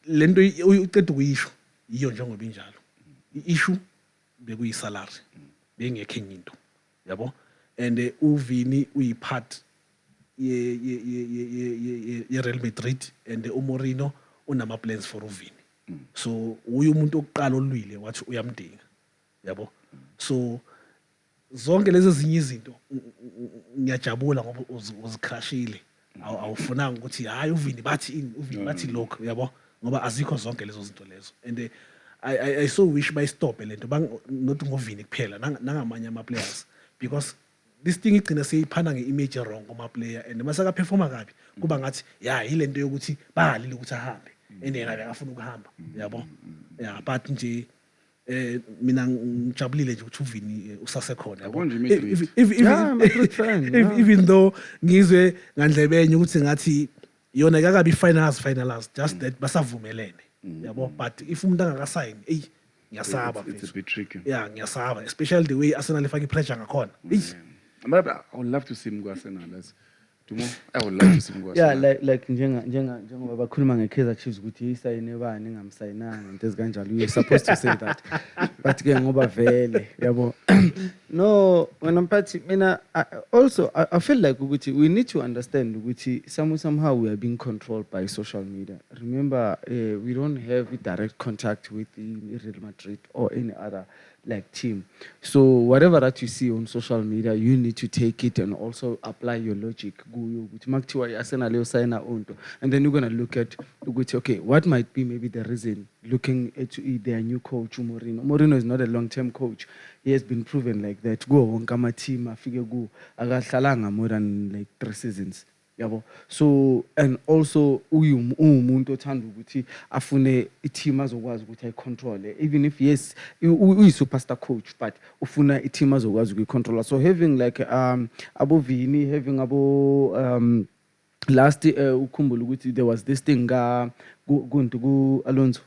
lento uqeda ukuyisho yiyo njengoba injalo. Iissue bekuyisalary bengekho enye into yabo. And uVini uyipart ye Real Madrid and uMourinho unama plans for uVini. So uyu umuntu oqala olwile wathi uyamdinga yabo. So zonke lezi ezinye izinto ngiyajabula ngoba uzikrashile awufunanga ukuthi hayi uVini bathi lokho yabo ngoba azikho zonke lezo zinto lezo. And I so wish by stop lento not ngoVini kuphela nangamanye ama players, because this thing igcina seyiphana ngeimage wrong kuma player, and masaka performa kabi kuba ngathi ya yilento yokuthi balile ukuthi ahambe and yena akafuna ukuhamba yabo. Yeah, but nje mina ngijabulile nje ukuthi uVini usasekhona yabo. Even though ngizwe ngandlebenye ukuthi ngathi yona kakabi finalized, just that basavumelene yabo. But if umuntu angakasayini ngiyasaba It's a bit tricky. yeah ngiyasaba, especially the way Arsenal ifake pressure ngakhona. I would love to see him go Arsenal. I would love to see him go Arsenal. Yeah, like njengoba bakhuluma ngeKaizer Chiefs ukuthi isayine bani ngamsayinanga into ezikanjalo, you're supposed to say that. But ke ngoba vele yabo. No, when I'm party, I feel like ukuthi we need to understand ukuthi somehow we are being controlled by social media. Remember, we don't have direct contact with Real Madrid or any other like team. So whatever that you see on social media, you need to take it and also apply your logic. And then you're gonna look at okay, what might be maybe the reason looking at their new coach Mourinho. Mourinho is not a long-term coach. He has been proven like that. Go on kama team afike go agadlalanga more than like 3 seasons. Yabo. So and also umuntu othanda ukuthi afune i-team azokwazi ukuthi ayicontrol, even if yes uyi-superstar coach, but ufuna i-team azokwazi ukuyicontrola. So having like abo Vini, having abo last ukhumbula ukuthi there was this thing ku Alonso.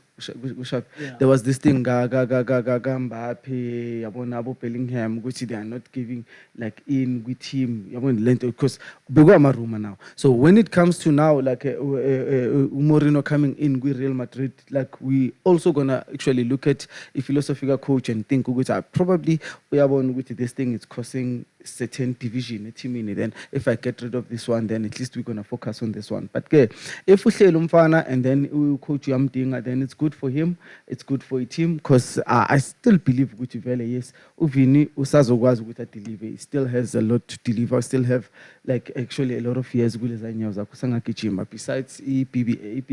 There was this thing Mbappe yabona abo Bellingham which they are not giving like in with him yabona lento, because bego amaruma now. So when it comes to now like Mourinho coming in with Real Madrid, like we also gonna actually look at a philosophical coach and think ukuthi probably uyabona ukuthi this thing is causing certain division eteamini, then if I get rid of this one, then at least we're gonna focus on this one. But ke if uhleli umfana and then coach uyamdinga, then it's good for him, it's good for a team, because I still believe ukuthi vele yes uVini usazokwazi ukuthi deliver, he still has a lot to deliver, still have like actually a lot of years kuleza nyawo zakho sangagijima besides PBA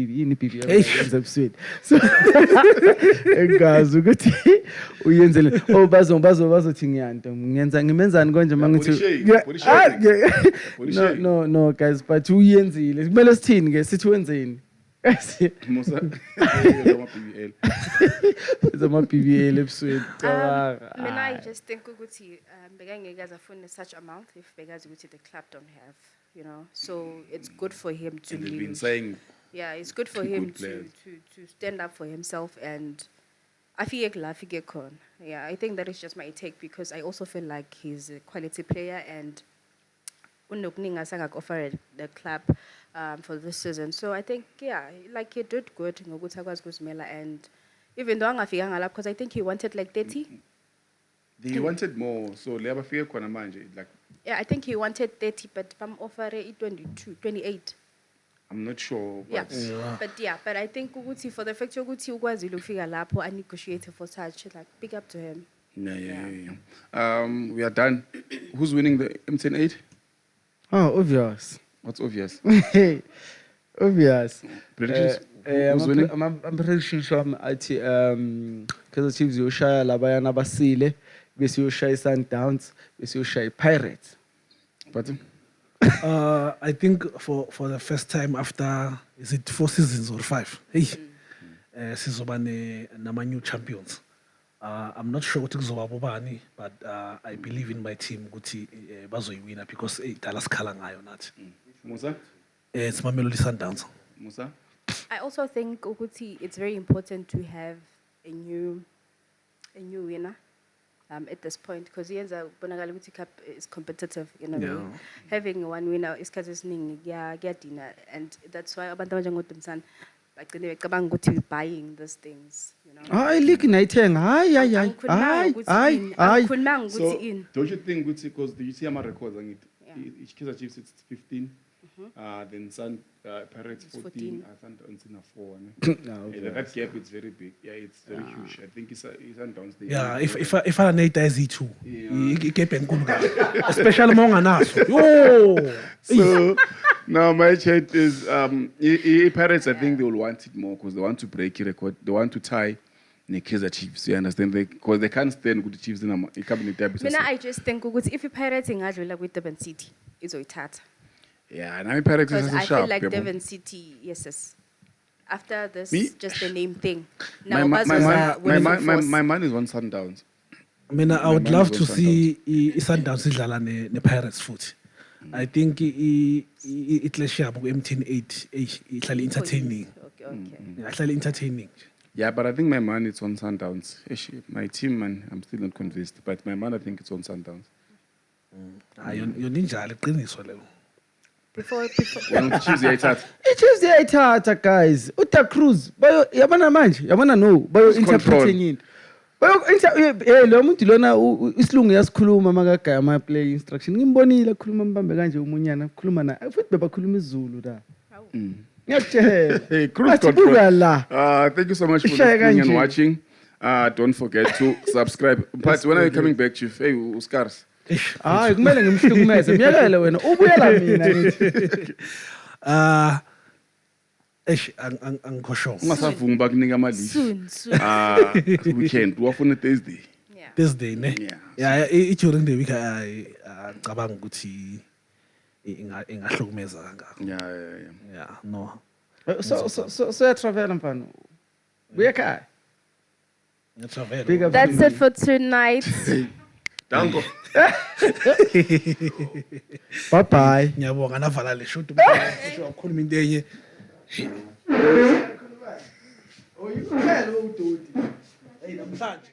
ebusweni. So engazi ukuthi uyenzele bazothi ngiyanto ngimenzani konje mangithi no guys, but uyenzile kumele sithini ke sithi wenzeni Musa zama PBA ebusweni. Mina I just think ukuthi bekangeke azafune such amount if bekazi ukuthi the club don't have, you know, so it's good for him to and they've been leave. saying Yeah, it's good for two him good players. to stand up for himself and afike khona. Yeah, I think that is just my take because I also feel like he's a quality player and unokuningi asangak-offered the club for this season. So I think, yeah, like he did good ngokuthi akwazi ukuzimela, and even though angafikanga lapho, because I think he wanted like 30. They wanted more, so le abafike khona manje like Yeah, I think he wanted 30, but offer 22, 28. I'm not sure, Yeah, but but I think ukuthi for the fact ukuthi ukwazile ukufika lapho and negotiate for such, like big up to him. yeah. We are done. Who's winning the M10 8? Oh, obvious. What's obvious? Obvious. Predictions? Who's winning? I'm pretty sure athi Kaizer Chiefs yoshaya labayana basile bese yoshaya Sundowns bese yoshaya Pirates. But I think for the first time after, is it 4 seasons or 5? Hey, sizoba nama new champions. I'm not sure what kuzoba bobani, but I believe in my team ukuthi bazoyiwina because idala sikhala ngayo nathi. Musa? It's Mamelodi Sundowns. Musa? I also think ukuthi it's very important to have a new winner at this point because yenza bonakala ukuthi cup is competitive, you know. Yeah. Having one winner isikhathi esiningi kuyadina, and that's why abantu abanjengoDumsana bagcine becabanga ukuthi buying these things, you know. Hayi league nayithenga hayi Angikhulumanga So, ukuthi in. don't you think ukuthi because you see my records and Yeah. each Kaizer Chiefs it's 15, then Pirates It's 14, 14. Sundowns in a 4. Okay. That gap is very big. Yeah, it's very huge. I think it's Sundowns. Yeah, if I need Z2, Yeah. ikepe enkulu kakhulu. Especially monganaso. Yo. So now my chat is Pirates. I think they will want it more because they want to break a record. They want to tie the Kaizer Chiefs. You understand? Because they can't stand with the Chiefs in a cabinet derby. Mina I just think ukuthi if Pirates ingadlula with Durban City izoyithatha. Yeah, and I mean Pirates Because is I sharp. feel like yabo. Durban City, yes. After this, Me? just the name thing. My Now, man is on Sundowns. Mina I would My love mind to was on see iSundowns idlala ne Pirates futhi. I think iClash yabo ku-M108 ihlala entertaining. Okay. Ihlala entertaining. Yeah, but I think my man is on Sundowns. My team, man, I'm still not convinced. But my man, I think it's on Sundowns. Hayi yoninjalo iqiniso lelo. Before When the Chiefs are iChiefs yayithatha guys uDa Cruz bayo yabona manje yabona no bayo interpret into bayo lo muntu lona isilungu yasikhuluma makagaya ama play instruction ngimbonile khuluma mbambe kanje umunyana khuluma na futhi bebakhuluma isiZulu la ngiyakutshela Hey, Cruz Bathi control. buka la. Thank you so much for Ishaya listening and kanje. watching. Don't forget to subscribe. But when are you coming back, Chief? Hey, Uskars. hayi kumele ngimhlukumeze miyekele wena ubuyela mina nithi angikho sure. Ungasavumi bakunika ama leave. soon. Weekend. Wafuna Thursday. Yeah. Thursday ne. Yeah. Yeah, during the week ngicabanga ukuthi ingahlukumeza kangaka. Yeah. Yeah, no. so ya travel mfana buya ekhaya Ngiyatravel. Big up. That's it for tonight. Danko. bye bye Ngiyabonga navala le shoot ukuthi wakhuluma into enye. oh you udoti Hey namhlanje